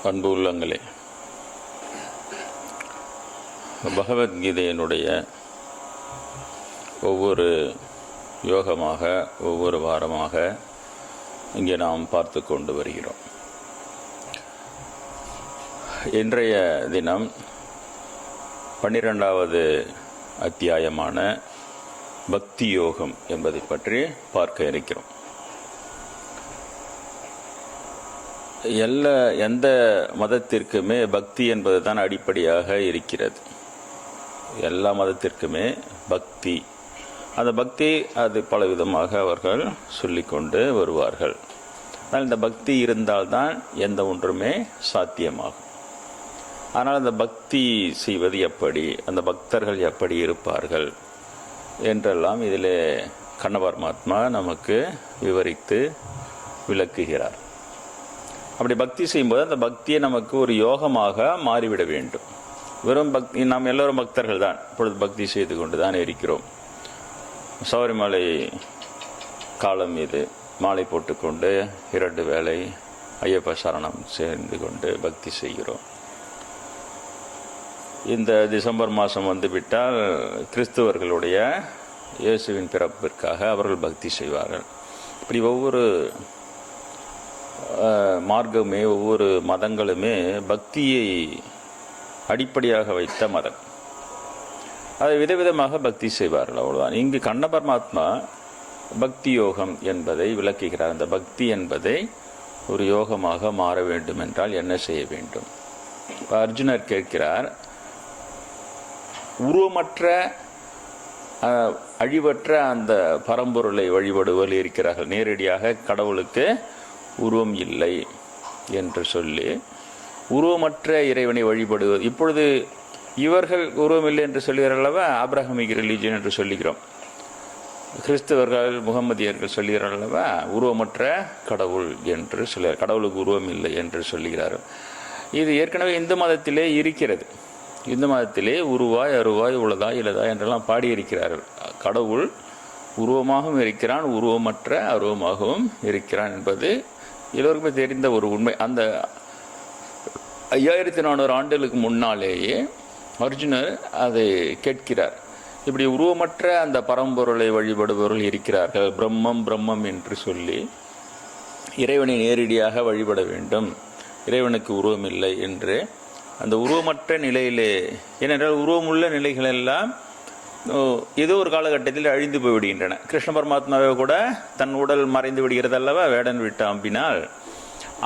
அன்பு உள்ளங்களே, பகவத்கீதையினுடைய ஒவ்வொரு யோகமாக ஒவ்வொரு வாரமாக இங்கே நாம் பார்த்து கொண்டு வருகிறோம். இன்றைய தினம் 12வது அத்தியாயமான பக்தி யோகம் என்பதை பற்றி பார்க்க இருக்கிறோம். எந்த மதத்திற்குமே பக்தி என்பது தான் அடிப்படையாக இருக்கிறது. எல்லா மதத்திற்குமே பக்தி, அந்த பக்தி அது பலவிதமாக அவர்கள் சொல்லிக்கொண்டு வருவார்கள். ஆனால் இந்த பக்தி இருந்தால்தான் எந்த ஒன்றுமே சாத்தியமாகும். ஆனால் அந்த பக்தி செய்வது எப்படி, அந்த பக்தர்கள் எப்படி இருப்பார்கள் என்றெல்லாம் இதில் கண்ண பரமாத்மா நமக்கு விவரித்து விளக்குகிறார். அப்படி பக்தி செய்யும்போது அந்த பக்தியை நமக்கு ஒரு யோகமாக மாறிவிட வேண்டும். வெறும் பக்தி, நாம் எல்லோரும் பக்தர்கள் தான், இப்பொழுது பக்தி செய்து கொண்டு தான் இருக்கிறோம். சபரிமலை காலம் இது, மாலை போட்டுக்கொண்டு 2 வேளை ஐயப்ப சரணம் சேர்ந்து கொண்டு பக்தி செய்கிறோம். இந்த டிசம்பர் மாதம் வந்துவிட்டால் கிறிஸ்துவர்களுடைய இயேசுவின் பிறப்பிற்காக அவர்கள் பக்தி செய்வார்கள். இப்படி ஒவ்வொரு மார்க்கமே, ஒவ்வொரு மதங்களுமே பக்தியை அடிப்படையாக வைத்த மதம். அதை விதவிதமாக பக்தி செய்வார்கள், அவ்வளோதான். இங்கு கண்ண பரமாத்மா பக்தி யோகம் என்பதை விளக்குகிறார். அந்த பக்தி என்பதை ஒரு யோகமாக மாற வேண்டும் என்றால் என்ன செய்ய வேண்டும்? அர்ஜுனர் கேட்கிறார், உருவமற்ற அழிவற்ற அந்த பரம்பொருளை வழிபடுவதில் இருக்கிறார்கள். நேரடியாக கடவுளுக்கு உருவம் இல்லை என்று சொல்லி உருவமற்ற இறைவனை வழிபடுவது. இப்பொழுது இவர்கள் உருவம் இல்லை என்று சொல்கிறார்களவா, ஆப்ரஹாமிக் ரிலீஜன் என்று சொல்லுகிறோம். கிறிஸ்தவர்கள் முகமதியர்கள் சொல்கிறார்களவா, உருவமற்ற கடவுள் என்று சொல்கிறார். கடவுளுக்கு உருவம் இல்லை என்று சொல்லுகிறார்கள். இது ஏற்கனவே இந்து மதத்திலே இருக்கிறது. இந்து மதத்திலே உருவாய் அருவாய் உளதாய் இலதாய் என்றெல்லாம் பாடியிருக்கிறார்கள். கடவுள் உருவமாகவும் இருக்கிறான், உருவமற்ற அருவமாகவும் இருக்கிறான் என்பது எல்லோருக்குமே தெரிந்த ஒரு உண்மை. அந்த 5400 ஆண்டுகளுக்கு முன்னாலேயே அர்ஜுனர் அதை கேட்கிறார். இப்படி உருவமற்ற அந்த பரம்பொருளை வழிபடுபவர்கள் இருக்கிறார்கள், பிரம்மம் பிரம்மம் என்று சொல்லி இறைவனை நேரடியாக வழிபட வேண்டும், இறைவனுக்கு உருவம் இல்லை என்று அந்த உருவமற்ற நிலையிலே, ஏனென்றால் உருவமுள்ள நிலைகள் எல்லாம் ஏதோ ஒரு காலகட்டத்தில் அழிந்து போய்விடுகின்றன. கிருஷ்ண பரமாத்மாவை கூட தன் உடல் மறைந்து விடுகிறது அல்லவா, வேடன் விட்டு அம்பினால்.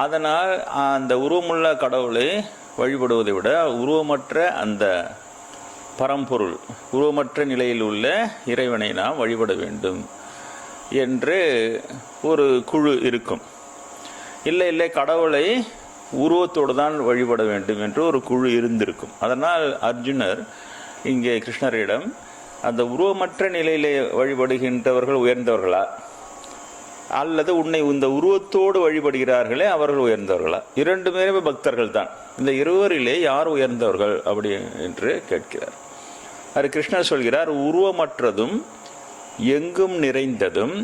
அதனால் அந்த உருவமுள்ள கடவுளை வழிபடுவதை விட உருவமற்ற அந்த பரம்பொருள், உருவமற்ற நிலையில் உள்ள இறைவனை நாம் வழிபட வேண்டும் என்று ஒரு குழு இருக்கும். இல்லை கடவுளை உருவத்தோடு தான் வழிபட வேண்டும் என்று ஒரு குழு இருந்திருக்கும். அதனால் அர்ஜுனர் இங்கே கிருஷ்ணரிடம், அந்த உருவமற்ற நிலையிலே வழிபடுகின்றவர்கள் உயர்ந்தவர்களா, அல்லது உன்னை இந்த உருவத்தோடு வழிபடுகிறார்களே அவர்கள் உயர்ந்தவர்களா? 2 பேருமே பக்தர்கள் தான். இந்த இருவரிலே யார் உயர்ந்தவர்கள் அப்படி என்று கேட்கிறார். அது கிருஷ்ணர் சொல்கிறார், உருவமற்றதும் எங்கும் நிறைந்ததும்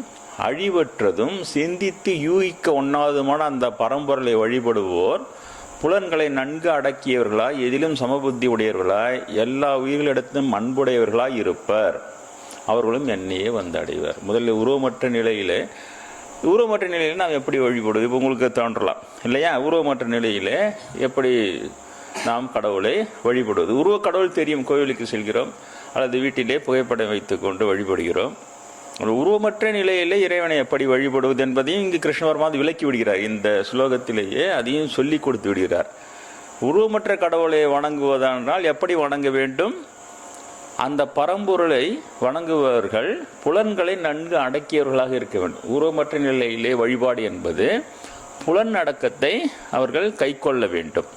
அழிவற்றதும் சிந்தித்து யூகிக்க ஒண்ணாதுமான அந்த பரம்பொருளை வழிபடுவோர் புலன்களை நன்கு அடக்கியவர்களாய், எதிலும் சமபுத்தி உடையவர்களாய், எல்லா உயிர்களிடத்திலும் அன்புடையவர்களாய் இருப்பர், அவர்களும் என்னையே வந்து அடைவர். முதலில் உருவமற்ற நிலையிலே நாம் எப்படி வழிபடுவது? இப்போ உங்களுக்கு தோன்றலாம் இல்லையா, உருவமற்ற நிலையிலே எப்படி நாம் கடவுளை வழிபடுவது? உருவ கடவுள் தெரியும், கோவிலுக்கு செல்கிறோம் அல்லது வீட்டிலே புகைப்படம் வைத்து கொண்டு வழிபடுகிறோம். உருவமற்ற நிலையிலே இறைவனை எப்படி வழிபடுவது என்பதையும் இங்கு கிருஷ்ண பரமாத்மா விளக்கி விடுகிறார். இந்த ஸ்லோகத்திலேயே அதையும் சொல்லி கொடுத்து விடுகிறார். உருவமற்ற கடவுளை வணங்குவதென்றால் எப்படி வணங்க வேண்டும்? அந்த பரம்பொருளை வணங்குபவர்கள் புலன்களை நன்கு அடக்கியவர்களாக இருக்க வேண்டும். உருவமற்ற நிலையிலே வழிபாடு என்பது புலன் அடக்கத்தை அவர்கள் கை கொள்ள வேண்டும்.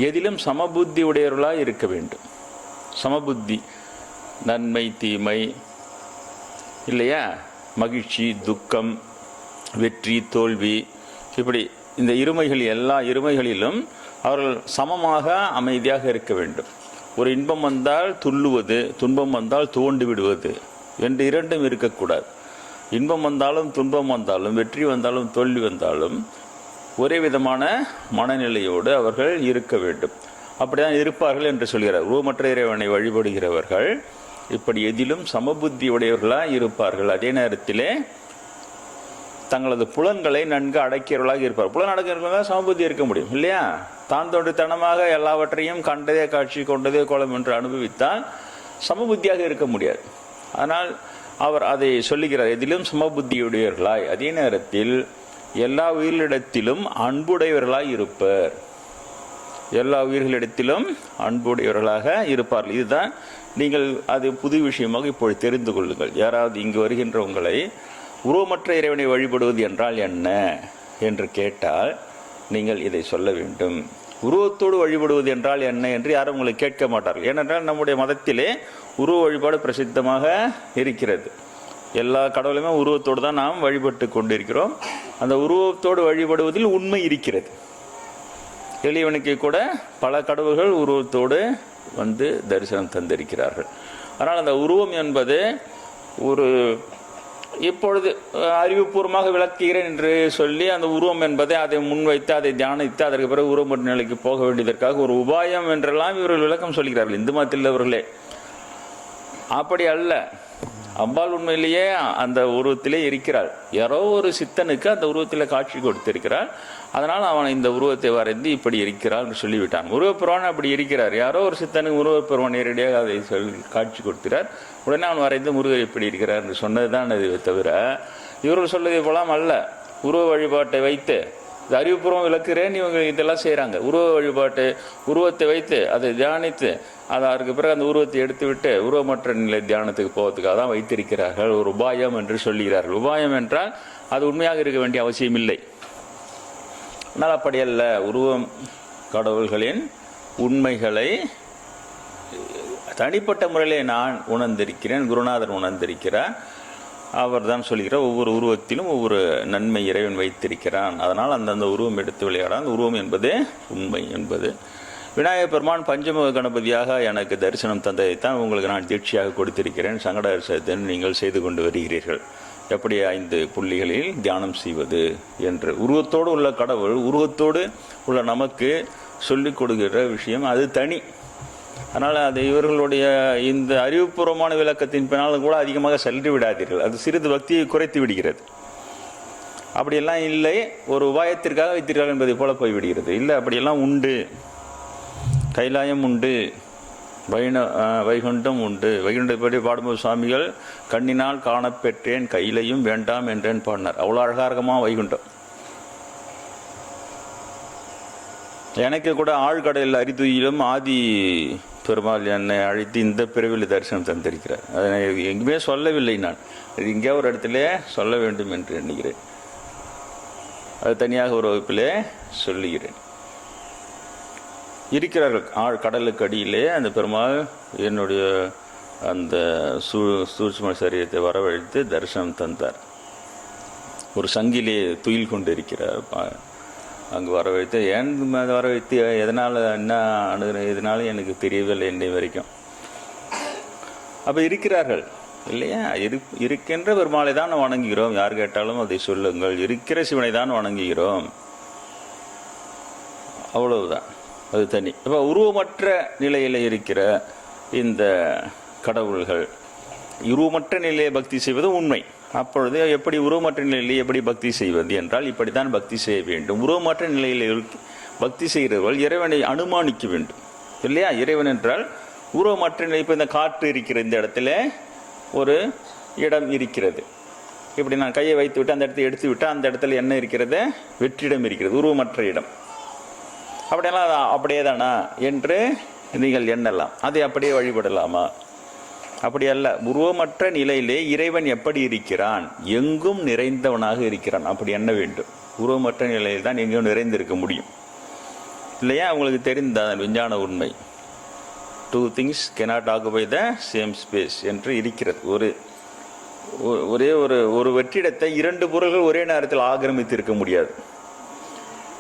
எதிலும் சமபுத்தி உடையவர்களாக இருக்க வேண்டும். சமபுத்தி, நன்மை தீமை இல்லையா, மகிழ்ச்சி துக்கம், வெற்றி தோல்வி, இப்படி இந்த இருமைகள், எல்லா இருமைகளிலும் அவர்கள் சமமாக அமைதியாக இருக்க வேண்டும். ஒரு இன்பம் வந்தால் துள்ளுவது, துன்பம் வந்தால் துவண்டு விடுவது என்று 2ம் இருக்கக்கூடாது. இன்பம் வந்தாலும் துன்பம் வந்தாலும், வெற்றி வந்தாலும் தோல்வி வந்தாலும் ஒரே விதமான மனநிலையோடு அவர்கள் இருக்க வேண்டும். அப்படிதான் இருப்பார்கள் என்று சொல்கிறார். உருவமற்ற இறைவனை வழிபடுகிறவர்கள் இப்படி எதிலும் சமபுத்தி உடையவர்களாக இருப்பார்கள். அதே நேரத்திலே தங்களது புலன்களை நன்கு அடக்கியவர்களாக இருப்பார். புலன் அடக்கிறவர்களாக சமபுத்தி இருக்க முடியும் இல்லையா? தான் தோன்றித்தனமாக எல்லாவற்றையும் கண்டதே காட்சி கொண்டதே கோலம் என்று அனுபவித்தால் சமபுத்தியாக இருக்க முடியாது. ஆனால் அவர் அதை சொல்லுகிறார், எதிலும் சமபுத்தியுடையவர்களாய் அதே நேரத்தில் எல்லா உயிர்களிடத்திலும் அன்புடையவர்களாய் இருப்பர். எல்லா உயிர்களிடத்திலும் அன்புடையவர்களாக இருப்பார்கள். இதுதான் நீங்கள் அது புது விஷயமாக இப்பொழுது தெரிந்து கொள்ளுங்கள். யாராவது இங்கு வருகின்ற உங்களை உருவமற்ற இறைவனை வழிபடுவது என்றால் என்ன என்று கேட்டால் நீங்கள் இதை சொல்ல வேண்டும். உருவத்தோடு வழிபடுவது என்றால் என்ன என்று யாரும் உங்களை கேட்க மாட்டார்கள். ஏனென்றால் நம்முடைய மதத்திலே உருவ வழிபாடு பிரசித்தமாக இருக்கிறது. எல்லா கடவுளுமே உருவத்தோடு தான் நாம் வழிபட்டு கொண்டிருக்கிறோம். அந்த உருவத்தோடு வழிபடுவதில் உண்மை இருக்கிறது. எளியவனுக்கு கூட பல கடவுள்கள் உருவத்தோடு வந்து தரிசனம் தந்திருக்கிறார்கள். அதனால் அந்த உருவம் என்பது ஒரு இப்பொழுது அறிவுபூர்வமாக விளக்குகிறேன் என்று சொல்லி அந்த உருவம் என்பதை அதை முன்வைத்து அதை தியானித்து அதற்கு பிறகு உருவமற்ற நிலைக்கு போக வேண்டியதற்காக ஒரு உபாயம் என்றெல்லாம் இவர்கள் விளக்கம் சொல்கிறார்கள். இந்து மதத்தில் அவர்களே அப்படி அல்ல. அம்பாள் உண்மையிலேயே அந்த உருவத்திலே இருக்கிறாள். யாரோ ஒரு சித்தனுக்கு அந்த உருவத்தில் காட்சி கொடுத்திருக்கிறாள். அதனால் அவன் இந்த உருவத்தை வரைந்து இப்படி இருக்கிறாள் என்று சொல்லிவிட்டான். உருவப்பெருவான் அப்படி இருக்கிறார். யாரோ ஒரு சித்தனுக்கு உருவப்பெருவான் நேரடியாக அதை காட்சி கொடுக்கிறார். உடனே அவன் வரைந்து முருகர் இப்படி இருக்கிறார் என்று சொன்னதுதான் அது தவிர இவர்கள் சொல்வதை போலாம் அல்ல. உருவ வழிபாட்டை வைத்து அறிவுபூர்வம் விளக்குறேன் இவங்க இதெல்லாம் செய்கிறாங்க. உருவ வழிபாட்டு உருவத்தை வைத்து அதை தியானித்து அதற்கு பிறகு அந்த உருவத்தை எடுத்து விட்டு உருவமற்ற நிலை தியானத்துக்கு போவதுக்காக தான் வைத்திருக்கிறார்கள். ஒரு உபாயம் என்று சொல்லுகிறார்கள். உபாயம் என்றால் அது உண்மையாக இருக்க வேண்டிய அவசியம் இல்லை. ஆனால் அப்படியல்ல. உருவம் கடவுள்களின் உண்மைகளை தனிப்பட்ட முறையிலே நான் உணர்ந்திருக்கிறேன், குருநாதர் உணர்ந்திருக்கிறார். அவர் தான் சொல்கிறார், ஒவ்வொரு உருவத்திலும் ஒவ்வொரு நன்மை இறைவன் வைத்திருக்கிறான். அதனால் அந்தந்த உருவம் எடுத்து விளையாட அந்த உருவம் என்பது உண்மை என்பது. விநாயகப் பெருமான் பஞ்சமுக கணபதியாக எனக்கு தரிசனம் தந்ததைத்தான் உங்களுக்கு நான் தீட்சியாக கொடுத்திருக்கிறேன். சங்கட தரிசனத்தை நீங்கள் செய்து கொண்டு வருகிறீர்கள். எப்படி 5 புள்ளிகளில் தியானம் செய்வது என்று உருவத்தோடு உள்ள கடவுள் உருவத்தோடு உள்ள நமக்கு சொல்லிக் கொடுக்கிற விஷயம் அது தனி. அதனால் அது இவர்களுடைய இந்த அறிவுபூர்வமான விளக்கத்தின் பின்னால் கூட அதிகமாக சென்று விடாதீர்கள். அது சிறிது பக்தியை குறைத்து விடுகிறது. அப்படியெல்லாம் இல்லை, ஒரு உபாயத்திற்காக வைத்தீர்கள் என்பதை போல போய்விடுகிறது. இல்லை, அப்படியெல்லாம் உண்டு. கைலாயம் உண்டு, வைகுண்டம் உண்டு. வைகுண்டப்படி பாடும்போது சுவாமிகள் கண்ணினால் காணப்பெற்றேன் கையிலையும் வேண்டாம் என்றேன் பாடினார். அவ்வளோ அழகாரகமா வைகுண்டம். எனக்கு கூட ஆழ்கடலில் அரிதுயிலும் ஆதி பெருமாள் என்னை அழைத்து இந்த பிரிவில் தரிசனம் தந்திருக்கிறார். அதை எங்குமே சொல்லவில்லை. நான் அது எங்கேயோ ஒரு இடத்துல சொல்ல வேண்டும் என்று எண்ணுகிறேன். அது தனியாக ஒரு வகுப்பிலே சொல்லுகிறேன். இருக்கிறார்கள் கடலுக்கு அடியிலே அந்த பெருமாள் என்னுடைய அந்த சூட்சும சரீரத்தை வரவழைத்து தரிசனம் தந்தார். ஒரு சங்கிலே துயில் கொண்டு இருக்கிறார். அங்கு வரவழைத்து ஏன் வரவைத்து எதனால் என்ன அணுகிறேன் எதனாலும் எனக்கு தெரியவில்லை என்னை வரைக்கும். அப்போ இருக்கிறார்கள் இல்லையா? இருக்கின்ற பெருமாளை தான் வணங்குகிறோம். யார் கேட்டாலும் அதை சொல்லுங்கள். இருக்கிற சிவனை தான் வணங்குகிறோம். அவ்வளவுதான். அது தனி. இப்போ உருவமற்ற நிலையில் இருக்கிற இந்த கடவுள்கள் உருவமற்ற நிலையை பக்தி செய்வது உண்மை. அப்பொழுது எப்படி உருவமற்ற நிலையில் எப்படி பக்தி செய்வது என்றால் இப்படித்தான் பக்தி செய்ய வேண்டும். உருவமற்ற நிலையில் பக்தி செய்கிறவர்கள் இறைவனை அனுமானிக்க வேண்டும் இல்லையா? இறைவன் என்றால் உருவமற்ற நிலை. இப்போ இந்த காற்று இருக்கிற இந்த இடத்துல ஒரு இடம் இருக்கிறது. இப்படி நான் கையை வைத்து விட்டு அந்த இடத்தை எடுத்து விட்டால் அந்த இடத்துல என்ன இருக்கிறது? வெற்றிடம் இருக்கிறது, உருவமற்ற இடம். அப்படியெல்லாம் அப்படியே தானா என்று நீங்கள் எண்ணலாம். அதை அப்படியே வழிபடலாமா? அப்படி அல்ல. உருவமற்ற நிலையிலே இறைவன் எப்படி இருக்கிறான்? எங்கும் நிறைந்தவனாக இருக்கிறான். அப்படி எண்ண வேண்டும். உருவமற்ற நிலையில் தான் எங்கும் நிறைந்திருக்க முடியும் இல்லையா? உங்களுக்கு தெரிந்த விஞ்ஞான உண்மை 2 things cannot occupy the same space என்று இருக்கிறது. ஒரே ஒரு வெற்றிடத்தை 2 பொருள்கள் ஒரே நேரத்தில் ஆக்கிரமித்திருக்க முடியாது.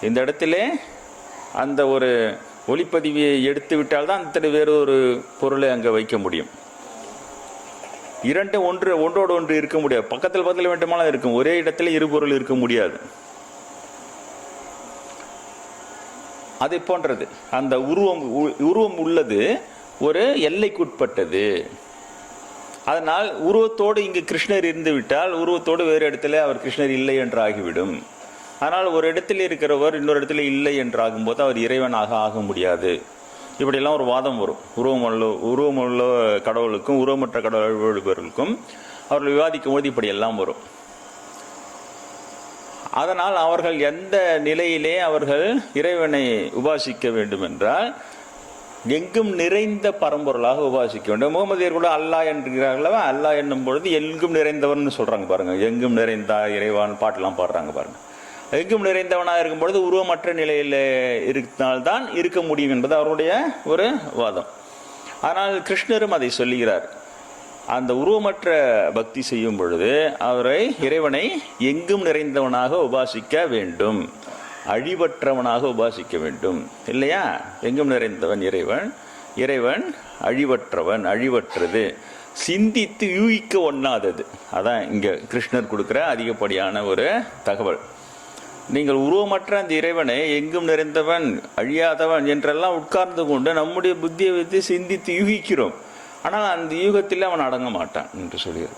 இந்த இடத்திலே அந்த ஒரு ஒளிப்பதிவியை எடுத்து விட்டால் தான் அந்த வேறு ஒரு பொருளை அங்கே வைக்க முடியும். 2 ஒன்றோடு ஒன்று இருக்க முடியாது. பக்கத்தில் வேண்டுமானால் இருக்கும். ஒரே இடத்துல 2 பொருள் இருக்க முடியாது. அதை போன்றது. அந்த உருவம் உள்ளது ஒரு எல்லைக்குட்பட்டது. அதனால் உருவத்தோடு இங்கு கிருஷ்ணர் இருந்து விட்டால் உருவத்தோடு வேறு இடத்துல அவர் கிருஷ்ணர் இல்லை என்று ஆகிவிடும். ஆனால் ஒரு இடத்தில் இருக்கிறவர் இன்னொரு இடத்துல இல்லை என்று ஆகும்போது அவர் இறைவனாக ஆக முடியாது. இப்படியெல்லாம் ஒரு வாதம் வரும். உருவமுள்ள கடவுளுக்கும் உருவமற்ற கடவுள் வழிபவர்களுக்கும் அவர்கள் விவாதிக்கும் போது இப்படியெல்லாம் வரும். அதனால் அவர்கள் எந்த நிலையிலே அவர்கள் இறைவனை உபாசிக்க வேண்டும் என்றால் எங்கும் நிறைந்த பரம்பொருளாக உபாசிக்க வேண்டும். முகமதியர் கூட அல்லாஹ் என்கிறார்களா, அல்லாஹ் என்னும் பொழுது எங்கும் நிறைந்தவன் சொல்றாங்க பாருங்க. எங்கும் நிறைந்த இறைவான் பாட்டெல்லாம் பாடுறாங்க பாருங்க. எங்கும் நிறைந்தவனாக இருக்கும் பொழுது உருவமற்ற நிலையில் இருந்தால்தான் இருக்க முடியும் என்பது அவருடைய ஒரு வாதம். ஆனால் கிருஷ்ணரும் அதை சொல்லுகிறார். அந்த உருவமற்ற பக்தி செய்யும் பொழுது இறைவனை எங்கும் நிறைந்தவனாக உபாசிக்க வேண்டும், அழிவற்றவனாக உபாசிக்க வேண்டும். இல்லையா? எங்கும் நிறைந்தவன் இறைவன் அழிவற்றவன், அழிவற்றது, சிந்தித்து யூகிக்க ஒண்ணாதது. அதான் இங்க கிருஷ்ணர் கொடுக்கிற அதிகப்படியான ஒரு தகவல். நீங்கள் உருவமற்ற அந்த இறைவனை எங்கும் நிறைந்தவன், அழியாதவன் என்றெல்லாம் உட்கார்ந்து கொண்டு நம்முடைய புத்தியை வைத்து சிந்தித்து யூகிக்கிறோம். ஆனால் அந்த யூகத்தில் அவன் அடங்க மாட்டான் என்று சொல்கிறார்.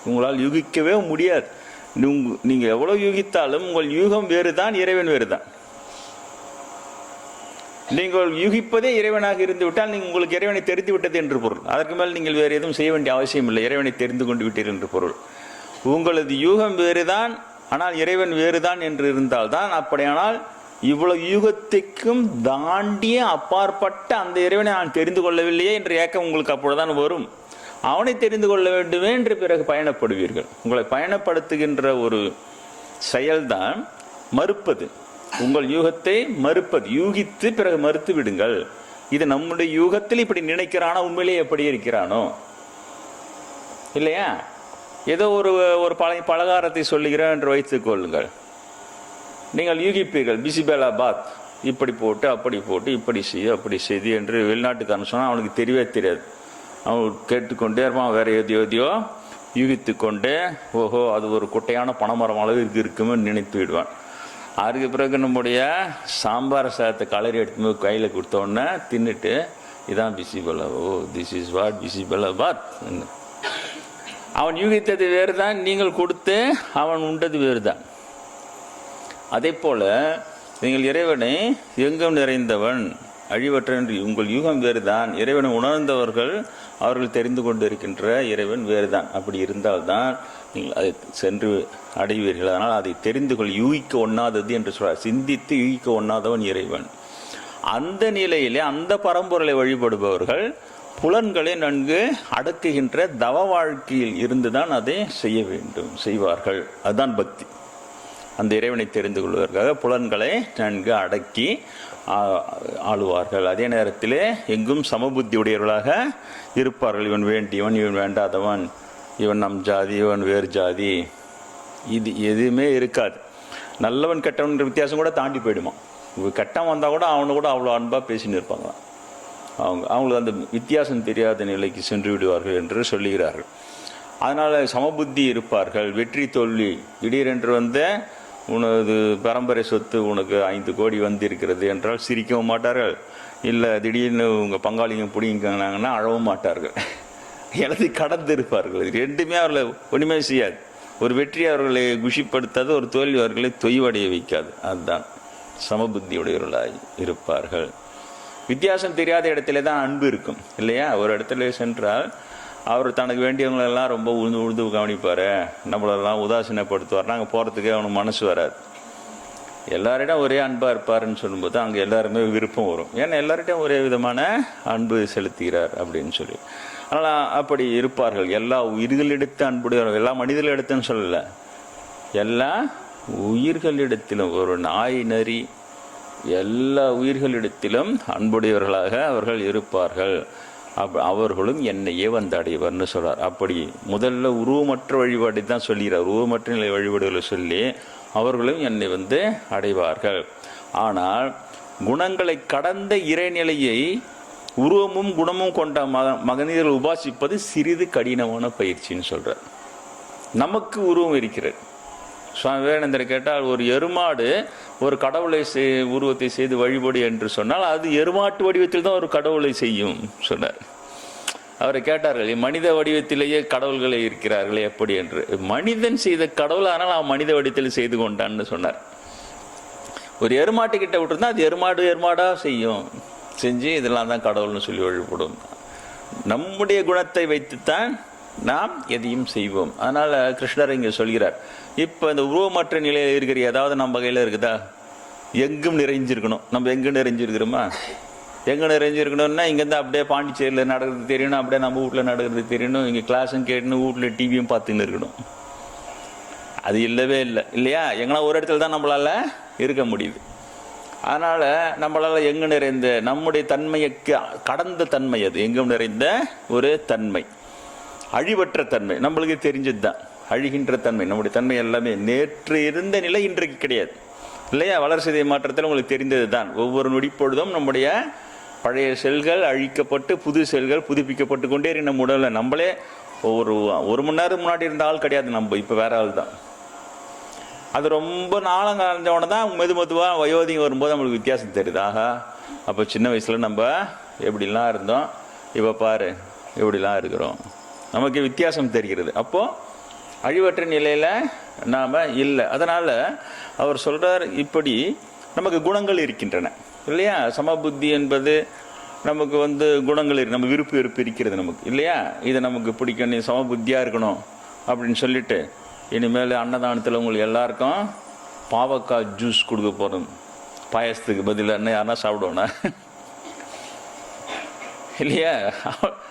உங்களால் யூகிக்கவே முடியாது. நீங்க எவ்வளவு யூகித்தாலும் உங்கள் யூகம் வேறுதான், இறைவன் வேறுதான். நீங்கள் யூகிப்பதே இறைவனாக இருந்து விட்டால் உங்களுக்கு இறைவனை தெரிந்து விட்டது என்று பொருள். அதற்கு மேல் நீங்கள் வேறு எதுவும் செய்ய வேண்டிய அவசியம் இல்லை. இறைவனை தெரிந்து கொண்டு விட்டீர்கள் என்று பொருள். உங்களது யூகம் வேறுதான், ஆனால் இறைவன் வேறுதான் என்று இருந்தால்தான், அப்படியானால் இவ்வளவு யூகத்துக்கும் தாண்டிய அப்பாற்பட்ட அந்த இறைவனை நான் தெரிந்து கொள்ளவில்லையே என்ற ஏக்கம் உங்களுக்கு அப்பொழுதுதான் வரும். அவனை தெரிந்து கொள்ள வேண்டுமே என்று பிறகு பயணப்படுவீர்கள். உங்களை பயணப்படுத்துகின்ற ஒரு செயல்தான் மறுப்பது. உங்கள் யூகத்தை மறுப்பது. யூகித்து பிறகு மறுத்து விடுங்கள். இது நம்முடைய யூகத்தில் இப்படி நினைக்கிறானோ, உண்மையிலேயே எப்படி இருக்கிறானோ இல்லையா? ஏதோ ஒரு பலகாரத்தை சொல்லுகிறேன் என்று வைத்துக் கொள்ளுங்கள். நீங்கள் யூகிப்பீர்கள். பிசிபேலா பாத் இப்படி போட்டு அப்படி போட்டு இப்படி செய்து அப்படி செய்து என்று வெளிநாட்டுக்காரன் சொன்னால் அவனுக்கு தெரியவே தெரியாது. அவன் கேட்டுக்கொண்டே இருப்பான். வேற எதையோ யூகித்து கொண்டே, ஓஹோ அது ஒரு குட்டையான பனைமரம் அளவுக்கு இருக்குமே நினைத்து விடுவான். அதுக்கு பிறகு நம்முடைய சாம்பார் சாதத்தை கலரி எடுத்து போய் கையில் கொடுத்தோடனே தின்னுட்டு, இதான் பிசிபேலா, ஓ திஸ் இஸ் வாட் பிசிபேலா பாத். அவன் யூகித்தது வேறு தான், நீங்கள் கொடுத்து அவன் உண்டது வேறு தான். அதே போல நீங்கள் இறைவனை எங்கும் நிறைந்தவன், அழிவற்ற என்று உங்கள் யூகம் வேறுதான். இறைவனை உணர்ந்தவர்கள் அவர்கள் தெரிந்து கொண்டு இருக்கின்ற இறைவன் வேறுதான். அப்படி இருந்தால்தான் நீங்கள் அதை சென்று அடைவீர்கள். அதனால் அதை தெரிந்து கொள். யூகிக்க ஒண்ணாதது என்று சொல்றார். சிந்தித்து யூகிக்க ஒண்ணாதவன் இறைவன். அந்த நிலையிலே அந்த பரம்பொருளை வழிபடுபவர்கள் புலன்களை நன்கு அடக்குகின்ற தவ வாழ்க்கையில் இருந்துதான் அதை செய்ய வேண்டும், செய்வார்கள். அதுதான் பக்தி. அந்த இறைவனை தெரிந்து கொள்வதற்காக புலன்களை நன்கு அடக்கி ஆளுவார்கள். அதே நேரத்திலே எங்கும் சமபுத்தி உடையவர்களாக இருப்பார்கள். இவன் வேண்டியவன், இவன் வேண்டாதவன், இவன் நம் ஜாதி, இவன் வேறு ஜாதி, இது எதுவுமே இருக்காது. நல்லவன் கெட்டவன் வித்தியாசம் கூட தாண்டி போயிடுமா. கெட்டவன் வந்தால் கூட அவனு கூட அவ்வளோ அன்பாக பேசின்னு இருப்பாங்க. அவங்களுக்கு அந்த வித்தியாசம் தெரியாத நிலைக்கு சென்று விடுவார்கள் என்று சொல்லுகிறார்கள். அதனால் சமபுத்தி இருப்பார்கள். வெற்றி தோல்வி திடீரென்று உனது பரம்பரை சொத்து உனக்கு 5 கோடி வந்திருக்கிறது என்றால் சிரிக்கவும் மாட்டார்கள். இல்லை திடீர்னு உங்கள் பங்காளிங்க பிடிங்கினாங்கன்னா அழவும் மாட்டார்கள். எல்லாத்தையும் கடந்து இருப்பார்கள். ரெண்டுமே அவர்களை ஒன்றுமே செய்யாது. ஒரு வெற்றி அவர்களை குஷிப்படுத்தாது, ஒரு தோல்வி அவர்களை தொய்வடைய வைக்காது. அதுதான் சமபுத்தியுடையவர்களாய் இருப்பார்கள். வித்தியாசம் தெரியாத இடத்துல தான் அன்பு இருக்கும் இல்லையா? ஒரு இடத்துல சென்றால் அவர் தனக்கு வேண்டியவங்களெல்லாம் ரொம்ப உழுந்து கவனிப்பார், நம்மளெல்லாம் உதாசீனப்படுத்துவார். நாங்கள் போகிறதுக்கே அவனுக்கு மனசு வராது. எல்லாரிடம் ஒரே அன்பாக இருப்பாருன்னு சொல்லும்போது அங்கே எல்லாருமே விருப்பம் வரும். ஏன்னா எல்லார்கிட்டையும் ஒரே விதமான அன்பு செலுத்துகிறார் அப்படின்னு சொல்லி. அதனால் அப்படி இருப்பார்கள். எல்லா உயிர்களிடத்து அன்புடையவர்கள். எல்லா மனிதர்களிடத்துன்னு சொல்லலை, எல்லா உயிர்களிடத்திலும். ஒரு நாய் நரி எல்லா உயிர்களிடத்திலும் அன்புடையவர்களாக அவர்கள் இருப்பார்கள். அவர்களும் என்னையே அடைவார்னு சொல்றார். அப்படி முதல்ல உருவமற்ற வழிபாடு தான் சொல்கிறார். உருவமற்ற நிலை வழிபாடுகளை சொல்லி அவர்களும் என்னை அடைவார்கள். ஆனால் குணங்களை கடந்த இறைநிலையை உருவமும் குணமும் கொண்ட மனிதர்கள் உபாசிப்பது சிறிது கடினமான பயிற்சின்னு சொல்றார். நமக்கு உருவம் இருக்கிறது, சுவாமி விவேகானந்தர் கேட்டால், ஒரு எருமாடு ஒரு கடவுளை உருவத்தை செய்து வழிபடு என்று சொன்னால் அது எருமாட்டு வடிவத்தில் தான் ஒரு கடவுளை செய்யும் சொன்னார். அவரை கேட்டார்கள், மனித வடிவத்திலேயே கடவுள்களே இருக்கிறார்களே எப்படி என்று. மனிதன் செய்த கடவுள், ஆனால் அவன் மனித வடிவத்தில் செய்து கொண்டான்னு சொன்னார். ஒரு எருமாட்டு கிட்ட விட்டுருந்தா அது எருமாடா செய்யும், செஞ்சு இதெல்லாம் தான் கடவுள்னு சொல்லி வழிபடும். நம்முடைய குணத்தை வைத்துத்தான் நாம் எதையும் செய்வோம். அதனால கிருஷ்ணர் இங்கே சொல்கிறார், இப்போ இந்த உருவமற்ற நிலையில் இருக்கிற ஏதாவது நம்ம கையில் இருக்குதா? எங்கும் நிறைஞ்சிருக்கணும். நம்ம எங்கே நிறைஞ்சிருக்கிறோமா? எங்கே நிறைஞ்சிருக்கணும்னா, இங்கேருந்து அப்படியே பாண்டிச்சேரியில் நடக்கிறது தெரியணும், அப்படியே நம்ம வீட்டில் நடக்கிறது தெரியணும், இங்கே கிளாஸும் கேட்டுன்னு வீட்டில் டிவியும் பார்த்துன்னு இருக்கணும். அது இல்லவே இல்லை, இல்லையா? எங்கன்னா ஒரு இடத்துல தான் நம்மளால் இருக்க முடியுது. அதனால் நம்மளால் எங்கு நிறைந்த நம்முடைய தன்மைக்கு கடந்த தன்மை, அது எங்கும் நிறைந்த ஒரு தன்மை, அழிவற்ற தன்மை நம்மளுக்கு தெரிஞ்சது தான். அழிகின்ற தன்மை நம்முடைய தன்மை எல்லாமே நேற்று இருந்த நிலை இன்றைக்கு கிடையாது, இல்லையா? வளர்சிதை மாற்றத்தில் உங்களுக்கு தெரிந்தது தான். ஒவ்வொரு நொடிப்பொழுதும் நம்முடைய பழைய செல்கள் அழிக்கப்பட்டு புது செல்கள் புதுப்பிக்கப்பட்டு கொண்டே நம்ம உடலில் நம்மளே ஒரு மணி நேரம் முன்னாடி இருந்த ஆள் கிடையாது, நம்ம இப்போ வேற ஆள் தான். அது ரொம்ப நாளம் கலைஞ்சவன தான் மெதுவாக வயோதிகம் வரும்போது நம்மளுக்கு வித்தியாசம் தெரியுது. ஆஹா, அப்போ சின்ன வயசில் நம்ம எப்படிலாம் இருந்தோம், இப்போ பாரு எப்படிலாம் இருக்கிறோம், நமக்கு வித்தியாசம் தெரிகிறது. அப்போது அழிவற்ற நிலையில் நாம் இல்லை. அதனால் அவர் சொல்கிறார், இப்படி நமக்கு குணங்கள் இருக்கின்றன, இல்லையா? சமபுத்தி என்பது நமக்கு குணங்கள் நம்ம விருப்பு வெறுப்பு இருக்கிறது நமக்கு, இல்லையா? இதை நமக்கு பிடிக்கும், நீ சமபுத்தியாக இருக்கணும் அப்படின்னு சொல்லிட்டு இனிமேல் அன்னதானத்தில் உங்களுக்கு எல்லாருக்கும் பாவக்காய் ஜூஸ் கொடுக்க போகிறோம், பாயசத்துக்கு பதில் என்ன யாருன்னா சாப்பிடுவோண்ணா, இல்லையா?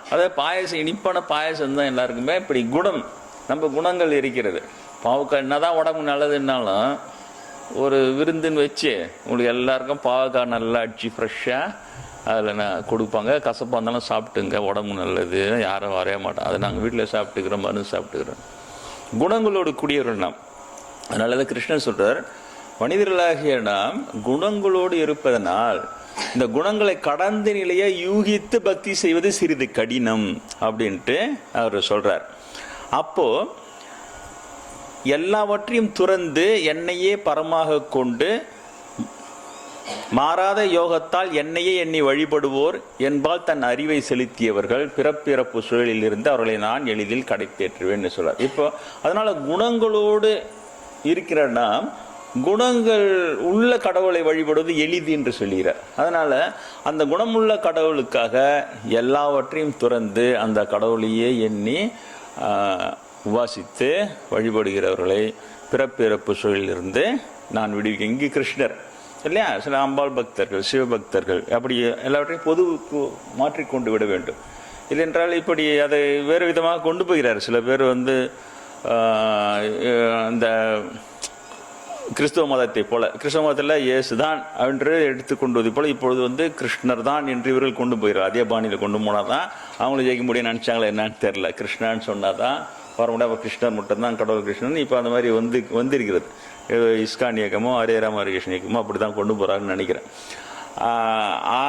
அதாவது பாயசம், இனிப்பான பாயசம் தான் எல்லாருக்குமே. இப்படி குணம், நம்ம குணங்கள் இருக்கிறது. பாவக்காய் என்னதான் உடம்பு நல்லதுன்னாலும் ஒரு விருந்துன்னு வச்சு உங்களுக்கு எல்லாருக்கும் பாவக்காய் நல்லா அடிச்சு ஃப்ரெஷ்ஷாக அதில் நான் கொடுப்பாங்க. கசப்பாக இருந்தாலும் சாப்பிட்டுங்க, உடம்பு நல்லது, யாரும் வரைய மாட்டோம், அதை நாங்கள் வீட்டில் சாப்பிட்டுக்கிறோம், மருந்து சாப்பிட்டுக்கிறோம். குணங்களோடு கூடியவர்கள் நாம். அதனால தான் கிருஷ்ணன் சொல்கிறார், மனிதர்களாகிய நாம் குணங்களோடு இருப்பதனால் இந்த குணங்களை கடந்த நிலையை யூகித்து பக்தி செய்வது சிறிது கடினம் அப்படின்ட்டு அவர் சொல்கிறார். அப்போது எல்லாவற்றையும் துறந்து என்னையே பரமாக கொண்டு மாறாத யோகத்தால் என்னையே எண்ணி வழிபடுவோர் என்பால் தன் அறிவை செலுத்தியவர்கள் பிறப்பிறப்பு சூழலில் இருந்து அவர்களை நான் எளிதில் கடை தேற்றுவேன்னு சொல்றார். இப்போ அதனால குணங்களோடு இருக்கிற நாம் குணங்கள் உள்ள கடவுளை வழிபடுவது எளிது என்று சொல்கிறார். அதனால அந்த குணமுள்ள கடவுளுக்காக எல்லாவற்றையும் துறந்து அந்த கடவுளையே எண்ணி உபாசித்து வழிபடுகிறவர்களை பிறப்பிறப்பு சூழலிலிருந்து நான் விடுவிக்க. இங்கு கிருஷ்ணர் இல்லையா, சில அம்பாள் பக்தர்கள், சிவபக்தர்கள், அப்படி எல்லாவற்றையும் பொதுவுக்கு மாற்றிக்கொண்டு விட வேண்டும். இல்லைன்றால் இப்படி அதை வேறு விதமாக கொண்டு போகிறார். சில பேர் இந்த கிறிஸ்துவ மதத்தை போல, கிறிஸ்தவ மதத்தில் இயேசு தான் என்று எடுத்துக்கொண்டது போல இப்பொழுது கிருஷ்ணர் தான் என்று இவர்கள் கொண்டு போகிறார். அதே பாணியில் கொண்டு போனால் தான் அவங்களும் ஜெயிக்க முடியும்னு நினச்சாங்களா என்னன்னு தெரில. கிருஷ்ணான்னு சொன்னால் தான் வர முடியாது, கிருஷ்ணர் மட்டும்தான் கடவுள் கிருஷ்ணன். இப்போ அந்த மாதிரி வந்திருக்கிறது. இஸ்கான் இயக்கமோ ஹரே ராம ஹரே கிருஷ்ண இயக்கமோ அப்படி தான் கொண்டு போகிறாருன்னு நினைக்கிறேன்.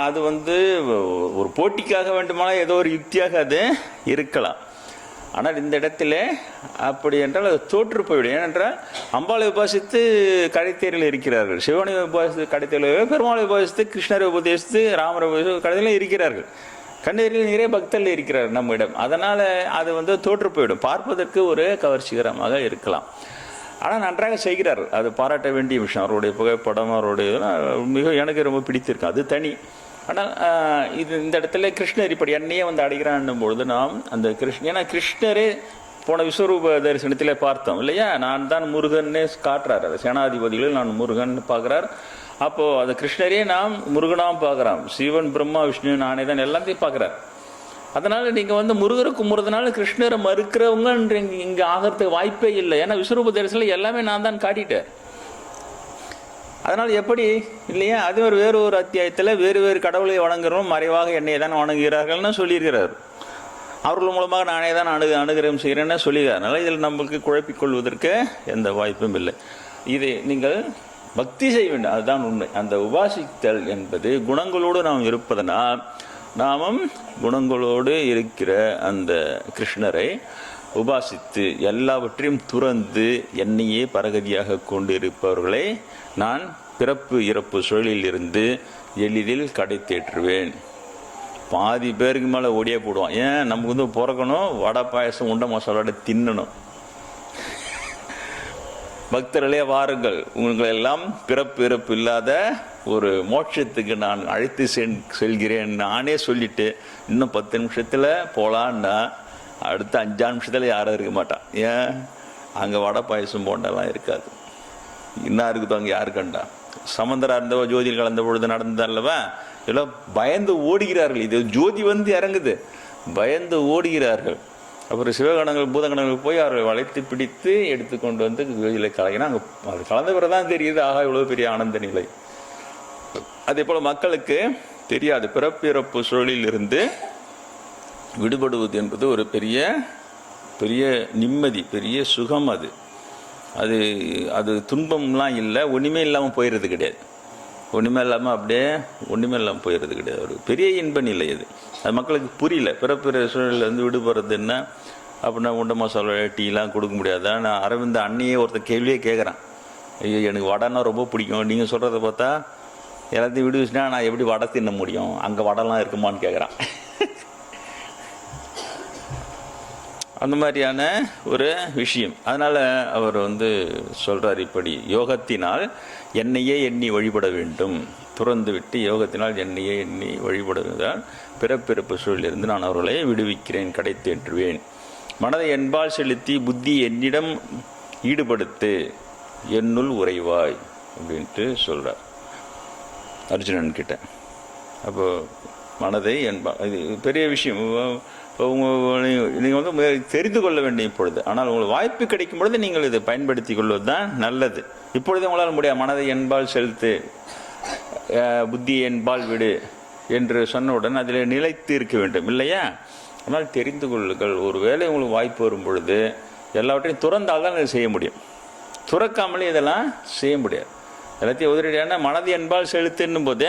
அது ஒரு போட்டிக்காக வேண்டுமானால் ஏதோ ஒரு யுக்தியாக அது இருக்கலாம். ஆனால் இந்த இடத்துல அப்படி என்றால் அது தோற்று போய்விடும். ஏனென்றால் அம்பாளை உபாசித்து கடைத்தேரில் இருக்கிறார்கள், சிவனை உபாசித்து கடைத்தேரில், பெருமாளை உபாசித்து கிருஷ்ணரை உபதேசித்து ராமரை உபதேசித்து கடைத்தேரில் இருக்கிறார்கள். கண்ணேரியில் நிறைய பக்தர்கள் இருக்கிறார் நம்மிடம். அதனால் அது தோற்று போய்விடும். பார்ப்பதற்கு ஒரு கவர்ச்சிகரமாக இருக்கலாம், ஆனால் நன்றாக செய்கிறார். அது பாராட்ட வேண்டிய விஷயம். அவருடைய புகைப்படம், அவருடைய எனக்கு ரொம்ப பிடித்திருக்கு, அது தனி. ஆனால் இந்த இடத்துல கிருஷ்ணர் இப்படி என்னையே அடைகிறான்னும் பொழுது நாம் அந்த ஏன்னா கிருஷ்ணரே போன விஸ்வரூப தரிசனத்தில் பார்த்தோம் இல்லையா, நான் தான் முருகன்னே காட்டுறார். அது சேனாதிபதிகளில் நான் முருகன் பார்க்குறார். அப்போது அது கிருஷ்ணரே நாம் முருகனாக பார்க்குறோம். சிவன் பிரம்மா விஷ்ணு நானே தான் எல்லாத்தையும் பார்க்குறார். அதனால் நீங்கள் முருகரை கும்புறதுனால கிருஷ்ணரை மறுக்கிறவங்க இங்கே ஆகிறதுக்கு வாய்ப்பே இல்லை. ஏன்னா விஸ்வரூப தரிசனம் எல்லாமே நான் தான் காட்டிட்டேன். அதனால் எப்படி இல்லையா, அது வேறு ஒரு அத்தியாயத்தில் வேறு கடவுளை வணங்குறோம், மறைவாக என்னை தான் வணங்குகிறார்கள்னு சொல்லியிருக்கிறார். அவர்கள் மூலமாக நானே தான் அனுகிரகம் செய்கிறேன்னு சொல்லியிருக்கார். அதனால் இதில் நம்மளுக்கு குழப்பிக்கொள்வதற்கு எந்த வாய்ப்பும் இல்லை. இதை நீங்கள் பக்தி செய்ய வேண்டும், அதுதான் உண்மை. அந்த உபாசித்தல் என்பது குணங்களோடு நாம் இருப்பதனால் நாமும் குணங்களோடு இருக்கிற அந்த கிருஷ்ணரை உபாசித்து எல்லாவற்றையும் துறந்து என்னையே பரகதியாக கொண்டிருப்பவர்களை நான் பிறப்பு இறப்பு சுழலில் இருந்து எளிதில் கடை தேற்றுவேன். பாதி பேருக்கு மேலே ஓடியே போடுவான். ஏன் நமக்கு வந்து பிறக்கணும், வடை பாயசம் உண்டை மசாலோட தின்னணும். பக்தர்களே வாருங்கள், உங்களெல்லாம் பிறப்பு இறப்பு இல்லாத ஒரு மோட்சத்துக்கு நான் அழைத்து செல்கிறேன் நானே சொல்லிட்டு இன்னும் 10 நிமிஷத்தில் போகலான்னா அடுத்த 5 நிமிஷத்தில் யாரும் இருக்க மாட்டான். ஏன் அங்கே வடை பாயசம் போண்டெல்லாம் இருக்காது. என்ன இருக்குதோ அங்கே யாரு கண்டா? சமந்தரா இருந்தவோ ஜோதியில் கலந்த பொழுது நடந்தல்லவா, எல்லாம் பயந்து ஓடுகிறார்கள். இது ஜோதி வந்து இறங்குது, பயந்து ஓடுகிறார்கள். அப்புறம் சிவகணங்கள் பூதகணங்கள் போய் அவர்களை வளைத்து பிடித்து எடுத்துக்கொண்டு வந்து ஜோதியில கலகினா அங்கே அது கலந்த பிறதான் தெரியுது, ஆகா இவ்வளோ பெரிய ஆனந்த நிலை. அதே போல் மக்களுக்கு தெரியாது. பிறப்பிறப்பு சூழலில் இருந்து விடுபடுவது என்பது ஒரு பெரிய பெரிய நிம்மதி, பெரிய சுகம். அது அது அது துன்பம்லாம் இல்லை, ஒன்றுமே இல்லாமல் போயிடுறது கிடையாது. ஒன்றுமே இல்லாமல் அப்படியே ஒன்றுமே இல்லாமல் போயிடுறது கிடையாது. ஒரு பெரிய இன்ப நிலை அது. அது மக்களுக்கு புரியல. பிறப்பிற சூழலில் இருந்து விடுபடுறது என்ன அப்படின்னா உண்டை மசாலா டீலாம் கொடுக்க முடியாதா? நான் அரவிந்த் அண்ணியே ஒருத்தர் கேள்வியே கேட்குறான். ஐயோ எனக்கு வடைன்னா ரொம்ப பிடிக்கும், நீங்கள் சொல்கிறத பார்த்தா எல்லாத்தையும் விடுவிச்சுன்னா நான் எப்படி வடை தின்ன முடியும், அங்கே வடைலாம் இருக்குமான்னு கேட்குறான். அந்த மாதிரியான ஒரு விஷயம். அதனால் அவர் வந்து சொல்கிறார், இப்படி யோகத்தினால் என்னையே எண்ணி வழிபட வேண்டும், துறந்து விட்டு யோகத்தினால் என்னையே எண்ணி வழிபடுவதால் பிறப்பிறப்பு சூழலிருந்து நான் அவர்களை விடுவிக்கிறேன், கடை தேற்றுவேன். மனதை என்பால் செலுத்தி புத்தி என்னிடம் ஈடுபடுத்து, என்னுள் உறைவாய் அப்படின்ட்டு சொல்கிறார் அர்ஜுனன் கிட்ட. அப்போ மனதை என்பால் இது பெரிய விஷயம். இப்போ நீங்கள் வந்து தெரிந்து கொள்ள வேண்டிய இப்பொழுது. ஆனால் உங்களுக்கு வாய்ப்பு கிடைக்கும் பொழுது நீங்கள் இதை பயன்படுத்தி கொள்வது தான் நல்லது. இப்பொழுது உங்களால் முடியாது. மனதை என்பால் செலுத்து, புத்தி என்பால் விடு என்று சொன்னவுடன் அதில் நிலைத்து இருக்க வேண்டும் இல்லையா? ஆனால் தெரிந்து கொள்ளுங்கள். ஒரு வேளை உங்களுக்கு வாய்ப்பு வரும் பொழுது எல்லாவற்றையும் துறந்தால் தான் இதை செய்ய முடியும். துறக்காமலே இதெல்லாம் செய்ய முடியாது. எல்லாத்தையும் உதவியான மனது என்பால் செலுத்துன்னும் போது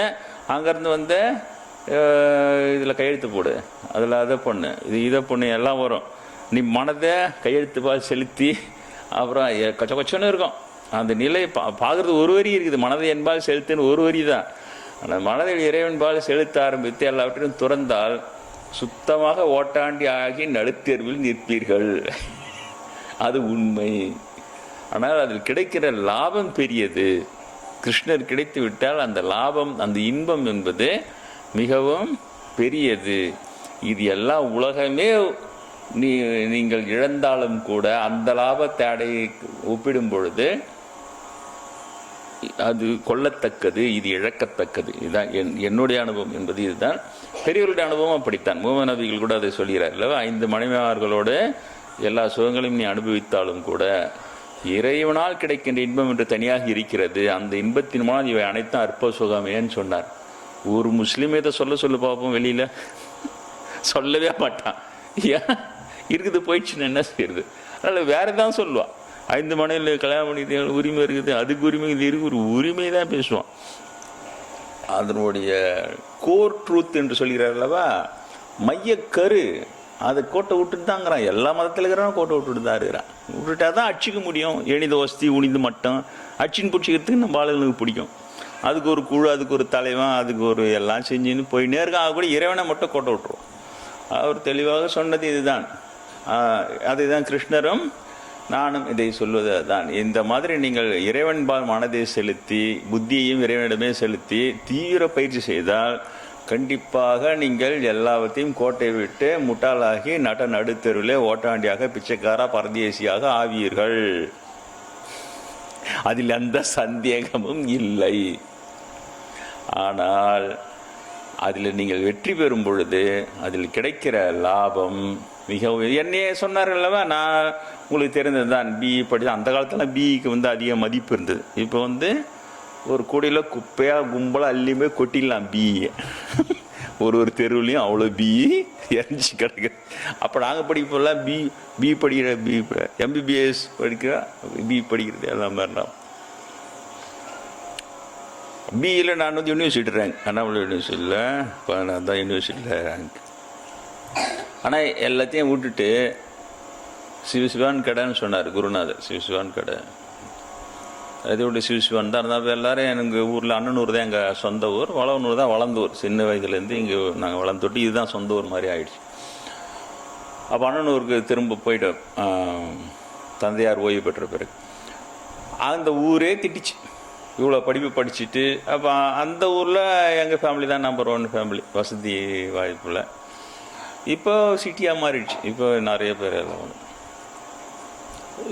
அங்கேருந்து வந்து இதில் கையெழுத்து போடு, அதில் அதை பொண்ணு, இதை பொண்ணு எல்லாம் வரும். நீ மனதை கையெழுத்துப்பால் செலுத்தி அப்புறம் கச்ச கொச்சன்னு இருக்கும். அந்த நிலை பார்க்குறது ஒரு வரி இருக்குது. மனதை என்பால் செலுத்துன்னு ஒரு வரி தான். ஆனால் மனதில் இறைவன்பால் செலுத்த ஆரம்பித்து எல்லாவற்றையும் துறந்தால் சுத்தமாக ஓட்டாண்டி ஆகி நடுத்தேர்வில் நிற்பீர்கள். அது உண்மை. ஆனால் அதில் கிடைக்கிற லாபம் பெரியது. கிருஷ்ணர் கிடைத்து விட்டால் அந்த லாபம், அந்த இன்பம் என்பது மிகவும் பெரியது. இது எல்லாம் உலகமே நீங்கள் இழந்தாலும் கூட அந்த லாபத்தை ஒப்பிடும் பொழுது அது கொள்ளத்தக்கது, இது இழக்கத்தக்கது. இதுதான் என்னுடைய அனுபவம் என்பது. இதுதான் பெரியவர்களுடைய அனுபவம். அப்படித்தான் முகமது நபிகள் கூட அதை சொல்கிறார் இல்லவா? 5 மனைவிமார்களோடு எல்லா சுகங்களையும் நீ அனுபவித்தாலும் கூட இறைவனால் கிடைக்கின்ற இன்பம் என்று தனியாக இருக்கிறது. அந்த இன்பத்தின் மூலம் இவை அனைத்தும் அற்ப சுகமேன்னு சொன்னார். ஒரு முஸ்லீம் இதை சொல்ல பார்ப்போம், வெளியில் சொல்லவே மாட்டான். ஏன் இருக்குது போயிடுச்சுன்னு என்ன செய்யுது? அதனால் வேற தான் சொல்லுவான். 5 மனையில் கல்யாணம் பண்ணிட்டு உரிமை இருக்குது, அதுக்கு உரிமை இது இருக்கு, ஒரு உரிமை தான் பேசுவான். அதனுடைய கோர் ட்ரூத் என்று சொல்கிறார் அல்லவா, மையக்கரு அதை கோட்டை விட்டுட்டு தாங்கிறான். எல்லா மதத்தில் இருக்கிறான் கோட்டை விட்டுட்டு தான் இருக்கிறான். விட்டுட்டா தான் அடிச்சிக்க முடியும். எணித வசதி உணிந்து மட்டும் அச்சின்னு பிடிச்சிக்கிறதுக்கு நம்ம ஆளுங்களுக்கு பிடிக்கும். அதுக்கு ஒரு குழு, அதுக்கு ஒரு தலைவன், அதுக்கு ஒரு எல்லாம் செஞ்சுன்னு போயின்னே இருக்கான். அது கூட இறைவனை மட்டும் கோட்டை விட்டுருவோம். அவர் தெளிவாக சொன்னது இதுதான். அதுதான் கிருஷ்ணரும் நானும் இதை சொல்வது தான். இந்த மாதிரி நீங்கள் இறைவன்பால் மனதை செலுத்தி புத்தியையும் இறைவனிடமே செலுத்தி தீவிர பயிற்சி செய்தால் கண்டிப்பாக நீங்கள் எல்லாவற்றையும் கோட்டை விட்டு முட்டாளாகி நடுத்தெருவிலே ஓட்டாண்டியாக பிச்சைக்காரா பரதேசியாக ஆவீர்கள். அதில் எந்த சந்தேகமும் இல்லை. ஆனால் அதில் நீங்கள் வெற்றி பெறும் பொழுது அதில் கிடைக்கிற லாபம் மிகவும். என்னையே சொன்னார்கள் அல்லவா, நான் உங்களுக்கு தெரிந்தது தான், பிஇ படித்த அந்த காலத்தில் பிஇக்கு வந்து அதிக மதிப்பு இருந்தது. இப்போ வந்து ஒரு கூடையில் குப்பையாக கும்பலாக அள்ளியுமே கொட்டிடலாம் பிஇ. ஒரு தெருவுலையும் அவ்வளோ பிஇ இறஞ்சி கிடக்குது. அப்போ நாங்கள் படிப்போம்லாம் பி படிக்கிற எம்பிபிஎஸ் படிக்கிற பி படிக்கிறது எல்லாம் மாதிரிலாம். பிஇயில் நான் வந்து யூனிவர்சிட்டி ரேங்க், அண்ணாமலை யூனிவர்சிட்டியில் 14 தான் யூனிவர்சிட்டியில் ரேங்க். ஆனால் எல்லாத்தையும் விட்டுட்டு சிவசிவான் கடைன்னு சொன்னார் குருநாதர். சிவசிவான் கடை அதோட சிவசிவான் தான் இருந்தால் எல்லோரும் எனக்கு ஊரில் அண்ணனூர் தான் எங்கள் சொந்த ஊர், வளவனூர் தான் வளர்ந்த ஊர். சின்ன வயதுலேருந்து இங்கே நாங்கள் வளர்ந்துட்டு இதுதான் சொந்த ஊர் மாதிரி ஆயிடுச்சு. அப்போ அண்ணனூருக்கு திரும்ப போயிட்டோம் தந்தையார் ஓய்வு பெற்ற பிறகு. அந்த ஊரே திட்டிச்சு, இவ்வளோ படிப்பு படிச்சுட்டு. அப்போ அந்த ஊரில் எங்கள் ஃபேமிலி தான் நம்பர் 1 ஃபேமிலி, வசதி வாய்ப்பில். இப்போ சிட்டியாக மாறிடுச்சு. இப்போ நிறைய பேர் எல்லாம்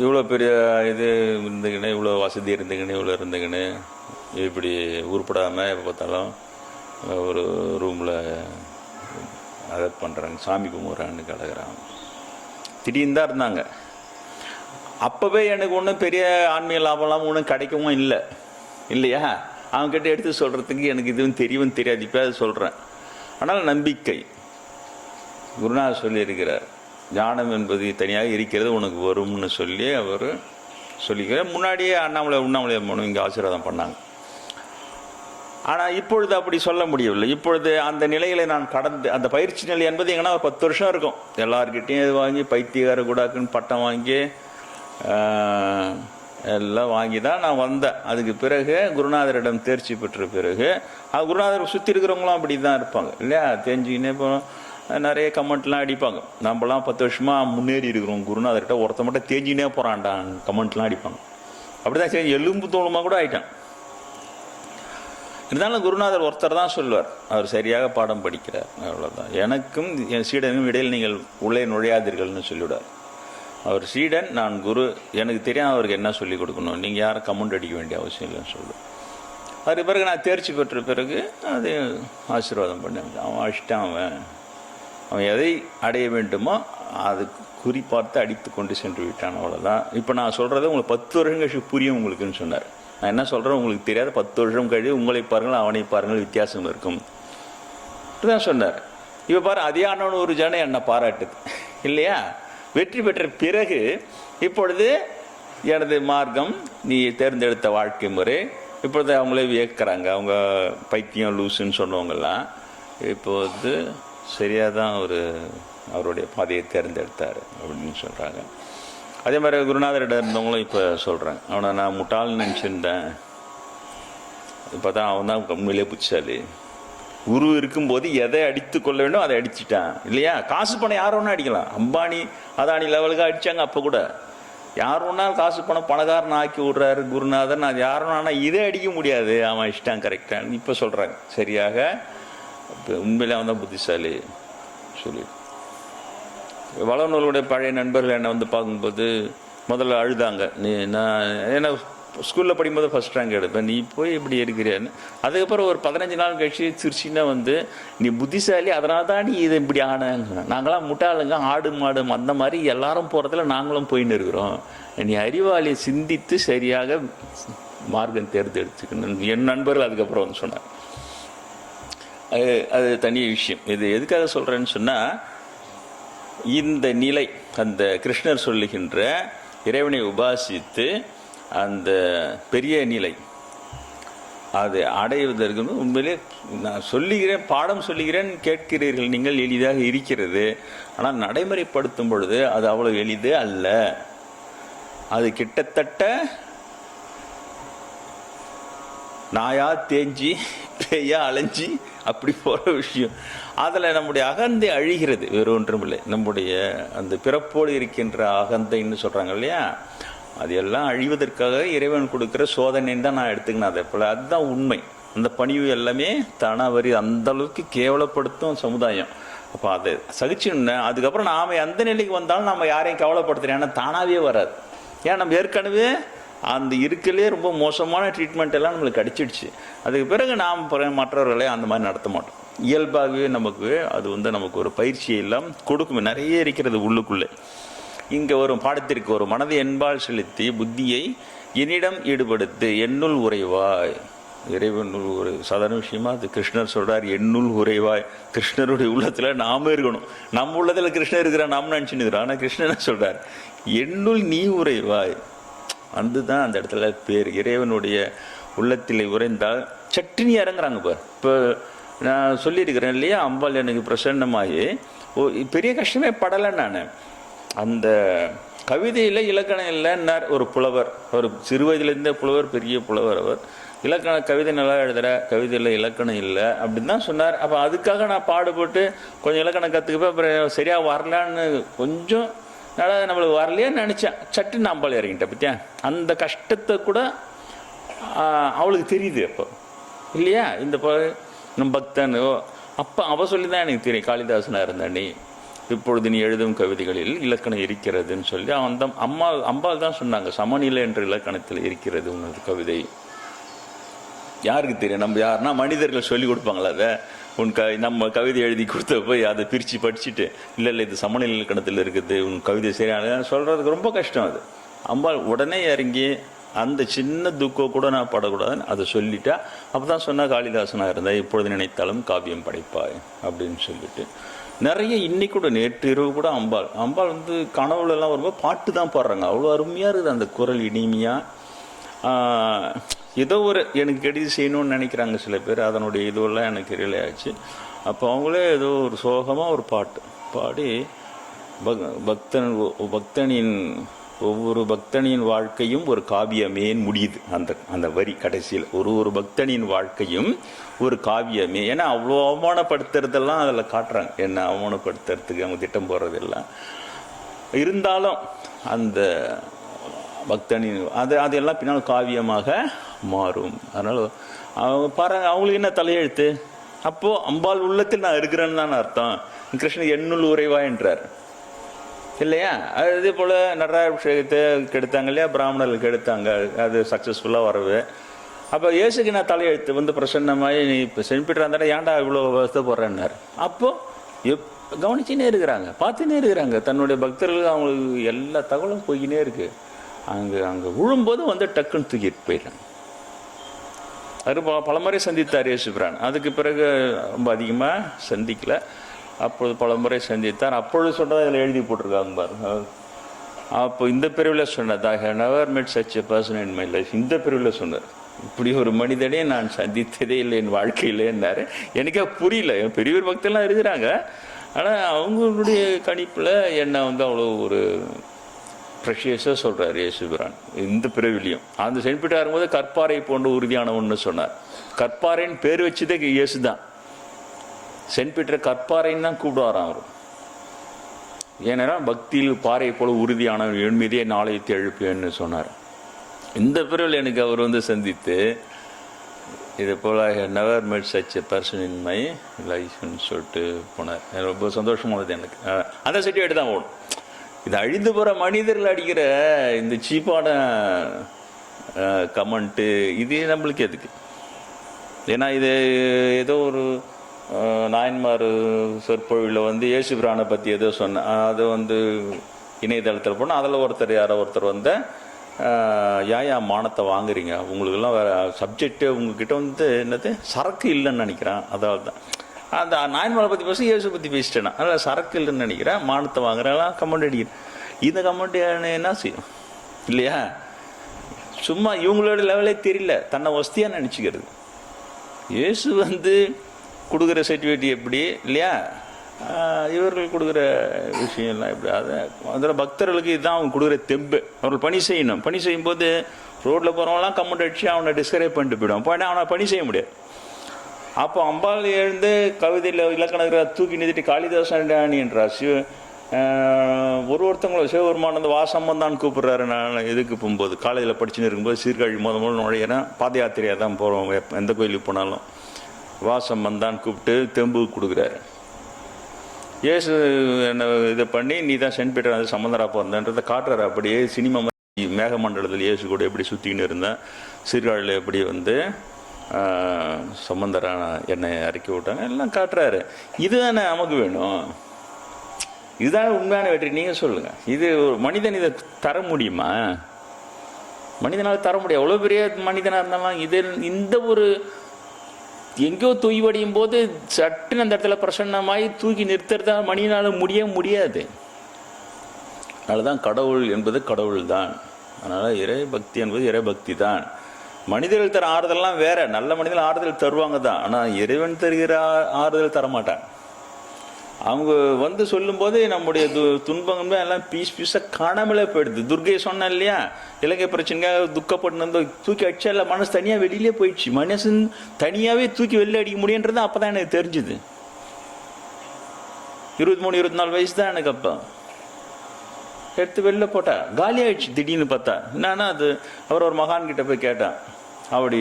இவ்வளோ பெரிய இது இருந்துக்கின்னு, இவ்வளோ வசதி இருந்துக்கின்னு, இவ்வளோ இருந்துக்கின்னு இப்படி உருப்படாமல் எப்போ பார்த்தாலும் ஒரு ரூமில் அதை பண்ணுறாங்க, சாமி கும்பிட்றான்னு கிடக்குறாங்க. திடீர்னு தான் இருந்தாங்க. அப்போவே எனக்கு ஒன்றும் பெரிய ஆன்மீக லாபம்லாம் ஒன்றும் கிடைக்கவும் இல்லை இல்லையா. அவங்ககிட்ட எடுத்து சொல்கிறதுக்கு எனக்கு இதுவும் தெரியவும் தெரியாது. இப்போ அது சொல்கிறேன். ஆனால் நம்பிக்கை குருநாதர் சொல்லியிருக்கிறார், ஞானம் என்பது தனியாக இருக்கிறது, உனக்கு வரும்னு சொல்லி அவர் சொல்லிக்கிறார். முன்னாடியே உண்ணாமலை அம்மனும் இங்கே ஆசீர்வாதம் பண்ணாங்க. ஆனால் இப்பொழுது அப்படி சொல்ல முடியவில்லை. இப்பொழுது அந்த நிலைகளை நான் கடந்து, அந்த பயிற்சி நிலை என்பது எங்கன்னா ஒரு 10 வருஷம் இருக்கும். எல்லார்கிட்டையும் இது வாங்கி பைத்தியகார கூடாக்குன்னு பட்டம் வாங்கி எல்லாம் வாங்கி தான் நான் வந்தேன். அதுக்கு பிறகு குருநாதரிடம் தேர்ச்சி பெற்ற பிறகு குருநாதர் சுற்றி இருக்கிறவங்களாம் அப்படி தான் இருப்பாங்க இல்லையா. தெரிஞ்சுக்கினே இப்போ நிறைய கமெண்ட்லாம் அடிப்பாங்க. நம்மளாம் 10 வருஷமாக முன்னேறி இருக்கிறோம், குருநாதர்கிட்ட ஒருத்த மட்டும் தேஞ்சினே போகிறான்டான் கமெண்ட்லாம் அடிப்பாங்க. அப்படி தான் சரி, எலும்பு தோணுமா கூட ஆகிட்டான். இருந்தாலும் குருநாதர் ஒருத்தர் தான் சொல்லுவார், அவர் சரியாக பாடம் படிக்கிறார், அவ்வளோதான். எனக்கும் என் சீடனுக்கும் இடையில் நீங்கள் உள்ளே நுழையாதீர்கள்னு சொல்லிவிடார். அவர் சீடன், நான் குரு, எனக்கு தெரியும் அவருக்கு என்ன சொல்லிக் கொடுக்கணும், நீங்கள் யாரும் கமெண்ட் அடிக்க வேண்டிய அவசியம் இல்லைன்னு சொல்லுவேன். அதுக்கு பிறகு நான் தேர்ச்சி பெற்ற பிறகு அது ஆசீர்வாதம் பண்ணேன். அவன் அழிச்சிட்டான், அவன் எதை அடைய வேண்டுமோ அது குறிப்பார்த்து அடித்து கொண்டு சென்று விட்டான், அவ்வளோதான். இப்போ நான் சொல்கிறது உங்களுக்கு 10 வருஷம் கழிச்சு புரியும் உங்களுக்குன்னு சொன்னார். நான் என்ன சொல்கிறேன் உங்களுக்கு தெரியாது. 10 வருஷம் கழிச்சு உங்களை பாருங்கள் அவனை பாருங்கள் வித்தியாசம் இருக்கும் தான் சொன்னார். இப்போ பாரு, அதே ஆனவன் ஒரு ஜனம் என்னை பாராட்டுது இல்லையா. வெற்றி பெற்ற பிறகு இப்பொழுது எனது மார்க்கம், நீ தேர்ந்தெடுத்த வாழ்க்கை முறை, இப்பொழுது அவங்களே வியக்கிறாங்க. அவங்க பைத்தியம் லூசுன்னு சொன்னவங்கெல்லாம் இப்போது சரியாக தான் அவருடைய பாதையை தேர்ந்தெடுத்தார் அப்படின்னு சொல்கிறாங்க. அதே மாதிரி குருநாதரிடம் இருந்தவங்களும் இப்போ சொல்கிறாங்க, அவனை நான் முட்டாள்னு நினச்சிருந்தேன், இப்போ தான் அவன் தான் உண்மையிலே புத்திசாலி. குரு இருக்கும்போது எதை அடித்து கொள்ள வேண்டும் அதை அடிச்சுட்டான் இல்லையா. காசு பணம் யார் ஒன்றா அடிக்கலாம். அம்பானி அதானி லெவலுக்கு அடித்தாங்க. அப்போ கூட யார் ஒன்றா காசு பணம் பணக்காரன் ஆக்கி விட்றாரு குருநாதர். அது யாரும், ஆனால் இதை அடிக்க முடியாது, அவன் இஷ்டம் கரெக்டாக இப்போ சொல்கிறாங்க. சரியாக இப்போ உண்மையிலே அவன் தான் புத்திசாலி சொல்லி. வளவனூருடைய பழைய நண்பர்கள் என்னை வந்து பார்க்கும்போது முதல்ல அழுதாங்க. நான் ஏன்னா ஸ்கூலில் படிக்கும்போது ஃபஸ்ட் ரேங்க் எடுப்பேன், நீ போய் இப்படி இருக்கிறேன்னு. அதுக்கப்புறம் ஒரு 15 நாள் கழிச்சு சிரிச்சின்னா வந்து, நீ புத்திசாலி அதனால தான் நீ இது இப்படி ஆனாங்க. நாங்களாம் முட்டாளுங்க, ஆடு மாடு அந்த மாதிரி எல்லாரும் போகிறதுல நாங்களும் போயின்னு இருக்கிறோம். நீ அறிவாளியை சிந்தித்து சரியாக மார்க்கம் தேர்ந்தெடுத்துக்கணும் என் நண்பர்கள் அதுக்கப்புறம் வந்து சொன்னார். அது தனி விஷயம். இது எதுக்காக சொல்கிறேன்னு சொன்னால், இந்த நிலை, அந்த கிருஷ்ணர் சொல்லுகின்ற இறைவனை உபாசித்து அந்த பெரிய நிலை அது அடைவதற்கு உண்மையிலே நான் சொல்லுகிறேன், பாடம் சொல்லுகிறேன், கேட்கிறீர்கள் நீங்கள், எளிதாக இருக்கிறது. ஆனால் நடைமுறைப்படுத்தும் பொழுது அது அவ்வளோ எளிது அல்ல. அது கிட்டத்தட்ட நாயா தேஞ்சி பேயா அலைஞ்சி அப்படி போகிற விஷயம். அதில் நம்முடைய அகந்தை அழிகிறது, வேறு ஒன்றும் இல்லை. நம்முடைய அந்த பிறப்போடு இருக்கின்ற அகந்தைன்னு சொல்கிறாங்க இல்லையா, அது எல்லாம் அழிவதற்காக இறைவன் கொடுக்குற சோதனைன்னு தான் நான் எடுத்துக்கினேன். அதை போல் அதுதான் உண்மை. அந்த பணிவு எல்லாமே தானாக வரி அந்த அளவுக்கு கேவலப்படுத்தும் சமுதாயம். அப்போ அதை சகிச்சுன்னு அதுக்கப்புறம் நாம் எந்த நிலைக்கு வந்தாலும் நம்ம யாரையும் கவலைப்படுத்துகிறோம், ஏன்னா தானாகவே வராது. ஏன் நம்ம ஏற்கனவே அந்த இருக்கலே ரொம்ப மோசமான ட்ரீட்மெண்ட் எல்லாம் நம்மளுக்கு அடிச்சிடுச்சு. அதுக்கு பிறகு நாம் மற்றவர்களை அந்த மாதிரி நடத்த மாட்டோம். இயல்பாகவே நமக்கு அது வந்து நமக்கு ஒரு பயிற்சியை எல்லாம் கொடுக்கும். நிறைய இருக்கிறது உள்ளுக்குள்ளே. இங்கே ஒரு பாடத்திற்கு ஒரு மனதை என்பால் செலுத்தி புத்தியை என்னிடம் ஈடுபடுத்து என்னுள் உறைவாய். இறைவனுள் ஒரு சாதாரண விஷயமா அது கிருஷ்ணர் சொல்கிறார், என்னுள் உறைவாய். கிருஷ்ணருடைய உள்ளத்தில் நாம இருக்கணும். நம்ம உள்ளத்தில் கிருஷ்ணர் இருக்கிற நாம் நினச்சின்னு இருக்கிறோம். ஆனால் கிருஷ்ணன் சொல்கிறார், என்னுள் நீ உறைவாய். அதுதான் அந்த இடத்துல பேர். இறைவனுடைய உள்ளத்தில் உறைந்தால் சட்டுனி இறங்குறாங்க பார். இப்போ நான் சொல்லியிருக்கிறேன் இல்லையா, அம்பாள் எனக்கு பிரசன்னமாகி பெரிய கஷ்டமே படலை. நான் அந்த கவிதையில் இலக்கணம் இல்லைன்னார் ஒரு புலவர். ஒரு சிறு வயதிலேருந்தே புலவர், பெரிய புலவர் அவர். கவிதை நல்லா எழுதுகிற, கவிதையில் இலக்கணம் இல்லை அப்படின்னு தான் சொன்னார். அப்போ அதுக்காக நான் பாடுபட்டு கொஞ்சம் இலக்கணம் கற்றுக்கப்போ அப்புறம் சரியாக வரலான்னு கொஞ்சம் நல்லா நம்மளுக்கு வரலையேன்னு நினச்சேன். சட்டுன்னு அம்பாள் இறங்கிட்டேன். பற்றியா அந்த கஷ்டத்தை கூட அவளுக்கு தெரியுது அப்போ இல்லையா? இந்த நம்ம பக்தன் அப்போ அவள் சொல்லி தான் எனக்கு தெரியும், காளிதாசனாக இருந்தா நீ இப்பொழுது நீ எழுதும் கவிதைகளில் இலக்கணம் இருக்கிறதுன்னு சொல்லி அவன் தான் அம்பாள் தான் சொன்னாங்க. சமநிலை என்ற இலக்கணத்தில் இருக்கிறது உனது கவிதை. யாருக்கு தெரியும்? நம்ம யாருன்னா மனிதர்கள் சொல்லி கொடுப்பாங்களா அதை? நம்ம கவிதை எழுதி கொடுத்த போய் அதை பிரித்து படிச்சுட்டு இல்லை இது சமநிலை இலக்கணத்தில் இருக்குது, உன் கவிதை சரியான சொல்கிறதுக்கு ரொம்ப கஷ்டம். அது அம்பாள் உடனே இறங்கி அந்த சின்ன துக்கம் கூட நான் படக்கூடாதுன்னு அதை சொல்லிட்டா. அப்போ தான் சொன்னால் காளிதாசனாக இருந்தால் இப்பொழுது நினைத்தாலும் காவியம் படைப்பாய் அப்படின்னு சொல்லிட்டு நிறைய இன்னைக்கு கூட நேற்று இரவு கூட அம்பாள் வந்து கனவுலெல்லாம் வரும்போது பாட்டு தான் பாடுறாங்க. அவ்வளோ அருமையாக இருக்குது அந்த குரல், இனிமையாக. ஏதோ ஒரு எனக்கு கெடுதி செய்யணும்னு நினைக்கிறாங்க சில பேர், அதனுடைய இதுவெல்லாம் எனக்கு ரியலே ஆச்சு. அப்போ அவங்களே ஏதோ ஒரு சோகமாக ஒரு பாட்டு பாடி பக்தனின் ஒவ்வொரு பக்தனின் வாழ்க்கையும் ஒரு காவியமேன்னு முடியுது. அந்த வரி கடைசியில் ஒரு பக்தனின் வாழ்க்கையும் ஒரு காவியமே. ஏன்னா அவ்வளோ அவமானப்படுத்துறதெல்லாம் அதில் காட்டுறாங்க, என்ன அவமானப்படுத்துறதுக்கு அவங்க திட்டம் போடுறதெல்லாம் இருந்தாலும் அந்த பக்தனின் அதெல்லாம் பின்னால் காவியமாக மாறும். அதனால் அவங்க பாருங்க, அவங்களுக்கு என்ன தலையெழுத்து? அப்போது அம்பாள் உள்ளத்தில் நான் இருக்கிறேன்னு தான் அர்த்தம். கிருஷ்ணன் என்னுள் உறைவா என்றார் இல்லையா? அதே போல் நடராஜாபிஷேகத்தை கெடுத்தாங்க இல்லையா, பிராமணர்களுக்கு எடுத்தாங்க, அது சக்ஸஸ்ஃபுல்லாக வரவு. அப்போ இயேசுக்கு நான் தலையெழுத்து வந்து பிரசன்னமாகி நீ இப்போ செஞ்சுட்டு இருந்தா ஏன்டா இவ்வளோ வசதி போடுறேன்னார். அப்போது கவனிச்சுனே இருக்கிறாங்க, பார்த்துனே இருக்கிறாங்க. தன்னுடைய பக்தர்களுக்கு அவங்களுக்கு எல்லா தகவலும் போய்கினே இருக்கு. அங்கே விழும்போது வந்து டக்குன்னு தூக்கிட்டு போயிடலாம். அது பல முறை சந்தித்தார் இயேசுபிரான். அதுக்கு பிறகு ரொம்ப அதிகமாக சந்திக்கல. அப்பொழுது பல முறை சந்தித்தார். அப்பொழுது சொன்னதை அதில் எழுதி போட்டிருக்காங்க பாருங்க. அப்போ இந்த பிரிவில் சொன்னார், I have never met such a person in my life. இந்த பிரிவில் சொன்னார், இப்படி ஒரு மனிதனே நான் சந்தித்ததே இல்லை என் வாழ்க்கையிலேன்னாரு. எனக்கே புரியல. பெரிய பக்தெல்லாம் இருக்கிறாங்க, ஆனால் அவங்களுடைய கணிப்பில் என்ன வந்து அவ்வளோ ஒரு ப்ரெஷியஸாக சொல்கிறார் இயேசுபிரான் இந்த பிறவிலையும். அந்த செயின்ட் பீட்டர் இருக்கும்போது கற்பாறை போன்ற உறுதியானவன்னு சொன்னார். கற்பாறைன்னு பேர் வச்சதே இயேசு தான். செயின்ட் பீட்டர் கற்பாறைன்னு தான் கூப்பிடுவாராம் அவர். ஏன்னா பக்தியில் பாறை போல உறுதியானவன் என் மீதே நாளையத்தை எழுப்பேன்னு சொன்னார். இந்த பிறவில் எனக்கு அவர் வந்து சந்தித்து இதே போல் I have never met such a person in my லைஃப்னு சொல்லிட்டு போனார். ரொம்ப சந்தோஷமானது எனக்கு. அந்த சர்டிஃபிகேட் தான் ஓடும். இது அழிந்து போகிற மனிதர்கள் அடிக்கிற இந்த சீப்பான கமெண்ட்டு இது நம்மளுக்கு எதுக்கு? ஏன்னா இது ஏதோ ஒரு நாயன்மார் சொற்பொழிவில் வந்து இயேசுபிரானை பற்றி ஏதோ சொன்னேன். அது வந்து இணையதளத்தில் போனால் அதில் ஒருத்தர் வந்து ஏயா மானத்தை வாங்குறீங்க, உங்களுக்கெல்லாம் வேறு சப்ஜெக்டு உங்ககிட்ட வந்து என்னது சரக்கு இல்லைன்னு நினைக்கிறேன். அதாவது தான் அந்த நாயன்மாரை பற்றி பேச இயேசு பற்றி பேசிட்டேன்னா அதில் சரக்கு இல்லைன்னு நினைக்கிறேன், மானத்தை வாங்குறேன் கமெண்ட் அடிக்கிறேன். இந்த கமெண்ட் என்ன செய்யும் இல்லையா? சும்மா இவங்களோட லெவலே தெரியல, தன்னை வசதியாக நினச்சிக்கிறது. இயேசு வந்து கொடுக்குற சர்டிஃபிகேட் எப்படி இல்லையா, இவர்கள் கொடுக்குற விஷயம்லாம் எப்படி? அதில் பக்தர்களுக்கு இதுதான் அவங்க கொடுக்குற தெம்பு. அவர்கள் பணி செய்யணும். பணி செய்யும்போது ரோட்டில் போகிறவங்களாம் கமெண்ட் அடிச்சு அவனை டிஸ்கரேஜ் பண்ணிட்டு போயிடுவான். போனால் அவனை பணி செய்ய முடியாது. அப்போ அம்பாள் எழுந்து கவிதையில் இலக்கண தூக்கி நிறுத்திட்டு காளிதாசன் என்றார். ஒருத்தவங்களும் சிவபெருமானந்த வாசம்பந்தான் கூப்பிட்றாரு. நான் எதுக்கு போகும்போது காலேஜில் படிச்சுன்னு இருக்கும்போது சீர்காழி முதல் நுழையிறேன். பாத யாத்திரையாக தான் போகிறோம், எந்த கோயிலுக்கு போனாலும் வாசம்பந்தான் கூப்பிட்டு தெம்பு கொடுக்குறாரு. இயேசு என்ன இதை பண்ணி நீ தான் செயின்ட் பீட்டர் அது சம்பந்தராக பிறந்தன்றதை காட்டுறாரு. அப்படியே சினிமா மேகமண்டலத்தில் இயேசு கூட எப்படி சுற்றிக்கின்னு இருந்தேன், சீர்காழியில் எப்படி வந்து சம்பந்தரா என்னை அறிக்கை விட்டாங்க எல்லாம் காட்டுறாரு. இதுதானே நமக்கு வேணும், இதுதான் உண்மையான வெற்றி. நீங்கள் சொல்லுங்கள், இது ஒரு மனிதன் இதை தர முடியுமா? மனிதனால் தர முடியும். எவ்வளோ பெரிய மனிதனாக இருந்தாலும் இது இந்த ஒரு எங்கேயோ தொய்வடையும் போது சட்டுன்னு அந்த இடத்துல பிரசன்னமாகி தூக்கி நிறுத்துறதா மனிதனால் முடியாது. அதனால தான் கடவுள் என்பது கடவுள் தான். அதனால் இறை பக்தி என்பது இறை பக்தி தான். மனிதர்கள் தர ஆறுதல்லாம் வேற. நல்ல மனிதர்கள் ஆறுதல் தருவாங்க தான், ஆனால் இறைவன் தருகிற ஆறுதல் தரமாட்டான். அவங்க வந்து சொல்லும்போது நம்முடைய துன்பங்கள் எல்லாம் பீஸாக காணாமலே போயிடுது. துர்கையை சொன்னேன் இல்லையா, இலங்கை பிரச்சனைக்காக துக்கப்பட்டு தூக்கி அடிச்சா இல்லை, மனசு தனியாக வெளியிலே போயிடுச்சு. மனசு தனியாகவே தூக்கி வெளில அடிக்க முடியுன்றது அப்போ தான் எனக்கு தெரிஞ்சுது. 23-24 வயசு தான் எனக்கு. அப்போ எடுத்து வெளில போட்டா காலி ஆயிடுச்சு. திடீர்னு பார்த்தா என்னன்னா அது அவர் ஒரு மகான் கிட்ட போய் கேட்டான். அப்படி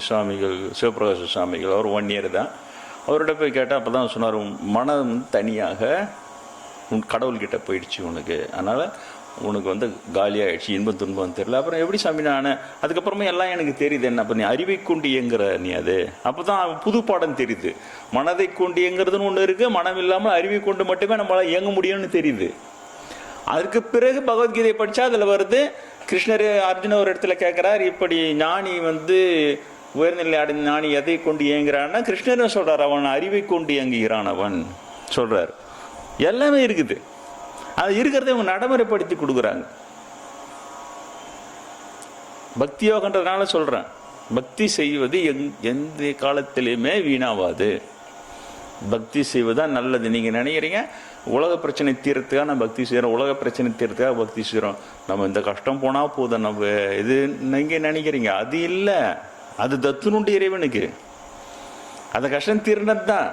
சுவாமிகள், சிவபிரகாச சுவாமிகள், அவர் 1 இயர் தான். அவர்கிட்ட போய் கேட்டால் அப்போ தான் சொன்னார், மனம் தனியாக உன் கடவுள்கிட்ட போயிடுச்சு உனக்கு, அதனால் உனக்கு வந்து காலியாகிடுச்சு, இன்பம் துன்பம் தெரியல. அப்புறம் எப்படி சாமி நான் அதுக்கப்புறமா எல்லாம் எனக்கு தெரியுது என்ன, அப்போ நீ அறிவை கொண்டு இயங்குற நீ, அது அப்போ தான் புது பாடம் தெரியுது. மனதை கொண்டு இயங்குறதுன்னு ஒன்று இருக்குது, மனம் இல்லாமல் அறிவை கொண்டு மட்டுமே நம்மளால் இயங்க முடியும்னு தெரியுது. அதுக்கு பிறகு பகவத்கீதை படித்தா அதில் வருது, கிருஷ்ணர் அர்ஜுன ஒரு இடத்துல கேட்குறார், இப்படி ஞானி வந்து உயர்நிலை அடைந்த ஞானி எதை கொண்டு இயங்குறான்னா கிருஷ்ணர் சொல்கிறார், அவன் அறிவை கொண்டு இயங்குகிறான் அவன் சொல்கிறார். எல்லாமே இருக்குது. அது இருக்கிறத இவங்க நடைமுறைப்படுத்தி கொடுக்குறாங்க. பக்தி யோகன்றதுனால சொல்கிறேன், பக்தி செய்வது எந்த காலத்திலையுமே வீணாவாது. பக்தி செய்வதுதான் நல்லது. நீங்கள் நினைக்கிறீங்க உலக பிரச்சனை தீர்றதுக்காக நம்ம பக்தி செய்கிறோம், உலக பிரச்சனை தீர்றதுக்காக பக்தி செய்கிறோம், நம்ம இந்த கஷ்டம் போனால் போதும் நம்ம இது நீங்கள் நினைக்கிறீங்க. அது இல்லை, அது தத்துணுண்டு இறைவனுக்கு, அந்த கஷ்டம் தீர்ந்தது தான்.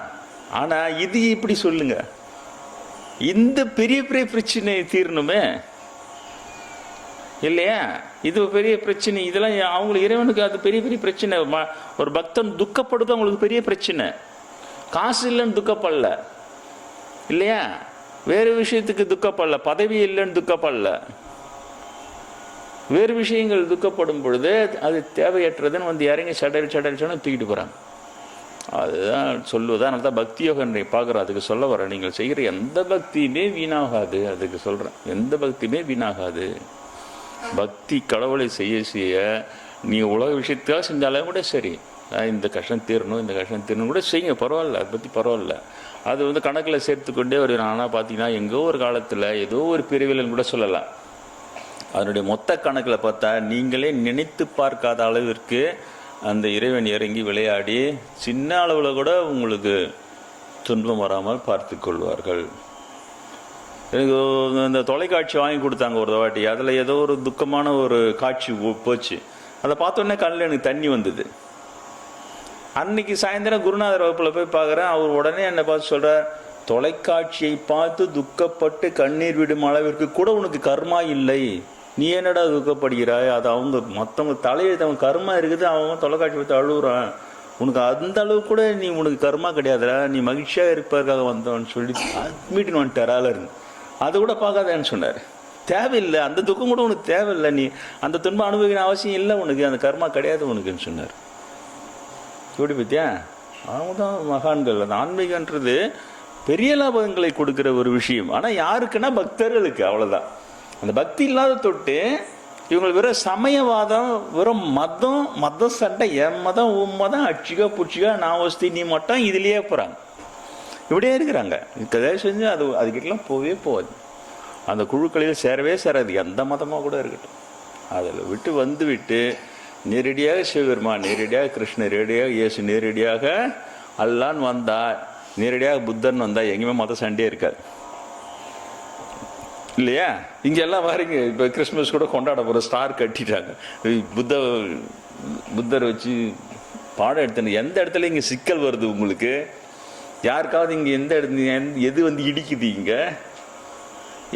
ஆனால் இது இப்படி சொல்லுங்க, இந்த பெரிய பெரிய பிரச்சனை தீரணுமே இல்லையா, இது பெரிய பிரச்சனை, இதெல்லாம் அவங்களுக்கு இறைவனுக்கு அது பெரிய பெரிய பிரச்சனை. ஒரு பக்தன் துக்கப்படுது அவங்களுக்கு பெரிய பிரச்சனை. காசு இல்லைன்னு துக்கப்படல இல்லையா, வேறு விஷயத்துக்கு துக்கப்படல, பதவி இல்லைன்னு துக்கப்படல, வேறு விஷயங்கள் துக்கப்படும் பொழுது அது தேவையற்றதுன்னு வந்து இறங்கி சடல் தூக்கிட்டு போகிறாங்க. அதுதான் சொல்லுவதான். அதனால தான் பக்தி யோகம் பார்க்குறோம். அதுக்கு சொல்ல வரேன், நீங்கள் செய்கிற எந்த பக்தியுமே வீணாகாது. அதுக்கு சொல்கிறேன், எந்த பக்தியுமே வீணாகாது. பக்தி கடவுளை செய்ய நீ உலக விஷயத்துக்காக செஞ்சாலும் கூட சரி, இந்த கஷ்டம் தீரணும், இந்த கஷ்டம் தீரணும் கூட செய்யுங்க, பரவாயில்ல, அதை பற்றி பரவாயில்ல. அது வந்து கணக்கில் சேர்த்துக்கொண்டே ஒரு நானாக பார்த்தீங்கன்னா எங்கோ ஒரு காலத்தில் ஏதோ ஒரு பிரிவில்னு கூட சொல்லலாம். அதனுடைய மொத்த கணக்கில் பார்த்தா நீங்களே நினைத்து பார்க்காத அளவிற்கு அந்த இறைவன் இறங்கி விளையாடி சின்ன அளவில் கூட உங்களுக்கு துன்பம் வராமல் பார்த்து கொள்வார்கள். எனக்கு இந்த தொலைக்காட்சி வாங்கி கொடுத்தாங்க ஒரு வாட்டி, அதில் ஏதோ ஒரு துக்கமான ஒரு காட்சி போச்சு. அதை பார்த்தோன்னே கண்ணில் எனக்கு தண்ணி வந்தது. அன்னைக்கு சாயந்தரம் குருநாதர் வகுப்பில் போய் பார்க்குறேன். அவர் உடனே என்னை பார்த்து சொல்கிறார், தொலைக்காட்சியை பார்த்து துக்கப்பட்டு கண்ணீர் விடும் அளவிற்கு கூட உனக்கு கர்மா இல்லை, நீ என்னடா துக்கப்படுகிறாய், அது அவங்க மற்றவங்க தலையெழுத்தவங்க கர்மா இருக்குது, அவங்க தொலைக்காட்சி பார்த்து அழுகுறான், உனக்கு அந்த அளவு கூட உனக்கு கர்மா கிடையாதுடா, நீ மகிழ்ச்சியாக இருப்பதற்காக வந்தவன்னு சொல்லி மீட்டின்னு வந்துட்டார் ஆளருந்து. அது கூட பார்க்காதேன்னு சொன்னார். தேவையில்லை, அந்த துக்கம் கூட உனக்கு தேவையில்லை, நீ அந்த துன்பம் அனுபவிக்கிற அவசியம் இல்லை உனக்கு, அந்த கர்மா கிடையாது உனக்குன்னு சொன்னார். எப்படி பத்தியா, அவங்க தான் மகான்கள். அந்த ஆன்மீகன்றது பெரிய லாபங்களை கொடுக்குற ஒரு விஷயம். ஆனால் யாருக்குன்னா பக்தர்களுக்கு, அவ்வளோதான். அந்த பக்தி இல்லாத தொட்டு இவங்களுக்கு வெறும் சமயவாதம், வெறும் மதம் சண்டை, என் மதம் உன் மதம், அச்சிகா புச்சிகா நான் வசதி நீ மட்டும் இதுலேயே போகிறாங்க, இப்படியே இருக்கிறாங்க. தயவு செஞ்சு அதுக்கிட்டலாம் போகவே போகாது. அந்த குழுக்களில் சேரவே சேராது, எந்த மதமாக கூட இருக்கட்டும். அதில் விட்டு நேரடியாக சிவபெருமான், நேரடியாக கிருஷ்ணர், நேரடியாக இயேசு, நேரடியாக அல்லான்னு வந்தா, நேரடியாக புத்தன் வந்தா எங்கேயுமே மத சண்டையே இருக்காது இல்லையா. இங்கெல்லாம் வாரிங்க, இப்போ கிறிஸ்மஸ் கூட கொண்டாட போகிற ஸ்டார் கட்டிட்டாங்க, புத்தர் வச்சு பாடம் எடுத்து. எந்த இடத்துல இங்கே சிக்கல் வருது உங்களுக்கு? யாருக்காவது இங்கே எந்த இடத்துல எது வந்து இடிக்குது இங்கே?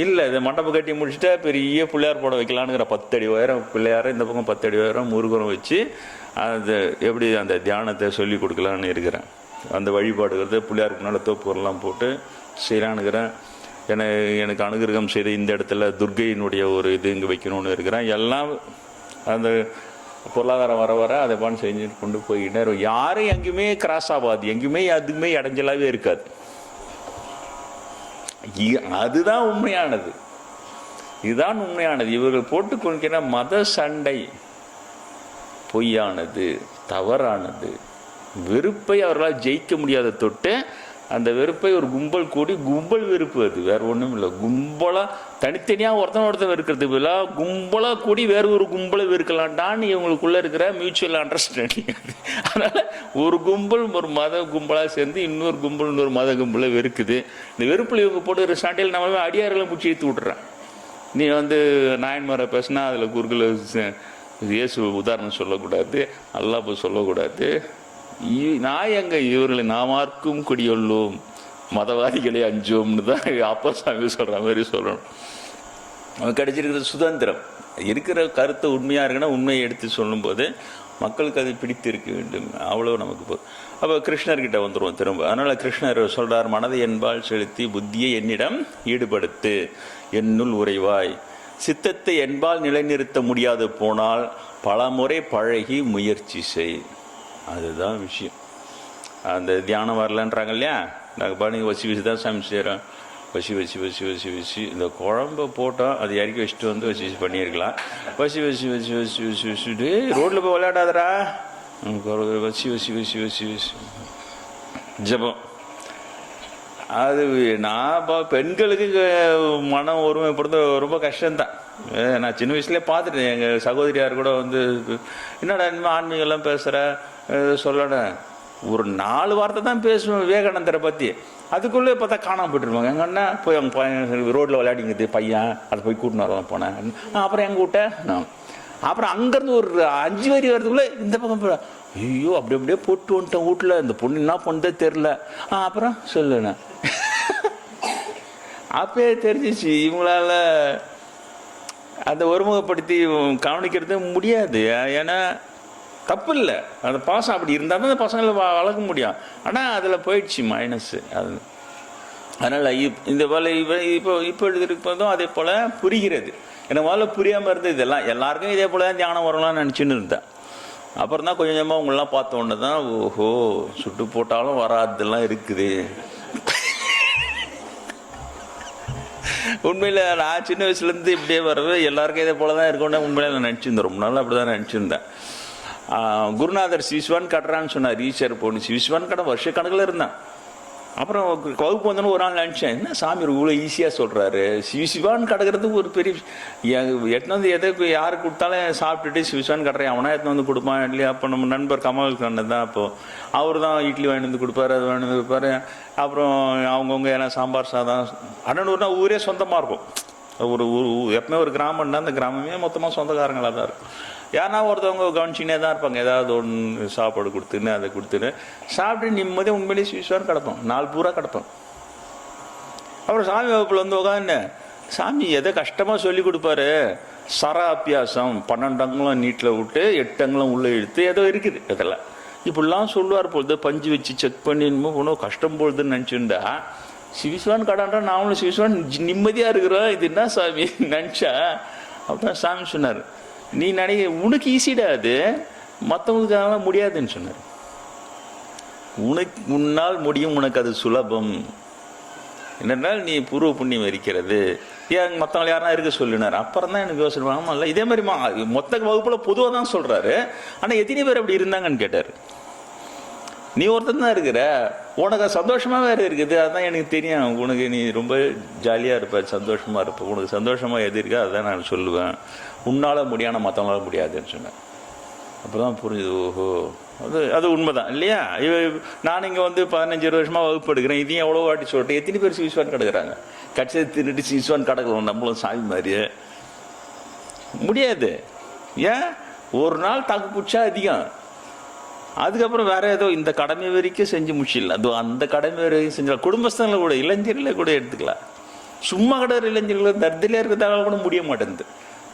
இல்லை, இதை மண்டபம் கட்டி முடிச்சுட்டா பெரிய பிள்ளையார் போட வைக்கலான்னுங்கிற 10 அடி உயரம் பிள்ளையார, இந்த பக்கம் 10 அடி உயரம் முருகரம் வச்சு அது எப்படி அந்த தியானத்தை சொல்லி கொடுக்கலான்னு இருக்கிறேன். அந்த வழிபாடுகிறது பிள்ளையாருக்கு முன்னால் தோப்புலாம் போட்டு செய்யலான்னுக்கிறேன். எனக்கு அனுகிரகம் செய்த இந்த இடத்துல துர்கையினுடைய ஒரு இது இங்கே வைக்கணும்னு இருக்கிறேன். எல்லாம் அந்த பொருளாதாரம் வர அதை பண்ணி செஞ்சுட்டு கொண்டு போய்கிட்டே இருக்கும். யாரும் எங்கேயுமே கிராஸ் ஆகாது, எங்கேயுமே அதுக்குமே இடைஞ்சலாகவே இருக்காது. அதுதான் உண்மையானது, இதுதான் உண்மையானது. இவர்கள் போட்டுக்கொள்கிற மத சண்டை பொய்யானது, தவறானது. வெறுப்பை அவர்களால் ஜெயிக்க முடியாத தொட்டு அந்த வெறுப்பை ஒரு கும்பல் கூடி கும்பல் வெறுப்பு, அது வேறு ஒன்றும் இல்லை. கும்பலாக தனித்தனியாக ஒருத்தன் வெறுக்கிறது பதிலாக கும்பலாக கூடி வேறு ஒரு கும்பலை வெறுக்கலான்டான்னு இவங்களுக்குள்ளே இருக்கிற மியூச்சுவல் அண்டர்ஸ்டாண்டிங் அது. அதனால் ஒரு கும்பல் ஒரு மத கும்பலாக சேர்ந்து இன்னொரு கும்பல் இன்னொரு மத கும்பலை வெறுக்குது. இந்த வெறுப்பில் இவங்க போட்டு சண்டையில் நம்ம அடியாரெல்லாம் பிடிச்சி இழுத்து விட்டுறேன். நீ நாயன்மாரை பேசுனா அதில் குறுக்களை இயேசு உதாரணம் சொல்லக்கூடாது, அல்லாஹ் சொல்லக்கூடாது. நான் எங்க இவர்களை நாமார்க்கும் குடியொல்லும் மதவாதிகளை அஞ்சோம்னு தான் அப்பசாமி சொல்கிற மாதிரி சொல்லணும். அவன் கிடைச்சிருக்கிற சுதந்திரம் இருக்கிற கருத்தை உண்மையாக இருக்குன்னா உண்மையை எடுத்து சொல்லும்போது மக்களுக்கு அது பிடித்து இருக்க வேண்டும், அவ்வளோ நமக்கு போதும். அப்போ கிருஷ்ணர்கிட்ட வந்துடுவோம் திரும்ப. அதனால் கிருஷ்ணர் சொல்கிறார், மனதை என்பால் செலுத்தி புத்தியை என்னிடம் ஈடுபடுத்து, என்னுள் உறைவாய். சித்தத்தை என்பால் நிலைநிறுத்த முடியாது போனால் பல முறை பழகி முயற்சி செய். அதுதான் விஷயம். அந்த தியானம் வரலன்றாங்க இல்லையா, நாங்கள் பாருங்க வசி வச்சு தான் சாமி செய்கிறோம். வசி இந்த குழம்ப போட்டோம், அது இறக்கி வச்சுட்டு வசி பண்ணியிருக்கலாம். வச்சுட்டு ரோட்டில் போய் விளையாடாதரா, வசி ஜபம். அது நான் பெண்களுக்கு மனம் ஒருமைப்படுத்த ரொம்ப கஷ்டம்தான். நான் சின்ன வயசுலேயே பார்த்துட்டேன். எங்கள் சகோதரியார் கூட என்னடா இனிமேல் ஆன்மீகம்லாம் பேசுகிற சொல்லணும், ஒரு 4 வார்த்தை தான் பேசுவேன் விவேகானந்தரை பற்றி. அதுக்குள்ளே பார்த்தா காணாமல் போட்டுருவாங்க. எங்கள் அண்ணா போய் அவங்க பையன் ரோட்டில் விளையாடிங்குது பையன், அதை போய் கூட்டின்னு வரலாம் போனேன். அப்புறம் எங்கள் விட்டேன். அப்புறம் அங்கேருந்து ஒரு 5 வரி வரதுக்குள்ளே இந்த பக்கம் போய் ஐயோ அப்படியே போட்டு வந்துட்டேன் வீட்டில். இந்த பொண்ணு என்ன பண்ணதே தெரில. அப்புறம் சொல்லுண்ணே அப்பயே தெரிஞ்சிச்சு இவங்களால அந்த ஒருமுகப்படுத்தி கவனிக்கிறது முடியாது. ஏன்னா தப்பு இல்லை, அந்த பாசம் அப்படி இருந்தால் தான் அந்த பசங்களை வளர்க்க முடியும். ஆனால் அதில் போயிடுச்சு மைனஸு அது. அதனால் இந்த வேலை இப்போ எழுதிருப்பதும் அதே போல் புரிகிறது. எனக்கு முதல்ல புரியாமல் இருந்தது. இதெல்லாம் எல்லாருக்கும் இதே போல் தான் தியானம் வரலாம்னு நினச்சின்னு இருந்தேன். அப்புறம் தான் கொஞ்சம் கொஞ்சமாக உங்களெலாம் பார்த்த உடனே தான் ஓஹோ சுட்டு போட்டாலும் வராதெல்லாம் இருக்குது. உண்மையில் நான் சின்ன வயசுலேருந்து இப்படியே வரவே எல்லாருக்கும் இதே போல தான் இருக்கணும்னு உண்மையில நான் நினச்சிருந்தேன். ரொம்ப நாள் அப்படி தான் நினச்சிருந்தேன். குருநாதர் சிவிஸ்வான் கட்டுறான்னு சொன்னார். ஈஸ்வர் போன சிவிஸ்வான் கடை வருஷக்கணக்கில் இருந்தேன். அப்புறம் வகுப்பு வந்தோன்னு ஒரு நாள் நினச்சேன், என்ன சாமி இவ்வளோ ஈஸியாக சொல்கிறாரு, சிவிஸ்வான் கடக்கிறதுக்கு ஒரு பெரிய எத்தனை எதை யாருக்கு கொடுத்தாலும் சாப்பிட்டுட்டு சிவிஸ்வான் கட்டுறேன் அவனா எத்தனை கொடுப்பான் இல்லையா. அப்போ நம்ம நண்பர் கமல் கண்ணன் தான், அப்போது அவர் தான் இட்லி வாங்கிட்டு வந்து கொடுப்பாரு, அது வாங்கிட்டு வந்து கொடுப்பாரு. அப்புறம் அவங்கவுங்க ஏன்னா சாம்பார் சாதம் அண்ணனூர்னா ஊரே சொந்தமாக இருக்கும். ஒரு எப்பவுமே ஒரு கிராமம்னா அந்த கிராமமே மொத்தமாக சொந்தக்காரங்களாக தான் இருக்கும். யாருனா ஒருத்தவங்க கவனிச்சுனே தான் இருப்பாங்க. ஏதாவது ஒன்று சாப்பாடு கொடுத்துன்னு அதை கொடுத்துன்னு சாப்பிட்டு நிம்மதியாக உண்மையிலேயே சிவிஸ்வான் கிடப்போம். 4 பூரா கிடப்போம். அப்புறம் சாமி வகுப்பில் உட்காந்து சாமி எதை கஷ்டமாக சொல்லி கொடுப்பாரு. சர அபியாசம் 12 அங்குலம் நீட்டில் விட்டு 8 அங்குலம் உள்ளே இழுத்து ஏதோ இருக்குது. இதெல்லாம் இப்படிலாம் சொல்லுவார் பொழுது பஞ்சு வச்சு செக் பண்ணி இன்னும் கஷ்டம் பொழுதுன்னு நினச்சிருந்தா சிவிஸ்வான் கடான்றா நாமளும் சிவிஸ்வான் நிம்மதியாக இருக்கிறோம். இது என்ன சாமி நினச்சா அப்புறம் சாமி சொன்னார், நீ உனக்கு ஈஸிடா, அது மற்றவங்களுக்கு அதெல்லாம் முடியாதுன்னு சொன்னார். உன்னால் முடியும், உனக்கு அது சுலபம். என்னென்னால் நீ பூர்வ புண்ணியம் இருக்கிறது, ஏன் மற்றவங்க யாருனா இருக்க சொல்லினார். அப்புறம் தான் எனக்கு யோசனை ஆமாம் இல்லை இதே மாதிரி மொத்த வகுப்பில் பொதுவாக தான் சொல்கிறாரு. ஆனால் எத்தனை பேர் அப்படி இருந்தாங்கன்னு கேட்டார். நீ ஒருத்தன் தான் இருக்கிற, உனக்கு சந்தோஷமாக வேறு இருக்குது, அதுதான் எனக்கு தெரியும். உனக்கு நீ ரொம்ப ஜாலியாக இருப்ப, சந்தோஷமாக இருப்ப, உனக்கு சந்தோஷமாக எது இருக்கா அதுதான் நான் சொல்லுவேன். உன்னால் முடியான மற்றவங்களால முடியாதுன்னு சொன்னேன். அப்போ தான் புரிஞ்சுது, ஓஹோ அது உண்மைதான் இல்லையா. நான் இங்கே 15-20 வருஷமாக வகுப்பு எடுக்கிறேன். இதையும் எவ்வளோ வாட்டி சொல்லிட்டு எத்தனை பேர் சிவிஸ்வான் கிடக்குறாங்க. கட்சியை திருட்டு சிவிஸ்வான் கிடக்கலாம், நம்மளும் சாமி மாதிரியே முடியாது. ஏன் ஒரு நாள் தாக்கு பிடிச்சா அதிகம், அதுக்கப்புறம் வேற ஏதோ இந்த கடமை வரைக்கும் செஞ்சு முடிச்சிடலாம். அது அந்த கடமை வரைக்கும் செஞ்சிடலாம். குடும்பஸ்தங்களை கூட இளைஞர்களை கூட எடுத்துக்கலாம். சும்மா கிடக்கிற இளைஞர்களை தர்திலே இருக்கிறதால கூட முடிய மாட்டேங்குது.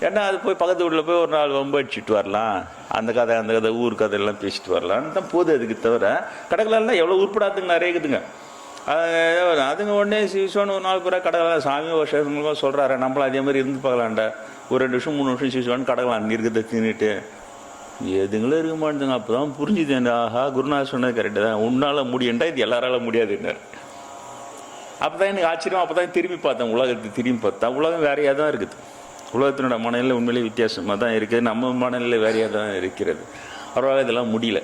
ஏன்னா அது போய் பக்கத்து வீட்டில் போய் ஒரு நாள் வம்பு அடிச்சுட்டு வரலாம், அந்த கதை ஊர் கதையெல்லாம் பேசிட்டு வரலான்னு தான் போகுது. அதுக்கு தவிர கடைகளெல்லாம் எவ்வளோ உருப்படாதுங்க நிறைய இருக்குதுங்க. அதுங்க உடனே சிவிஸ்வான் ஒரு நாள் பூரா கடகலாம் சாமி வருஷமாக சொல்கிறாரு, நம்மளும் அதே மாதிரி இருந்து பார்க்கலான்டா. ஒரு 2 வருஷம் 3 வருஷம் சிவிஸ்வான் கடகலாம் இருக்கிறத தின்னுட்டு எதுங்களும் இருக்க மாட்டேங்க. அப்போ தான் புரிஞ்சுது, ஆஹா குருநாதர் சொன்னது கரெக்டு தான், உன்னால் முடியுண்டா இது எல்லாரால முடியாதுன்னார். அப்போ தான் எனக்கு ஆச்சரியம். அப்போ தான் திரும்பி பார்த்தேன், உலகத்தை திரும்பி பார்த்தா உலகம் வேறையாக தான் இருக்குது. உலகத்தினோட மனநிலை உண்மையிலே வித்தியாசமாக தான் இருக்குது. நம்ம மனநிலை வேறையாக தான் இருக்கிறது. அவரால் இதெல்லாம் முடியல.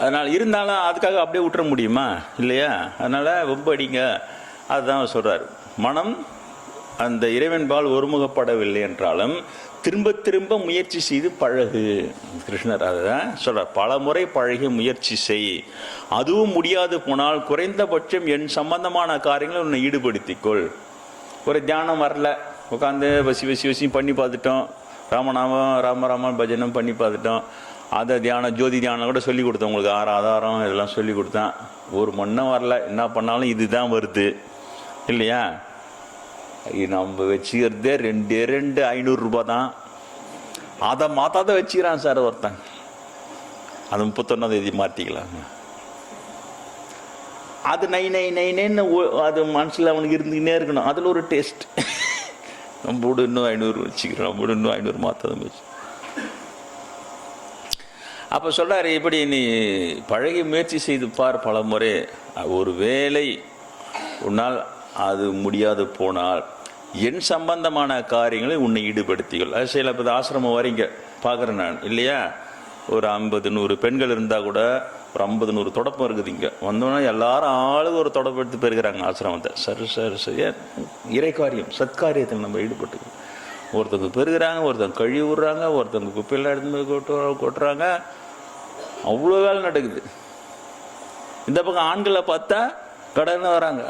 அதனால் இருந்தாலும் அதுக்காக அப்படியே விட்டுற முடியுமா இல்லையா? அதனால் ரொம்ப அடிங்க. அதுதான் சொல்கிறார், மனம் அந்த இறைவன்பால் ஒருமுகப்படவில்லை என்றாலும் திரும்ப திரும்ப முயற்சி செய்து பழகு. கிருஷ்ணர் அதுதான் சொல்கிறார், பல முறை பழகி முயற்சி செய். அதுவும் முடியாது போனால் குறைந்தபட்சம் என் சம்பந்தமான காரியங்களை உன்னை ஈடுபடுத்திக்கொள். ஒரு தியானம் வரல, உட்காந்து வசி பண்ணி பார்த்துட்டோம், ராமநாமம் ராம பஜனம் பண்ணி பார்த்துட்டோம், அதை தியானம் ஜோதி தியானம் கூட சொல்லி கொடுத்தேன் உங்களுக்கு, 6 ஆதாரம் இதெல்லாம் சொல்லி கொடுத்தேன். ஒரு மண்ணும் வரல, என்ன பண்ணாலும் இதுதான் வருது இல்லையா? நம்ம வச்சுக்கிறதே 2 500 ரூபா தான். அதை மாற்றாத வச்சுக்கிறான் சார் ஒருத்தன். அது 31ஆம் தேதி மாற்றிக்கலாம். அது நைன்னு அது மனசில் அவனுக்கு இருந்துக்கினே இருக்கணும். அதில் ஒரு டேஸ்ட். நம்ம இன்னும் 500 வச்சுக்கிறோம், நம்ம இன்னும் 500 மாற்றாத வச்சு. அப்போ சொல்கிறார், இப்படி நீ பழகி முயற்சி செய்து பார் பல முறை. ஒரு வேளை உன்னால் அது முடியாது போனால் என் சம்பந்தமான காரியங்களை உன்னை ஈடுபடுத்திகள். அது சில இப்போ ஆசிரமம் வரீங்க பார்க்குறேன் நான் இல்லையா? ஒரு 50-100 பெண்கள் இருந்தால் கூட ஒரு 50-100 தொடப்பம் இருக்குது. இங்கே வந்தோன்னா எல்லாரும் ஆளுக்கு ஒரு தொடப்பம் எடுத்து போயிருக்கிறாங்க ஆசிரமத்தை. சரி இறை காரியம் சத்காரியத்தில் நம்ம ஈடுபட்டுக்கணும். ஒருத்தவங்க பெருகிறாங்க, ஒருத்தவங்க கழுவி விடுறாங்க, ஒருத்தவங்க குப்பையெல்லாம் எடுத்து கொட்டுறாங்க. அவ்வளோ வேலை நடக்குது. இந்த பக்கம் ஆண்களை பார்த்தா கடன்னு வராங்க.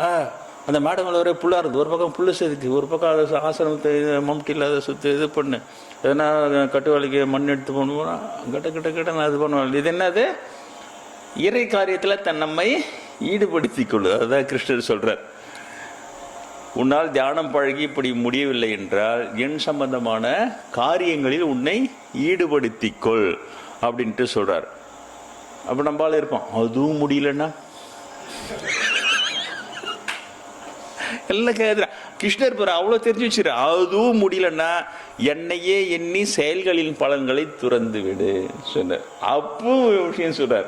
அந்த மேடங்கள் ஒரே புல்லாக இருக்குது. ஒரு பக்கம் புல்லு செதுக்கு, ஒரு பக்கம் அதை ஆசிரமத்தை மம்டியில் அதை சுற்றி இது பண்ணு, எதனா கட்டுவாளிக்கு மண் எடுத்து பண்ணுவோம்னா கிட்ட நான் இது பண்ணுவேன். இது என்னது? இறை காரியத்தில் நம்மை ஈடுபடுத்திக்கொள்ளு. அதுதான் கிருஷ்ணர் சொல்கிறார். உன்னால் தியானம் பழகி இப்படி முடியவில்லை என்றால் என் சம்பந்தமான காரியங்களில் உன்னை ஈடுபடுத்திக்கொள் அப்படின்ட்டு சொல்கிறார். அப்போ நம்மளால இருப்போம், அதுவும் முடியலன்னா எல்லாம் கேட்குறேன். கிருஷ்ணர் பேர் அவ்வளோ தெரிஞ்சு வச்சுரு. அதுவும் முடியலன்னா என்னையே எண்ணி செயல்களின் பலன்களை துறந்து விடு சொன்னார். அப்போ விஷயம் சொல்றார்.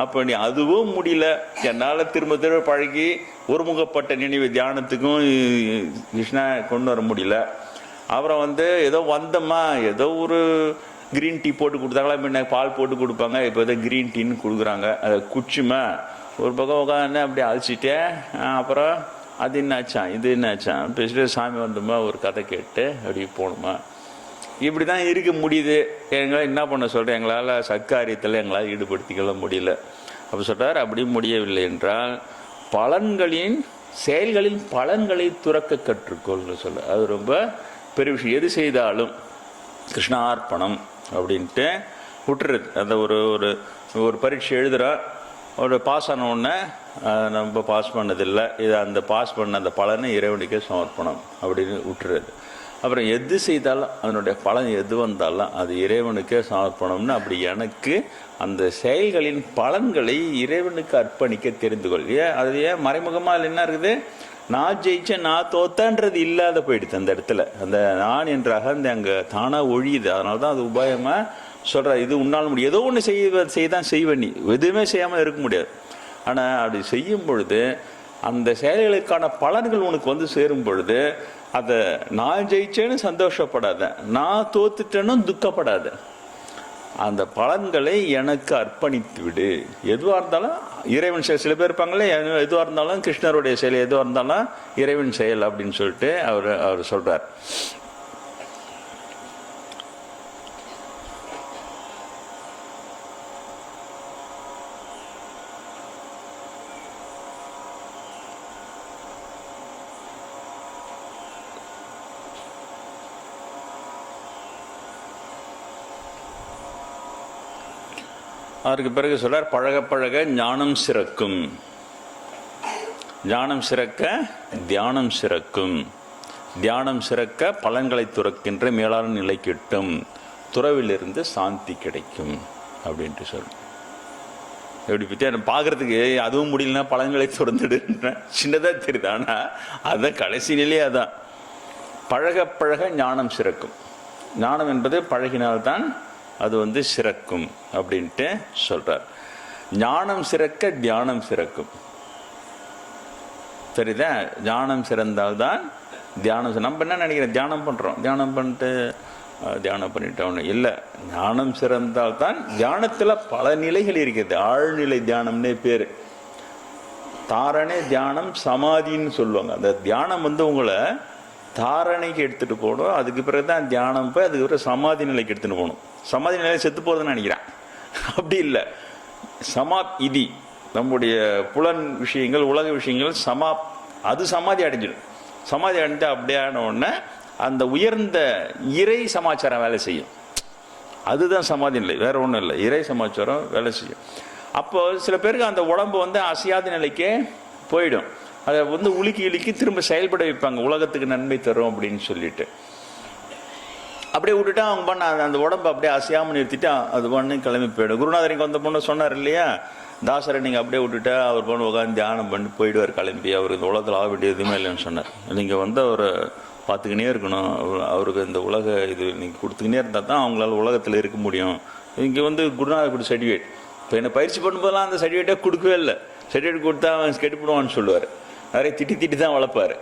அப்போ நீ அதுவும் முடியல, என்னால் திரும்ப பழகி ஒருமுகப்பட்ட நினைவு தியானத்துக்கும் கிருஷ்ணா கொண்டு வர முடியல. அப்புறம் ஏதோ வந்தோமா, ஏதோ ஒரு கிரீன் டீ போட்டு கொடுத்தாங்களா, முன்ன பால் போட்டு கொடுப்பாங்க, இப்போ ஏதோ கிரீன் டீன்னு கொடுக்குறாங்க. அதை குடிச்சுமா ஒரு பக்கம் உட்காந்து அப்படி அழைச்சிட்டேன். அப்புறம் அது என்னாச்சான் இது என்னாச்சான் பேசிட்டு சாமி வந்தோமா, ஒரு கதை கேட்டு அப்படி போகணுமா, இப்படி தான் இருக்க முடியுது. எங்களால் என்ன பண்ண சொல்கிறேன், எங்களால் சத்காரியத்தில் எங்களால் ஈடுபடுத்திக்கொள்ள முடியல. அப்போ சொல்கிறார், அப்படி முடியவில்லை என்றால் பலன்களின் செயல்களின் பலன்களை துறக்க கற்றுக்கொள்னு சொல்ல. அது ரொம்ப பெரிய விஷயம். எது செய்தாலும் கிருஷ்ணார்ப்பணம் அப்படின்ட்டு விட்டுறது. அந்த ஒரு ஒரு பரீட்சை எழுதுகிறோம், ஒரு பாஸ் ஆன உடனே நம்ம பாஸ் பண்ணதில்லை, இது அந்த பாஸ் பண்ண அந்த பலனை இறைவனுக்கே சமர்ப்பணம் அப்படின்னு விட்டுறது. அப்புறம் எது செய்தாலும் அதனுடைய பலன் எது வந்தாலும் அது இறைவனுக்கே சமர்ப்பணம்னு, அப்படி எனக்கு அந்த செயல்களின் பலன்களை இறைவனுக்கு அர்ப்பணிக்க தெரிந்து கொள். அது ஏன் மறைமுகமாக என்ன இருக்குது, நான் ஜெயிச்சேன் நான் தோத்தன்றது இல்லாத போயிடுது அந்த இடத்துல. அந்த நான் என்ற அகந்தை அங்கே தானாக ஒழியுது. அதனால தான் அது உபாயமாக சொல்கிற, இது உன்னால் முடியும். ஏதோ ஒன்று செய்தான் செய்வேன், நீ எதுவுமே செய்யாமல் இருக்க முடியாது. ஆனால் அப்படி செய்யும் பொழுது அந்த செயல்களுக்கான பலன்கள் உனக்கு சேரும் பொழுது அதை நான் ஜெயிச்சேன்னு சந்தோஷப்படாத, நான் தோத்துட்டேன்னு துக்கப்படாத, அந்த பலன்களை எனக்கு அர்ப்பணித்து விடு. எதுவாக இருந்தாலும் இறைவன் செயல். சில பேர் இருப்பாங்களே, எதுவாக இருந்தாலும் கிருஷ்ணருடைய செயல், எதுவாக இருந்தாலும் இறைவன் செயல் அப்படின்னு சொல்லிட்டு அவர் சொல்கிறார். அதற்கு பிறகு சொல்றார், பழக பழக ஞானம் சிறக்கும், ஞானம் சிறக்க தியானம் சிறக்கும், தியானம் சிறக்க பலன்களை துறக்கின்ற மேலான நிலை கிட்டும், துறவிலிருந்து சாந்தி கிடைக்கும் அப்படின்ட்டு சொல்றேன். எப்படி பற்றி பார்க்கறதுக்கு அதுவும் முடியலன்னா பலன்களை துறந்துடுன்ற சின்னதாக தெரியுது. ஆனால் அதுதான் கடைசி நிலையே. அதான் பழக பழக ஞானம் சிறக்கும். ஞானம் என்பது பழகினால்தான் அது சிறக்கும் அப்படின்ட்டு சொல்றார். ஞானம் சிறக்க தியானம் சிறக்கும். சரிதா? ஞானம் சிறந்தால்தான் தியானம். நம்ம என்ன நினைக்கிறோம், தியானம் பண்ணுறோம், தியானம் பண்ணிட்டு தியானம் பண்ணிட்டோன்னு இல்லை. ஞானம் சிறந்தால்தான், தியானத்தில் பல நிலைகள் இருக்குது. ஆழ்நிலை தியானம்னே பேர். தாரணை தியானம் சமாதின்னு சொல்லுவாங்க. அந்த தியானம் உங்களை தாரணைக்கு எடுத்துகிட்டு போகணும். அதுக்கு பிறகு தான் தியானம் போய் அதுக்கு பிறகு சமாதி நிலைக்கு எடுத்துகிட்டு போகணும். சமாதி நிலையை செத்து போகிறதுன்னு நினைக்கிறேன். அப்படி இல்லை. இதி நம்முடைய புலன் விஷயங்கள், உலக விஷயங்கள் அது சமாதி அடைஞ்சிடும். சமாதி அடைஞ்சா அப்படியே ஆனவுடனே அந்த உயர்ந்த இறை சமாச்சாரம் வேலை செய்யும். அதுதான் சமாதி நிலை, வேற ஒன்றும் இல்லை. இறை சமாச்சாரம் வேலை செய்யும். அப்போ சில பேருக்கு அந்த உடம்பு அசையாத நிலைக்கே போயிடும். அதை உலுக்கி இழுக்கி திரும்ப செயல்பட வைப்பாங்க, உலகத்துக்கு நன்மை தரும் அப்படின்னு சொல்லிட்டு. அப்படியே விட்டுட்டா அவங்க பண்ண அந்த உடம்பை அப்படியே அசையாமல் நிறுத்திட்டு அது பண்ணு கிளம்பி போயிடும். குருநாதர் இங்கே வந்த பொண்ணு சொன்னார் இல்லையா, தாசரை நீங்கள் அப்படியே விட்டுட்டா அவர் பொண்ணு உட்காந்து தியானம் பண்ணி போயிடுவார் கிளம்பி. அவர் இந்த உலகத்தில் ஆக வேண்டிய எதுவுமே இல்லைன்னு சொன்னார். நீங்கள் அவரை பார்த்துக்கினே இருக்கணும். அவருக்கு இந்த உலக இது நீங்கள் கொடுத்துக்கினே இருந்தால் தான் அவங்களால உலகத்தில் இருக்க முடியும். இங்கே குருநாதர் கொடுத்த சர்டிஃபிகேட். இப்போ என்னை பயிற்சி பண்ணும்போதெல்லாம் அந்த சர்டிஃபிகேட்டே கொடுக்கவே இல்லை. சர்டிஃபிகேட் கொடுத்தா அவன் கெட்டுப்படுவான்னு சொல்லுவார். நிறைய திட்டி தான் வளர்ப்பார்.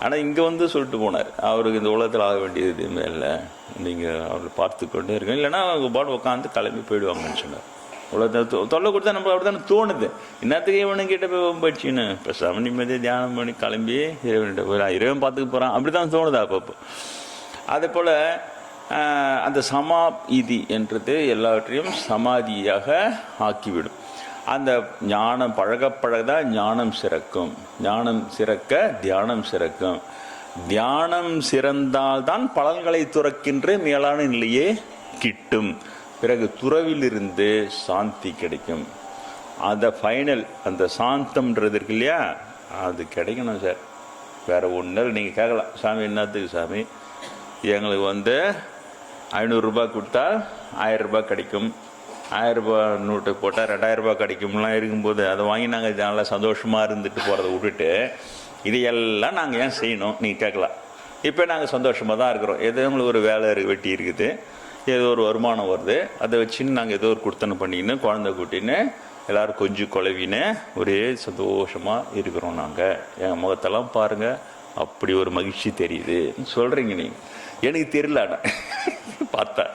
ஆனால் இங்கே சொல்லிட்டு போனார், அவருக்கு இந்த உலகத்தில் ஆக வேண்டியது எதுவுமே இல்லை, நீங்கள் அவரை பார்த்து கொண்டே இருக்கீங்க, இல்லைன்னா அவங்க பாடு உட்காந்து கிளம்பி போயிடுவாங்கன்னு சொன்னார். உலகத்தை தொல்லை கொடுத்தா நம்ம அப்படி தானே தோணுது. இன்னத்துக்கு இவனு கிட்ட போய் போயிடுச்சின்னு இப்போ நிம்மதியாக தியானம் பண்ணி கிளம்பி இறைவன்கிட்ட போய் இறைவன் பார்த்துக்க போகிறான், அப்படி தான் தோணுது அப்பப்போ. அதே போல் அந்த இதி என்றது எல்லாவற்றையும் சமாதியாக ஆக்கிவிடும். அந்த ஞானம் பழகதான் ஞானம் சிறக்கும். ஞானம் சிறக்க தியானம் சிறக்கும். தியானம் சிறந்தால்தான் பலன்களை துறக்கின்ற மேலான நிலையே கிட்டும். பிறகு துறவிலிருந்து சாந்தி கிடைக்கும். அந்த ஃபைனல் அந்த சாந்தம்ன்றது இருக்கு இல்லையா, அது கிடைக்கணும் சார். வேறு ஒன்றும் நீங்கள் கேட்கலாம், சாமி என்னத்துக்கு சாமி, எங்களுக்கு 500 ரூபாய் கொடுத்தா 1000 ரூபாய் கிடைக்கும், 1000 ரூபாய் நோட்டு போட்டால் 2000 ரூபாய் கிடைக்கும்லாம் இருக்கும்போது அதை வாங்கி நாங்கள் நல்லா சந்தோஷமாக இருந்துட்டு போகிறத விட்டுட்டு இதையெல்லாம் நாங்கள் ஏன் செய்யணும் நீங்கள் கேட்கலாம். இப்போ நாங்கள் சந்தோஷமாக தான் இருக்கிறோம். ஏதோ உங்களுக்கு ஒரு வேலை வெட்டி இருக்குது, ஏதோ ஒரு வருமானம் வருது, அதை வச்சுன்னு நாங்கள் ஏதோ ஒரு கொடுத்தனை பண்ணின்னு குழந்தை கூட்டின்னு எல்லோரும் கொஞ்சம் குழவின்னு ஒரே சந்தோஷமாக இருக்கிறோம். நாங்கள் எங்கள் முகத்தெல்லாம் பாருங்கள், அப்படி ஒரு மகிழ்ச்சி தெரியுது சொல்கிறீங்க நீங்கள். எனக்கு தெரியல பார்த்தா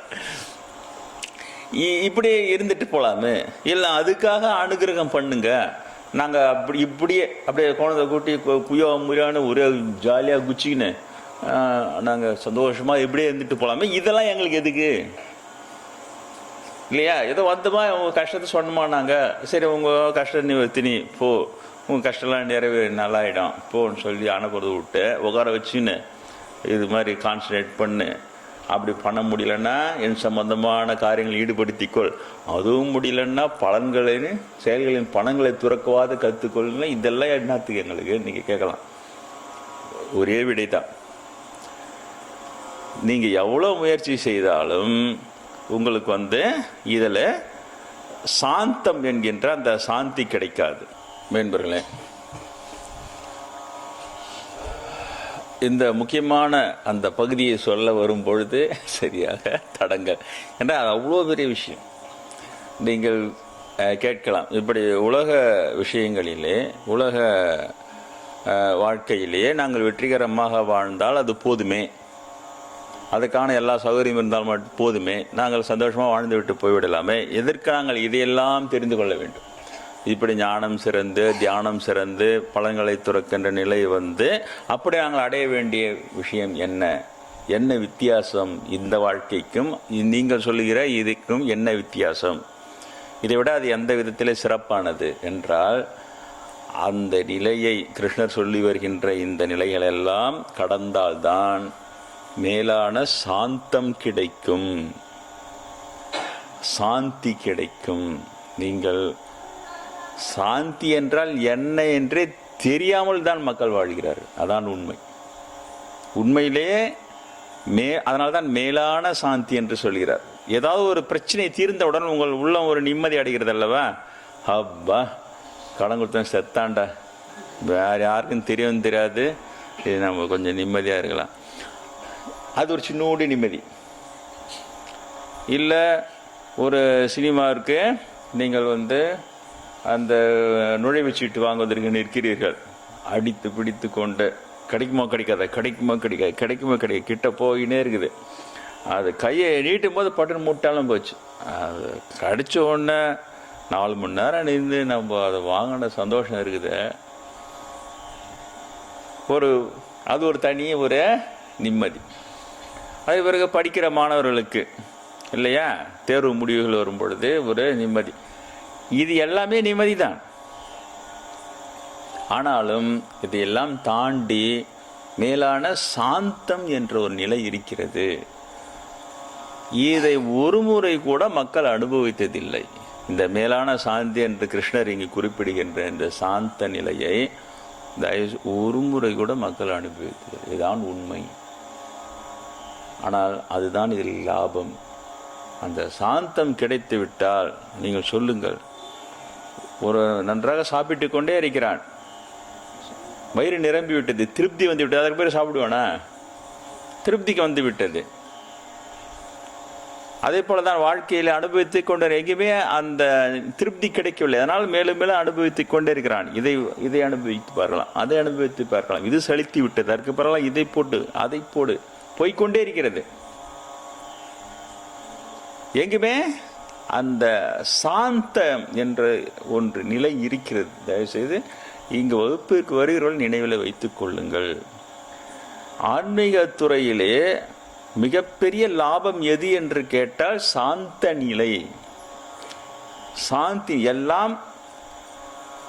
இப்படியே இருந்துட்டு போகலாமே, இல்லை அதுக்காக அனுகிரகம் பண்ணுங்க. நாங்கள் இப்படியே அப்படியே குழந்தை கூட்டி குயோ முறையான ஒரே ஜாலியாக குச்சிக்கின்னு நாங்கள் சந்தோஷமாக இப்படியே இருந்துட்டு போகலாமே, இதெல்லாம் எங்களுக்கு எதுக்கு இல்லையா? ஏதோ வந்தமா உங்கள் கஷ்டத்தை சொன்னோமா நாங்கள், சரி உங்கள் கஷ்டம் நிவர்த்தினி போ, உங்கள் கஷ்டம்லாம் நிறைவே நல்லாயிடும் போன்னு சொல்லி அனுப்புறது விட்டு உட்கார வச்சுன்னு இது மாதிரி கான்சன்ட்ரேட் பண்ணு. அப்படி பண்ண முடியலன்னா என் சம்பந்தமான காரியங்கள் ஈடுபடுத்திக்கொள். அதுவும் முடியலன்னா பலன்களின் செயல்களின் பணங்களை துறக்கவாத கற்றுக்கொள்ளுங்க. இதெல்லாம் என்னத்துக்கு எங்களுக்கு நீங்கள் கேட்கலாம். ஒரே விடை தான், நீங்கள் எவ்வளோ முயற்சி செய்தாலும் உங்களுக்கு இதில் சாந்தம் என்கின்ற அந்த சாந்தி கிடைக்காது. மேன்பர்களே, இந்த முக்கியமான அந்த பகுதியை சொல்ல வரும் பொழுது சரியாக தடங்கள், ஏன்னா அது அவ்வளோ பெரிய விஷயம். நீங்கள் கேட்கலாம், இப்படி உலக விஷயங்களிலே உலக வாழ்க்கையிலேயே நாங்கள் வெற்றிகரமாக வாழ்ந்தால் அது போதுமே, அதுக்கான எல்லா சௌகரியம் இருந்தால் மட்டும் போதுமே, நாங்கள் சந்தோஷமாக வாழ்ந்து விட்டு போய்விடலாமே, எதற்கு நாங்கள் இதையெல்லாம் தெரிந்து கொள்ள வேண்டும்? இப்படி ஞானம் சிறந்து தியானம் சிறந்து பலன்களை துறக்கின்ற நிலை அப்படி நாங்கள் அடைய வேண்டிய விஷயம் என்ன வித்தியாசம்? இந்த வாழ்க்கைக்கும் நீங்கள் சொல்லுகிற இதுக்கும் என்ன வித்தியாசம்? இதை விட அது எந்த விதத்திலே சிறப்பானது என்றால், அந்த நிலையை கிருஷ்ணர் சொல்லி வருகின்ற இந்த நிலைகளெல்லாம் கடந்தால்தான் மேலான சாந்தம் கிடைக்கும், சாந்தி கிடைக்கும். நீங்கள் சாந்தி என்றால் என்ன என்றே தெரியாமல் தான் மக்கள் வாழ்கிறார்கள். அதான் உண்மை. உண்மையிலேயே அதனால்தான் மேலான சாந்தி என்று சொல்கிறார். ஏதாவது ஒரு பிரச்சனை தீர்ந்தவுடன் உங்கள் உள்ளம் ஒரு நிம்மதி அடைகிறது அல்லவா? அப்பா கடன் கொடுத்தேன் செத்தாண்டா, வேறு யாருக்கும் தெரியவும் தெரியாது, இது நம்ம கொஞ்சம் நிம்மதியாக இருக்கலாம். அது ஒரு சின்னோடி நிம்மதி. இல்லை ஒரு சினிமாவுக்கு நீங்கள் அந்த நுழைவுச்சீட்டு வாங்குவதற்கு நிற்கிறீர்கள், அடித்து பிடித்து கொண்டு கிடைக்குமோ கிடைக்காத, கிடைக்குமோ கிடைக்காது, கிடைக்குமோ கிடையாது, கிட்ட போயினே இருக்குது. அது கையை நீட்டும் போது பட்டுன்னு முட்டாலும் போச்சு. அது கடிச்ச உடனே 4 மணி நேரம் நின்று நம்ம அதை வாங்கின சந்தோஷம் இருக்குது. அது ஒரு தனி ஒரு நிம்மதி. அதே பிறகு படிக்கிற மாணவர்களுக்கு இல்லையா, தேர்வு முடிவுகள் வரும் பொழுது ஒரு நிம்மதி. இது எல்லாமே நிம்மதி தான். ஆனாலும் இதையெல்லாம் தாண்டி மேலான சாந்தம் என்ற ஒரு நிலை இருக்கிறது. இதை ஒரு முறை கூட மக்கள் அனுபவித்ததில்லை. இந்த மேலான சாந்தி என்று கிருஷ்ணர் இங்கு குறிப்பிடுகின்ற இந்த சாந்த நிலையை ஒரு முறை கூட மக்கள் அனுபவித்ததில்லை. இதுதான் உண்மை. ஆனால் அதுதான் இதில் லாபம். அந்த சாந்தம் கிடைத்து விட்டால் நீங்கள் சொல்லுங்கள், ஒரு நன்றாக சாப்பிட்டு கொண்டே இருக்கிறான், வயிறு நிரம்பி விட்டது, திருப்தி வந்து விட்டது, அதற்கு பேர் சாப்பிடுவானா? திருப்திக்கு வந்து விட்டது. அதே போல தான் வாழ்க்கையில் அனுபவித்து கொண்டு எங்கேயுமே அந்த திருப்தி கிடைக்கவில்லை. அதனால் மேலும் மேலும் அனுபவித்து கொண்டே இருக்கிறான். இதை அனுபவித்து பார்க்கலாம், அதை அனுபவித்து பார்க்கலாம், இது சலித்து விட்டது, அதற்கு பிறகு இதை போட்டு அதை போடு, போய்கொண்டே இருக்கிறது. எங்குமே அந்த சாந்தம் என்ற ஒன்று நிலை இருக்கிறது. தயவுசெய்து இங்கு வகுப்பிற்கு வருகிறவர்கள் நினைவில் வைத்துக் கொள்ளுங்கள். ஆன்மீக துறையிலே மிகப்பெரிய லாபம் எது என்று கேட்டால் சாந்த நிலை. சாந்தி எல்லாம்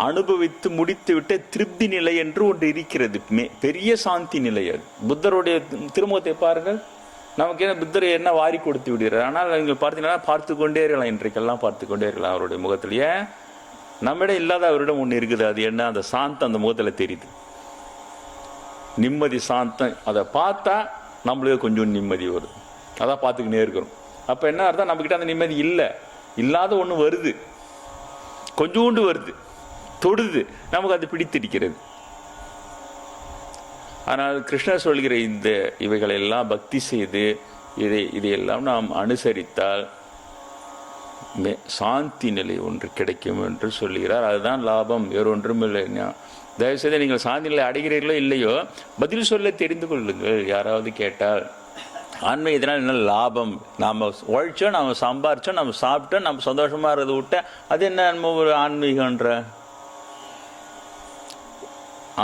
அனுபவித்து முடித்துவிட்ட திருப்தி நிலை என்று ஒன்று இருக்கிறது. பெரிய சாந்தி நிலை அது. புத்தருடைய திருமுகத்தை பாருங்கள். நமக்கு என்ன புத்தர் என்ன வாரி கொடுத்து விடுகிறார். ஆனால் நீங்கள் பார்த்தீங்கன்னா பார்த்து கொண்டே இருக்கலாம், இன்றைக்கெல்லாம் பார்த்து கொண்டே இருக்கலாம் அவருடைய முகத்திலேயே. நம்மிடம் இல்லாத அவரிடம் ஒன்று இருக்குது. அது என்ன? அந்த சாந்தம் அந்த முகத்தில் தெரியுது. நிம்மதி, சாந்தம். அதை பார்த்தா நம்மளுக்கு கொஞ்சம் நிம்மதி வருது. அதான் பார்த்துக்கிட்டே இருக்கிறோம். அப்போ என்ன அர்த்தம்? நம்மக்கிட்ட அந்த நிம்மதி இல்லை, இல்லாத ஒன்று வருது, கொஞ்சோண்டு வருது, தொடுது, நமக்கு அது பிடித்திருக்கிறது. ஆனால் கிருஷ்ணர் சொல்கிற இவைகளெல்லாம் பக்தி செய்து இதையெல்லாம் நாம் அனுசரித்தால் சாந்தி நிலை ஒன்று கிடைக்கும் என்று சொல்லுகிறார். அதுதான் லாபம், வேறொன்றும் இல்லை. தயவுசெய்து நீங்கள் சாந்தி நிலை அடைகிறீர்களோ இல்லையோ பதில் சொல்ல தெரிந்து கொள்ளுங்கள். யாராவது கேட்டால் ஆன்மீகத்தினால் என்ன லாபம்? நாம் உழைச்சோம், நாம் சம்பாரிச்சோம், நம்ம சாப்பிட்டோம், நம்ம சந்தோஷமா இருக்கிறத விட்ட அது என்ன நம்ம ஒரு ஆன்மீகன்ற?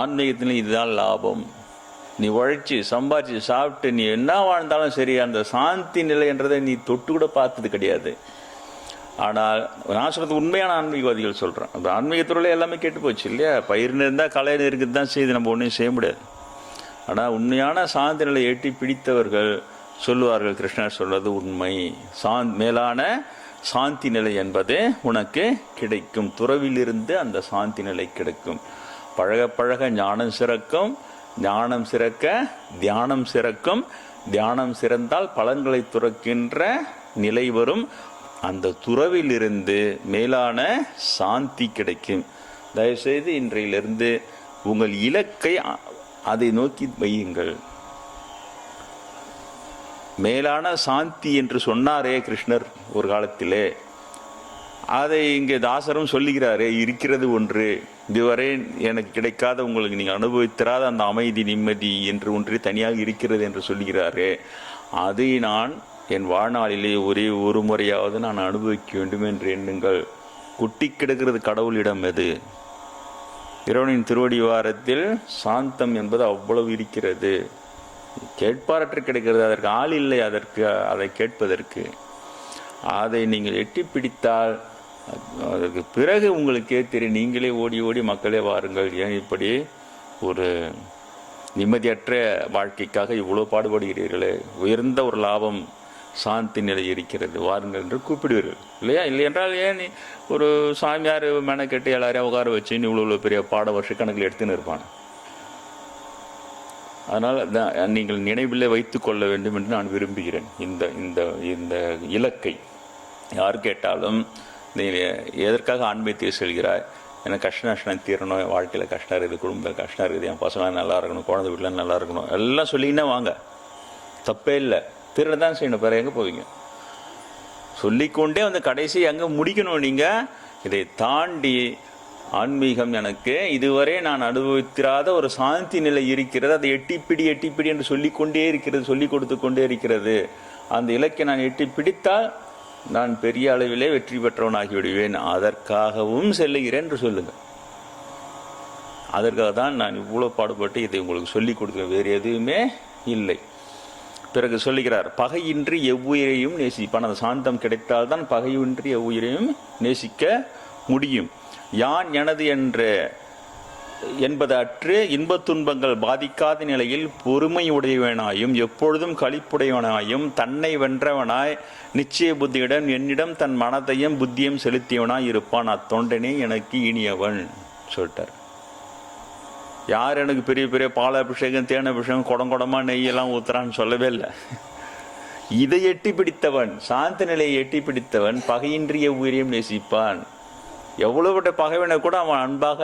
ஆன்மீகத்தில் இதுதான் லாபம். நீ உழைச்சி சம்பாரிச்சு சாப்பிட்டு நீ என்ன வாழ்ந்தாலும் சரி, அந்த சாந்தி நிலைன்றதை நீ தொட்டு கூட பார்த்தது கிடையாது. ஆனால் நான் சொல்றது உண்மையான ஆன்மீகவாதிகள் சொல்கிறேன். அந்த ஆன்மீகத்துறையில் எல்லாமே கேட்டு போச்சு இல்லையா? பயிர் இருந்தால் கலை இருக்குது தான் செய்து நம்ம ஒன்றும் செய்ய முடியாது. ஆனால் உண்மையான சாந்தி நிலை எட்டி பிடித்தவர்கள் சொல்லுவார்கள், கிருஷ்ணர் சொல்வது உண்மை. மேலான சாந்தி நிலை என்பது உனக்கு கிடைக்கும். துறவிலிருந்து அந்த சாந்தி நிலை கிடைக்கும். பழக பழக ஞானம் சிறக்கும், ஞானம் சிறக்க தியானம் சிறக்கும், தியானம் சிறந்தால் பலன்களை துறக்கின்ற நிலை வரும். அந்த துறவிலிருந்து மேலான சாந்தி கிடைக்கும். தயவுசெய்து இன்றையிலிருந்து உங்கள் இலக்கை அதை நோக்கி வையுங்கள். மேலான சாந்தி என்று சொன்னாரே கிருஷ்ணர் ஒரு காலத்திலே, அதை இங்கே தாசரும் சொல்லுகிறாரே, இருக்கிறது ஒன்று, இதுவரை எனக்கு கிடைக்காத, உங்களுக்கு நீங்கள் அனுபவித்திராத அந்த அமைதி நிம்மதி என்று ஒன்று தனியாக இருக்கிறது என்று சொல்லுகிறாரே, அதை நான் என் வாழ்நாளிலே ஒரே ஒரு முறையாவது நான் அனுபவிக்க வேண்டும் என்று எண்ணுங்கள். குட்டி கிடக்கிறது கடவுளிடம். எது? இறைவனின் திருவடிவாரத்தில் சாந்தம் என்பது அவ்வளவு இருக்கிறது. கேட்பாரற்று கிடைக்கிறது. அதற்கு ஆள் இல்லை அதை கேட்பதற்கு. அதை நீங்கள் எட்டி பிடித்தால் அதற்கு பிறகு உங்களுக்கே தெரியும். நீங்களே ஓடி ஓடி மக்களே வாருங்கள், ஏன் இப்படி ஒரு நிம்மதியற்ற வாழ்க்கைக்காக இவ்வளோ பாடுபடுகிறீர்களே, உயர்ந்த ஒரு லாபம் சாந்தி நிலை இருக்கிறது, வாருங்கள் என்று கூப்பிடுவீர்கள் இல்லையா? இல்லை என்றால் ஏன் நீ ஒரு சாமியார் மெனக்கெட்டு எல்லாரையும் உட்கார வச்சு நீ இவ்வளோ பெரிய பாட வருஷ கணக்கில் எடுத்துன்னு இருப்பான். அதனால் நீங்கள் நினைவில் வைத்து கொள்ள வேண்டும் என்று நான் விரும்புகிறேன். இந்த இந்த இந்த இலக்கை யார் கேட்டாலும், நீ எதற்காக ஆன்மீகத்தை செல்கிறாய்? எனக்கு கஷ்ட நஷ்டம் தீரணும், வாழ்க்கையில் கஷ்டம் இருக்குது, குடும்பத்தில் கஷ்டம் இருக்குது, என் பசங்க நல்லா இருக்கணும், குழந்தை வீட்டில் நல்லா இருக்கணும், எல்லாம் சொல்லிங்கன்னா வாங்க, தப்பே இல்லை. தீர தான் செய்யணும், பிற எங்கே போவீங்க? சொல்லிக்கொண்டே வந்து கடைசி அங்கே முடிக்கணும். நீங்கள் இதை தாண்டி ஆன்மீகம் எனக்கு இதுவரை நான் அனுபவித்திராத ஒரு சாந்தி நிலை இருக்கிறது, அதை எட்டிப்பிடி எட்டிப்பிடி என்று சொல்லிக்கொண்டே இருக்கிறது, சொல்லி கொடுத்து கொண்டே இருக்கிறது. அந்த இலக்கை நான் எட்டி பிடித்தால் நான் பெரிய அளவிலே வெற்றி பெற்றவனாகி விடுவேன், அதற்காகவும் செல்லுகிறேன் என்று சொல்லுங்கள். அதற்காக தான் நான் இவ்வளோ பாடுபட்டு இதை உங்களுக்கு சொல்லிக் கொடுக்குறேன், வேறு எதுவுமே இல்லை. பிறகு சொல்லுகிறார், பகையின்றி எவ்வுயிரையும் நேசிப்பான். அந்த சாந்தம் கிடைத்தால்தான் பகையின்றி எவ்வுயிரையும் நேசிக்க முடியும். யான் எனது என்பது அற்று இன்பத் துன்பங்கள் பாதிக்காத நிலையில் பொறுமையுடையவனாயும் எப்பொழுதும் களிப்புடையவனாயும் தன்னை வென்றவனாய் நிச்சய புத்தியுடன் என்னிடம் தன் மனதையும் புத்தியும் செலுத்தியவனாய் இருப்பான். அத்தொண்டனே எனக்கு இனியவன் சொல்லிட்டார். யார் எனக்கு பெரிய பெரிய பால அபிஷேகம் தேன அபிஷேகம் குடமா நெய்யெல்லாம் ஊத்துறான்னு சொல்லவே இல்லை. இதை எட்டி பிடித்தவன், சாந்த நிலையை எட்டி பிடித்தவன் பகையின்றிய உயிரையும் நேசிப்பான். எவ்வளவு பகைவனை கூட அவன் அன்பாக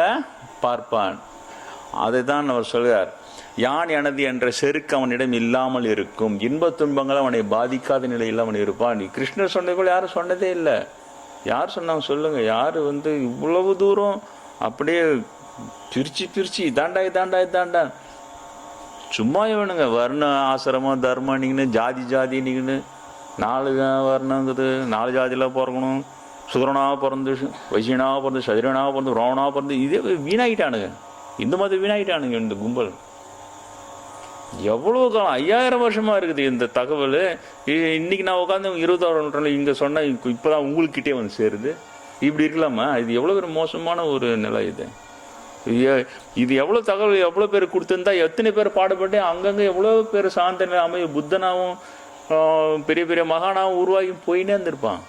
பார்ப்பான். அதை தான் அவர் சொல்கிறார், யான் எனது என்ற செருக்கு அவனிடம் இல்லாமல் இருக்கும், இன்பத் துன்பங்கள் அவனை பாதிக்காத நிலையில் அவன் இருப்பான். கிருஷ்ணர் சொன்னதுக்குள்ள யாரும் சொன்னதே இல்லை. யார் சொன்னாங்க சொல்லுங்க? யார் இவ்வளவு தூரம் அப்படியே பிரிச்சு தாண்டா சும்மா இவனுங்க வர்ண ஆசிரமம் தர்மம் நீங்கன்னு ஜாதி நீங்கன்னு 4 வர்ணங்குது, 4 ஜாதியில் பிறக்கணும், சுதரனாக பிறந்து வைசியனாக பிறந்து சதுரனாக பிறந்து ரோவனாக பிறந்து இதே வீணாகிட்டானுங்க. இந்த மாதிரி வீணாகிட்டானுங்க இந்த கும்பல். எவ்வளோ காலம் 5000 வருஷமாக இருக்குது இந்த தகவல். இன்னைக்கு நான் உட்காந்து 26 நூற்றாண்டில் இங்கே சொன்னால் இப்போ தான் உங்களுக்கிட்டே வந்து சேருது. இப்படி இருக்கலாமா? இது எவ்வளோ ஒரு மோசமான ஒரு நிலை. இது எவ்வளோ தகவல் எவ்வளோ பேர் கொடுத்துருந்தா எத்தனை பேர் பாடுபட்டு அங்கங்கே எவ்வளோ பேர் சாந்த அமைய புத்தனாகவும் பெரிய பெரிய மகானாகவும் உருவாகி போயினே இருந்திருப்பான்.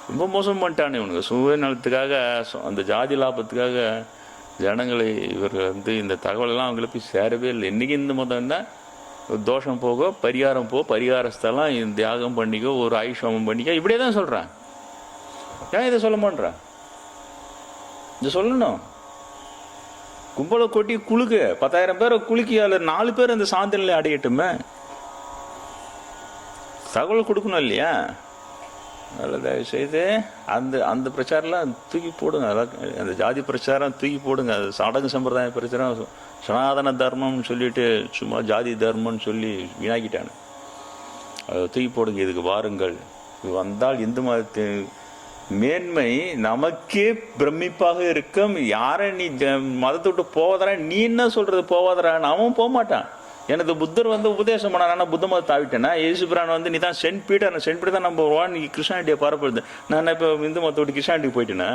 ரொம்ப மோசம் பண்ணிட்டானே இவனுங்க. சுயநலத்துக்காக அந்த ஜாதி லாபத்துக்காக ஜனங்களை இவர்கள் இந்த தகவலெல்லாம் அவங்களுக்கு சேரவே இல்லை. இன்றைக்கி இந்த மதம்னா தோஷம் போக பரிகாரம் பரிகாரஸ்தெல்லாம் இந்த தியாகம் பண்ணிக்கோ, ஒரு ஆயுஷமம் பண்ணிக்கோ, இப்படியே தான் சொல்கிறேன். ஏன் இதை சொல்ல மாட்டேறேன்? இதை சொல்லணும். கும்பலை கொட்டி குலுக்கு 10,000 பேரை குலுக்கி அதில் 4 பேர் அந்த சாந்த நிலை அடையட்டுமே. தகவல் கொடுக்கணும் இல்லையா? அதில் தயவு செய்து அந்த பிரச்சாரம்லாம் தூக்கி போடுங்க. அந்த ஜாதி பிரச்சாரம் தூக்கி போடுங்க. அது சடங்கு சம்பிரதாய பிரச்சாரம் சனாதன தர்மம்னு சொல்லிட்டு சும்மா ஜாதி தர்மம்னு சொல்லி வீணாக்கிட்டானு. அதை தூக்கி போடுங்க. இதுக்கு வாருங்கள். இது வந்தால் இந்து மதத்து மேன்மை நமக்கே பிரமிப்பாக இருக்கும். யாரை நீ மதத்தை விட்டு போவதரா, நீ என்ன சொல்றது போவாதரான்னு அவன் போக மாட்டான். எனக்கு புத்தர் உபதேசம் பண்ணானா புத்த மதத்தை ஆவிட்டேன்னா, ஏசுபிரான் நீ தான் சென்ட் பீட்டர் தான் நம்ம நீ கிருஷ்ணாண்டியை பரப்புறது. நான் இப்போ இந்து மதத்தை விட்டு கிருஷ்ணாண்டிக்கு போயிட்டேன்னா,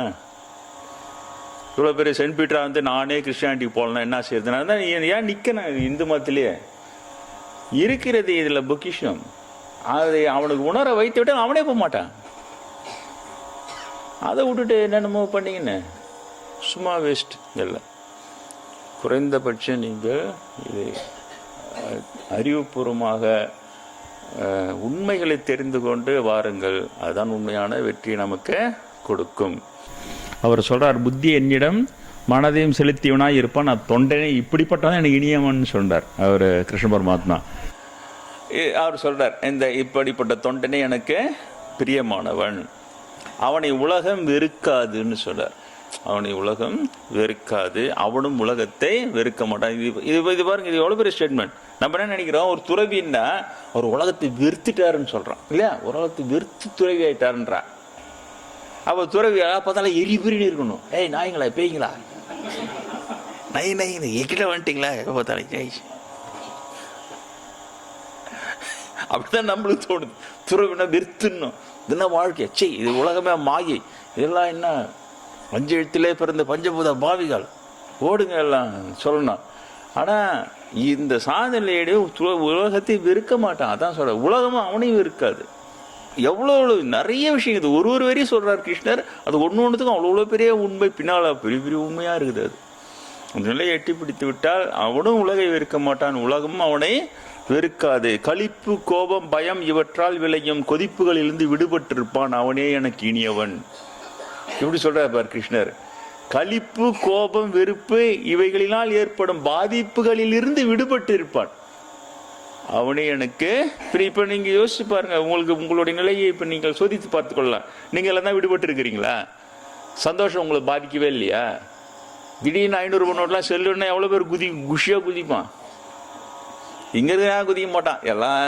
இவ்வளோ பெரிய சென்ட் பீட்டரா நானே கிருஷ்ணாண்டிக்கு போகலாம் என்ன செய்யறது? நான் தான் ஏன் நிற்கணும் இந்து மதத்திலேயே இருக்கிறது. இதில் பொக்கிஷம் அதை அவனுக்கு உணர வைத்து விட்டு அவனே போக மாட்டான். அதை விட்டுட்டு என்னென்னமோ பண்ணிங்கன்னு சும்மா வேஸ்ட். இல்லை, குறைந்தபட்சம் நீங்கள் இது அறிவுபூர்வமாக உண்மைகளை தெரிந்து கொண்டு வாருங்கள். அதுதான் உண்மையான வெற்றி நமக்கு கொடுக்கும். அவர் சொல்கிறார், புத்தி என்னிடம் மனதையும் செலுத்தியவனாக இருப்பான், நான் தொண்டனே இப்படிப்பட்டவன் எனக்கு இனியவன் சொல்கிறார் அவர் கிருஷ்ண பரமாத்மா. அவர் சொல்கிறார், இப்படிப்பட்ட தொண்டனே எனக்கு பிரியமானவன், அவனை உலகம் வெறுக்காதுன்னு சொல்றார். அவனை உலகம் வெறுக்காது, அவனும் உலகத்தை வெறுக்க மாட்டான். இது பாருங்க, இது எவ்வளவு பெரிய ஸ்டேட்மெண்ட். நம்ம என்ன நினைக்கிறோம், ஒரு துறவின்னா ஒரு உலகத்தை வெறுத்துட்டாருன்னு சொல்றான் இல்லையா? உலகத்தை வெறுத்து துறவி ஆயிட்டாருன்றா. அப்ப துறவி பார்த்தாலும் எரிபுரின்னு இருக்கணும். ஏய் நாய்ங்களா பேய்ங்களா நை எக்கிட்ட வந்துட்டீங்களா எப்ப பார்த்தாலும் அப்படிதான் நம்மளுக்கு தோணுது. துறவினா வெறுத்துணும். இதுனா வாழ்க்கை, சே இது உலகமே மாயை, இதெல்லாம் என்ன 5 எழுத்திலே பிறந்த பஞ்சபூத பாவிகள் ஓடுங்க எல்லாம் சொல்லணும். ஆனால் இந்த சாதனையிலே உலகத்தை வெறுக்க மாட்டான். அதான் சொல்ற, உலகமும் அவனையும் வெறுக்காது. எவ்வளோ நிறைய விஷயம் இது ஒரு வரையும் சொல்றார் கிருஷ்ணர். அது ஒன்றுத்துக்கும் அவ்வளோ பெரிய உண்மை பின்னால் பெரிய பெரிய உண்மையா இருக்குது. அது அந்த நிலையை எட்டி பிடித்து விட்டால் அவனும் உலகை வெறுக்க மாட்டான், உலகமும் அவனை வெறுக்காது. களிப்பு கோபம் பயம் இவற்றால் விளையும் கொதிப்புகளிலிருந்து விடுபட்டிருப்பான், அவனே எனக்கு இனியவன். எப்படி சொல்றார் பார் கிருஷ்ணர். களிப்பு கோபம் வெறுப்பு இவைகளினால் ஏற்படும் பாதிப்புகளில் இருந்து விடுபட்டு இருப்பான், அவனே எனக்கு. இப்ப நீங்க யோசிச்சு பாருங்க, உங்களுடைய நிலையை இப்ப நீங்கள் சோதித்து பார்த்து கொள்ளலாம். நீங்க எல்லாம் தான் விடுபட்டு இருக்கிறீங்களா? சந்தோஷம் உங்களை பாதிக்கவே இல்லையா? திடீர்னு 500 நோட்லாம் செல்லுன்னா எவ்வளவு பேர் குஷியா குதிப்பான். இங்க இருக்க குதிக்க மாட்டான். எல்லாம்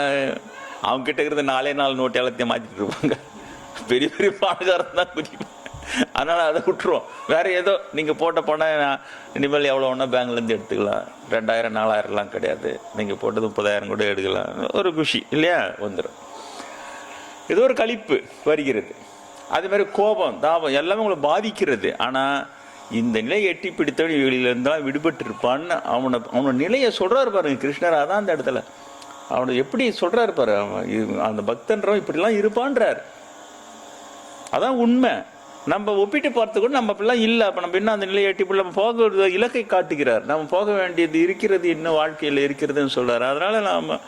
அவங்க கிட்ட இருக்கிற 4 நோட்டு எல்லாத்தையும் மாற்றிட்டு இருப்பாங்க. பெரிய பெரிய பணக்காரன் தான் குதிப்பாங்க. அதனால் அதை விட்டுருவோம். வேறு ஏதோ நீங்கள் போட்ட பணம் இனிமேல் எவ்வளோ ஒன்றா பேங்க்லேருந்து எடுத்துக்கலாம். 2000 4000லாம் கிடையாது. நீங்கள் போட்டது 30,000 கூட எடுக்கலாம். ஒரு குஷி இல்லையா வந்துடும். ஏதோ ஒரு களிப்பு வருகிறது. அதேமாதிரி கோபம், தாபம் எல்லாமே உங்களை பாதிக்கிறது. ஆனால் இந்த நிலையை எட்டி பிடித்தவன் இவளிலிருந்தாலும் விடுபட்டு இருப்பான்னு அவனோட நிலையை சொல்கிறாரு பாருங்க கிருஷ்ணர். அதான் அந்த இடத்துல அவனை எப்படி சொல்கிறாரு பாரு. அந்த பக்தன்றவன் இப்படிலாம் இருப்பான்றார். அதான் உண்மை. நம்ம ஒப்பிட்டு பார்த்து கூட நம்ம அப்படிலாம் இல்லை. அப்போ நம்ம இன்னும் அந்த நிலையை எட்டி பிடி நம்ம போக இலக்கை காட்டுகிறார். நம்ம போக வேண்டியது இருக்கிறது, இன்னும் வாழ்க்கையில் இருக்கிறதுன்னு சொல்கிறார். அதனால் நம்ம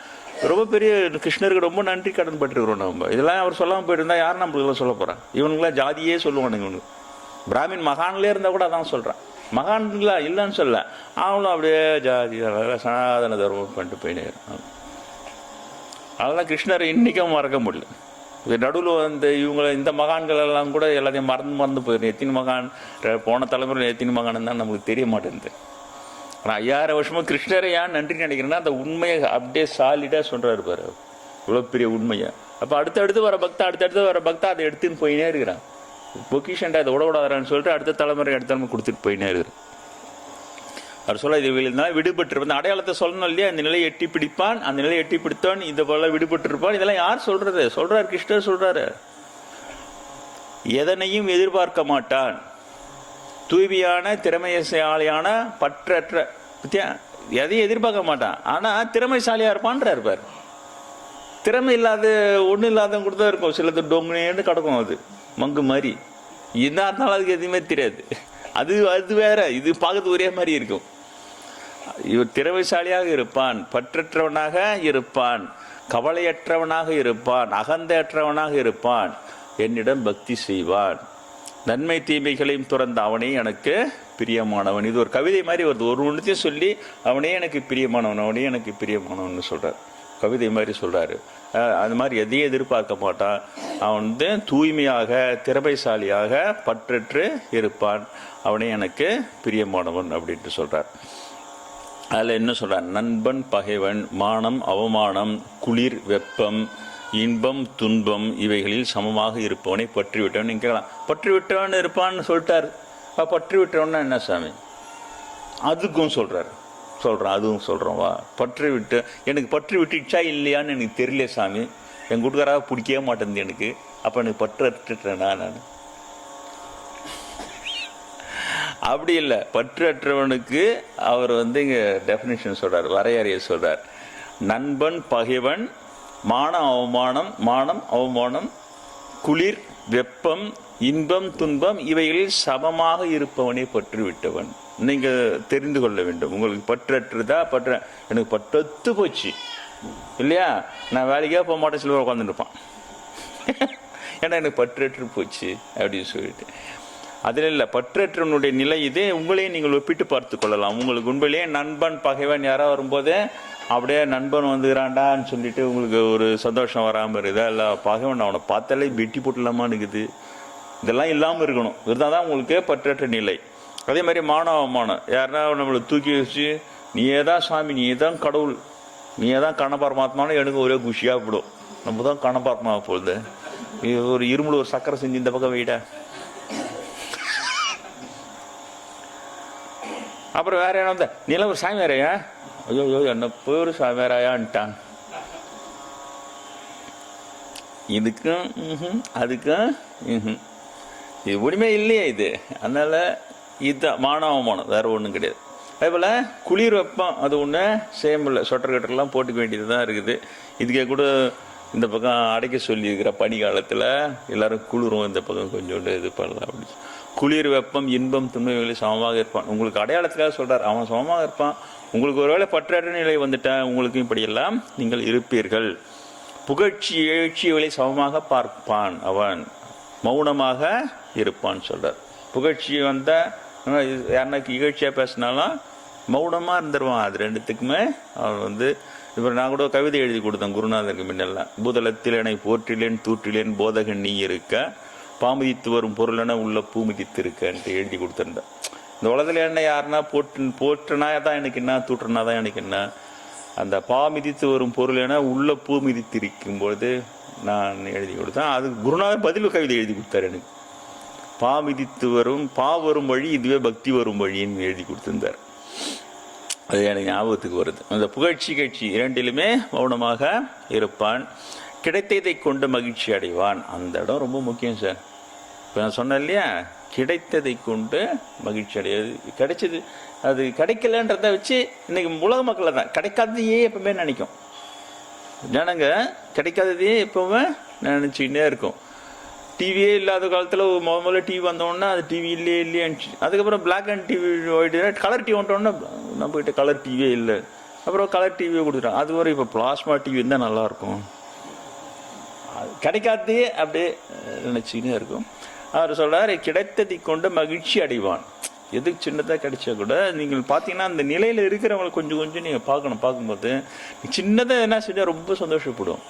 ரொம்ப பெரிய கிருஷ்ணருக்கு ரொம்ப நன்றி கடன் பட்டுருக்கிறோம். நம்ம இதெல்லாம் அவர் சொல்லாமல் போயிருந்தா யார் நம்மளுக்கெல்லாம் சொல்ல போகிறான்? இவனுங்களாம் ஜாதியே சொல்லுவானுங்க. இவனுக்கு பிராமின் மகான்களே இருந்தால் கூட அதான் சொல்கிறான். மகான்களா இல்லைன்னு சொல்ல, அவனும் அப்படியே ஜாதி சனாதன தர்மம் பண்ணிட்டு போயினே. அதெல்லாம் கிருஷ்ணரை இன்றைக்கும் மறக்க முடியல. இது நடுவில் வந்து இவங்களை இந்த மகான்கள் எல்லாம் கூட எல்லாத்தையும் மறந்து போயிடும். எத்தனை மகான் போன தலைமுறையில் எத்தனை மகான் தான் நமக்கு தெரிய மாட்டேங்குது. ஆனால் 5000 வருஷமாக கிருஷ்ணரை ஏன் நன்றி நினைக்கிறேன்னா அந்த உண்மையை அப்படியே சாலிடாக சொல்கிறாரு பாரு. இவ்வளோ பெரிய உண்மையை. அப்போ அடுத்தடுத்து வர பக்தா அதை எடுத்துன்னு போயினே இருக்கிறான். பொக்கிஷன்டா அதை விடக்கூடாதான்னு சொல்லிட்டு அடுத்த தலைமுறை கொடுத்துட்டு போயினே இருக்கிறான். அவர் சொல்ல இது இருந்தால் விடுபட்டு அந்த அடையாளத்தை சொல்லணும் இல்லையா? அந்த நிலையை எட்டி பிடிப்பான், அந்த நிலையை எட்டி பிடித்தான், இதை போல விடுபட்டு இருப்பான். இதெல்லாம் யார் சொல்றது? சொல்றாரு கிருஷ்ணர் சொல்றாரு. எதனையும் எதிர்பார்க்க மாட்டான், தூய்மையான திறமைசாலியான பற்றற்ற. எதையும் எதிர்பார்க்க மாட்டான், ஆனா திறமைசாலியா இருப்பான்றார் பாரு. திறமை இல்லாத ஒன்றும் இல்லாதவங்க கூட தான் இருக்கும். சிலது டொங்குனேன்னு கிடக்கும். அது மங்கு மாதிரி என்ன இருந்தாலும் அதுக்கு எதுவுமே தெரியாது. அது வேற, இது பார்க்கறது ஒரே மாதிரி இருக்கும். இவர் திறமைசாலியாக இருப்பான், பற்றற்றவனாக இருப்பான், கவலையற்றவனாக இருப்பான், அகந்தையற்றவனாக இருப்பான், என்னிடம் பக்தி செய்வான், நன்மை தீமைகளையும் துறந்த அவனே எனக்கு பிரியமானவன். இது ஒரு கவிதை மாதிரி வருது. ஒரு ஒன்றுத்தையும் சொல்லி அவனே எனக்கு பிரியமானவன், அவனே எனக்கு பிரியமானவன் சொல்றார். கவிதை மாதிரி சொல்றாரு. அது மாதிரி எதையும் எதிர்பார்க்க மாட்டான். அவன் வந்து தூய்மையாக திறமைசாலியாக பற்றற்று இருப்பான், அவனே எனக்கு பிரியமானவன் அப்படின்ட்டு சொல்றார். அதில் என்ன சொல்றார்? நண்பன் பகைவன், மானம் அவமானம், குளிர் வெப்பம், இன்பம் துன்பம் இவைகளில் சமமாக இருப்பவனை பற்றி விட்டவன். நீங்க கேட்கலாம், பற்றி விட்டவன் இருப்பான்னு சொல்லிட்டாரு. பற்றி விட்டவன்னா என்ன சாமி? அதுக்கும் சொல்றாரு. அதுவும் சொல்கிறோம். வா, பற்றி விட்டு எனக்கு பற்றி விட்டுச்சா இல்லையான்னு எனக்கு தெரியல சாமி. என் கூட்டுக்காராக பிடிக்கவே மாட்டேங்குது எனக்கு. அப்போ எனக்கு பற்றற்றேனா? நான் அப்படி இல்லை. பற்றற்றவனுக்கு அவர் வந்து இங்கே டெஃபினிஷன் சொல்கிறார், வரையறையை சொல்கிறார். நண்பன் பகைவன், மானம் அவமானம், குளிர் வெப்பம், இன்பம் துன்பம் இவைகளில் சமமாக இருப்பவனே பற்றி விட்டவன். நீங்கள் தெரிந்து கொள்ள வேண்டும். உங்களுக்கு பற்றற்றுதா? எனக்கு பற்றத்து போச்சு இல்லையா? நான் வேலைக்கே போக மாட்டேன், சில பேர் உட்காந்துருப்பான். ஏன்னா எனக்கு பற்றற்று போச்சு அப்படின்னு சொல்லிட்டு. அதில் இல்லை, பற்றற்றவனுடைய நிலை இதே. உங்களையும் நீங்கள் ஒப்பிட்டு பார்த்து கொள்ளலாம். உங்களுக்கு உண்மையிலேயே நண்பன் பகைவன் யாராவது வரும்போது அப்படியே நண்பன் வந்துக்கிறான்டான்னு சொல்லிட்டு உங்களுக்கு ஒரு சந்தோஷம் வராமல் இருக்குதா? இல்லை பகைவன் அவனை பார்த்தாலே வெட்டி போட்டுலாமான்னு இருக்குது. இதெல்லாம் இல்லாமல் இருக்கணும். இருந்தால் தான் உங்களுக்கு பற்றற்ற நிலை. அதே மாதிரி மானவமானம், யாருன்னா நம்மளை தூக்கி வச்சு நீயே தான் சாமி, நீயே தான் கடவுள், நீயே தான் கண்ண பரமாத்மானு எனக்கு ஒரே குஷியாக போடும். நம்ம தான் கண்ண பரமாத்மா போகுது. ஒரு இரும்புல ஒரு சக்கரை செஞ்சு இந்த பக்கம் வெயிட. அப்புறம் வேற என்ன வந்த நீலாம் ஒரு சாமி வேறையா? ஐயோ என்ன போய் ஒரு சாமி வேறாயான்ட்டான். இதுக்கும் அதுக்கும் இது ஒன்றுமே இல்லையே இது. அதனால இதுதான் மானவமானம், வேற ஒன்றும் கிடையாது. அதே போல் குளிர் வெப்பம் அது ஒன்று சேம் இல்லை. சொட்டர் கட்டர்லாம் போட்டுக்க வேண்டியது தான் இருக்குது. இதுக்கே கூட இந்த பக்கம் அடைக்க சொல்லியிருக்கிற பனி காலத்தில் எல்லாரும் குளிரும், இந்த பக்கம் கொஞ்சோண்டு இது பண்ணலாம் அப்படி. குளிர் வெப்பம் இன்பம் துன்பங்களில் சமமாக இருப்பான். உங்களுக்கு அடையாளத்துக்காக சொல்கிறார், அவன் சமமாக இருப்பான். உங்களுக்கு ஒருவேளை பற்றற்ற நிலை வந்துட்டால் உங்களுக்கும் இப்படியெல்லாம் நீங்கள் இருப்பீர்கள். புகழ்ச்சி எழுச்சிகளை சமமாக பார்ப்பான், அவன் மௌனமாக இருப்பான்னு சொல்கிறார். புகழ்ச்சி வந்தால் யாருனாக்கு இகழ்ச்சியாக பேசினாலும் மௌனமாக இருந்துருவான். அது ரெண்டுத்துக்குமே அவன் வந்து இப்போ நான் கூட கவிதை எழுதி கொடுத்தேன் குருநாதருக்கு முன்னெல்லாம். பூதளத்தில் என்னை போற்றிலேன் தூற்றிலேன் போதகன் நீ இருக்க, பாமதித்து வரும் பொருளென உள்ள பூமிதித்து இருக்கன்ட்டு எழுதி கொடுத்துருந்தேன். இந்த உலகத்தில் என்ன யாருன்னா போற்றுனா தான் எனக்கு என்ன, தூற்றுனா தான் எனக்கு என்ன, அந்த பா மிதித்து வரும் பொருள் என உள்ள பூ மிதித்து இருக்கும்பொழுது நான் எழுதி கொடுத்தேன். அது குருநாதர் பதில் கவிதை எழுதி கொடுத்தார் எனக்கு. பா மிதித்து வரும் பா வரும் வழி, இதுவே பக்தி வரும் வழின்னு எழுதி கொடுத்திருந்தார். அது எனக்கு ஞாபகத்துக்கு வருது. அந்த புகழ்ச்சி கட்சி இரண்டிலுமே மௌனமாக இருப்பான், கிடைத்ததை கொண்டு மகிழ்ச்சி அடைவான். அந்த இடம் ரொம்ப முக்கியம் சார். இப்போ நான் சொன்னேன் இல்லையா, கிடைத்ததை கொண்டு மகிழ்ச்சி அடையாது. கிடைச்சது அது கிடைக்கலன்றதை வச்சு இன்னைக்கு உலக மக்களை தான் கிடைக்காததையே எப்பவுமே நினைக்கும். ஜனங்க கிடைக்காததையே எப்பவுமே நினச்சிக்கிட்டே இருக்கும். டிவியே இல்லாத காலத்தில் முதல்ல டிவி வந்தோடனே அது டிவி இல்லையேன்னுச்சு. அதுக்கப்புறம் black and TV white colour TV வந்துட்டோன்னா நம்மகிட்ட கலர் டிவியே இல்லை. அப்புறம் கலர் டிவியே கொடுத்துட்டாங்க. அது வரை இப்போ பிளாஸ்மா டிவி இருந்தால் நல்லாயிருக்கும். கிடைக்காதே அப்படியே நினச்சிக்கிட்டே இருக்கும். அவர் சொல்கிறார், கிடைத்ததை கொண்டு மகிழ்ச்சி அடைவான். எது சின்னதாக கிடைச்சா கூட நீங்கள் பார்த்தீங்கன்னா அந்த நிலையில் இருக்கிறவங்களை கொஞ்சம் கொஞ்சம் நீங்கள் பார்க்கும்போது சின்னதாக என்ன செஞ்சால் ரொம்ப சந்தோஷப்படும்.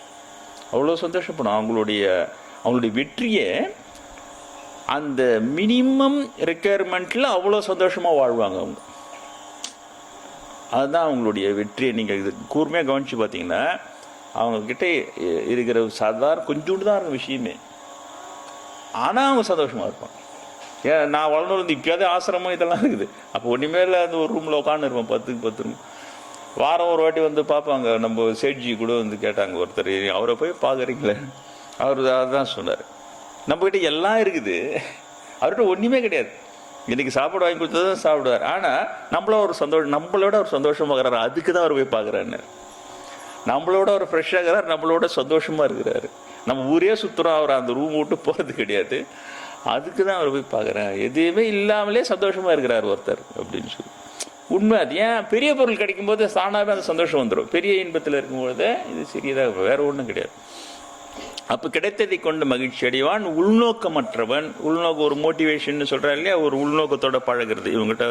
அவ்வளோ சந்தோஷப்படும். அவங்களுடைய வெற்றியை அந்த மினிமம் ரெக்குயர்மெண்ட்டில் அவ்வளோ சந்தோஷமாக வாழ்வாங்க அவங்க. அதுதான் அவங்களுடைய வெற்றியை. நீங்கள் இது கூர்மையாக கவனித்து பார்த்தீங்கன்னா அவங்கக்கிட்ட இருக்கிற சாதாரண கொஞ்சோண்டு தான் இருக்கும் விஷயமே, ஆனால் அவங்க சந்தோஷமாக இருப்பாங்க. ஏன் நான் வளர்ந்து வந்து இப்போயாவது ஆசிரமம் இதெல்லாம் இருக்குது. அப்போ ஒன்றுமே இல்லை, அந்த ஒரு ரூமில் உட்காந்துருப்போம் 10 ரூம். வாரம் ஒரு வாட்டி வந்து பார்ப்பாங்க. நம்ம சேட்ஜி கூட வந்து கேட்டாங்க ஒருத்தர், அவரை போய் பார்க்குறீங்களே, அவர் அதுதான் சொன்னார், நம்மக்கிட்ட எல்லாம் இருக்குது, அவர்கிட்ட ஒன்றுமே கிடையாது. இன்றைக்கி சாப்பாடு வாங்கி கொடுத்தது தான் சாப்பிடுவார். ஆனால் நம்மளோட அவர் சந்தோஷமாகறாரு. அதுக்கு தான் அவர் போய் பார்க்குறாரு. நம்மளோட அவர் ஃப்ரெஷ்ஷாகிறார், நம்மளோட சந்தோஷமாக இருக்கிறாரு. நம்ம ஊரே சுற்றுறோம், அவர் அந்த ரூம் விட்டு போகிறது கிடையாது. அதுக்கு தான் அவர் போய் பார்க்குறேன். எதுவுமே இல்லாமலே சந்தோஷமாக இருக்கிறார் ஒருத்தர் அப்படின்னு சொல்லி. உண்மை அது. ஏன் பெரிய பொருள் கிடைக்கும்போது தானாகவே அந்த சந்தோஷம் வந்துடும். பெரிய இன்பத்தில் இருக்கும்பொழுது இது சிறியதாக வேறு ஒன்றும் கிடையாது. அப்போ கிடைத்ததை கொண்டு மகிழ்ச்சி அடைவான். உள்நோக்கமற்றவன், ஒரு மோட்டிவேஷன் சொல்கிறான் இல்லையா, ஒரு உள்நோக்கத்தோட பழகிறது. இவங்ககிட்ட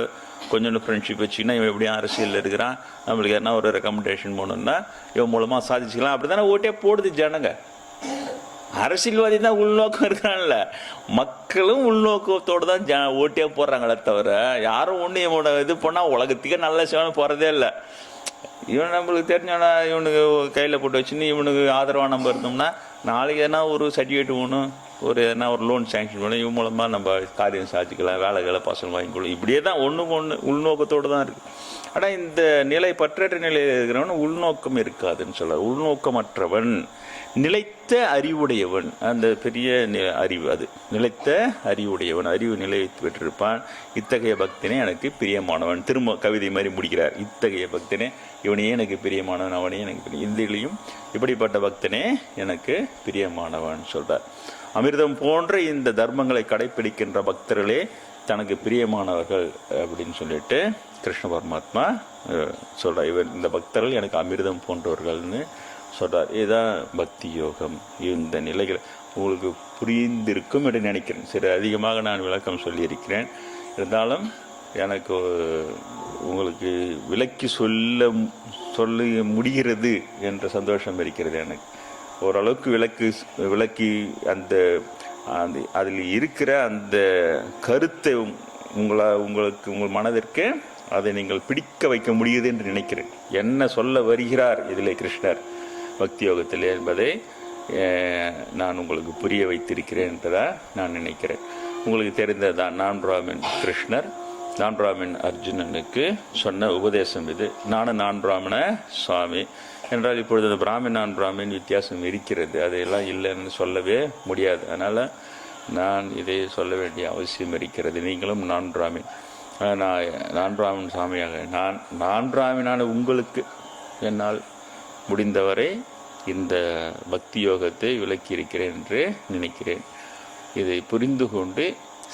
கொஞ்சம் ஃப்ரெண்ட்ஷிப் வச்சுன்னா இவன் எப்படியும் அரசியலில் இருக்கிறான், நம்மளுக்கு என்ன ஒரு ரெக்கமெண்டேஷன் போகணுன்னா இவன் மூலமாக சாதிச்சுக்கலாம். அப்படி தானே ஓட்டே போடுது ஜனங்க. அரசியல்வாதி தான் உள்நோக்கம் இருக்கிறான்ல, மக்களும் உள்நோக்கத்தோடு தான் ஓட்டே போடுறாங்களே தவிர யாரும் ஒன்று இவனோட இது பண்ணால் உலகத்துக்கே நல்ல சிவனு போகிறதே இல்லை. இவன் நம்மளுக்கு தெரிஞ்சவனா இவனுக்கு கையில் போட்டு வச்சுன்னு இவனுக்கு ஆதரவாக நம்ம இருந்தோம்னா நாளைக்கு எதனா ஒரு சர்டிஃபிகேட் வேணும், எதனா ஒரு லோன் சேங்ஷன் பண்ணணும், இவன் மூலமாக நம்ம காரியம் சாதிக்கலாம், வேலைகளை பசங்க வாங்கிக்கொள்ளும். இப்படியே தான் ஒன்று உள்நோக்கத்தோடு தான் இருக்குது. ஆனால் இந்த நிலை பற்றற்ற நிலையில் இருக்கிறவன் உள்நோக்கம் இருக்காதுன்னு சொல்ல. உள்நோக்கமற்றவன் நிலைத்த அறிவுடையவன். அந்த பெரிய அறிவு, அது நிலைத்த அறிவுடையவன், அறிவு நிலையை பெற்றிருப்பான். இத்தகைய பக்தனே எனக்கு பிரியமானவன். திரும்ப கவிதை மாதிரி முடிக்கிறார். இத்தகைய பக்தனே, இவனையே எனக்கு பிரியமானவன், அவனே எனக்கு இந்தியிலையும் இப்படிப்பட்ட பக்தனே எனக்கு பிரியமானவன் சொல்றார். அமிர்தம் போன்ற இந்த தர்மங்களை கடைப்பிடிக்கின்ற பக்தர்களே தனக்கு பிரியமானவர்கள் அப்படின்னு சொல்லிட்டு கிருஷ்ண பரமாத்மா சொல்றார். இந்த பக்தர்கள் எனக்கு அமிர்தம் போன்றவர்கள்னு சொல்றார். இதுதான் பக்தி யோகம். இந்த நிலைகள் உங்களுக்கு புரிந்திருக்கும் என்று நினைக்கிறேன். சரி, அதிகமாக நான் விளக்கம் சொல்லியிருக்கிறேன். இருந்தாலும் எனக்கு உங்களுக்கு விளக்கி சொல்ல முடிகிறது என்ற சந்தோஷம் இருக்கிறது. எனக்கு ஓரளவுக்கு விளக்கி அந்த அதில் இருக்கிற அந்த கருத்தை உங்களுக்கு உங்கள் மனதிற்கு அதை நீங்கள் பிடிக்க வைக்க முடியுது என்று நினைக்கிறேன். என்ன சொல்ல வருகிறார் இதில் கிருஷ்ணர் பக்தி யோகத்தில் என்பதை நான் உங்களுக்கு புரிய வைத்திருக்கிறேன் என்றதாக நான் நினைக்கிறேன். உங்களுக்கு தெரிந்ததுதான், நான்பிராமின் கிருஷ்ணர் நான்பிராமின் அர்ஜுனனுக்கு சொன்ன உபதேசம் இது. நான் பிராமண சுவாமி என்றால் இப்பொழுது அந்த பிராமின் நான் பிராமின் வித்தியாசம் இருக்கிறது. அதையெல்லாம் இல்லைன்னு சொல்லவே முடியாது. அதனால் நான் இதை சொல்ல வேண்டிய அவசியம் இருக்கிறது. நீங்களும் நான் பிராமின் சாமியாக நான் பிராமினான உங்களுக்கு என்னால் முடிந்தவரை இந்த பக்தி யோகத்தை விளக்கியிருக்கிறேன் என்று நினைக்கிறேன். இதை புரிந்து கொண்டு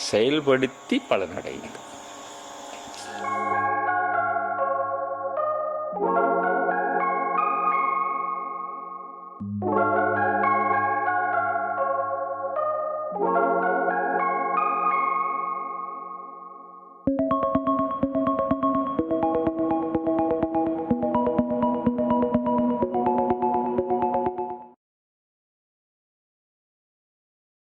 செயல்படுத்தி பலனடையுங்கள்.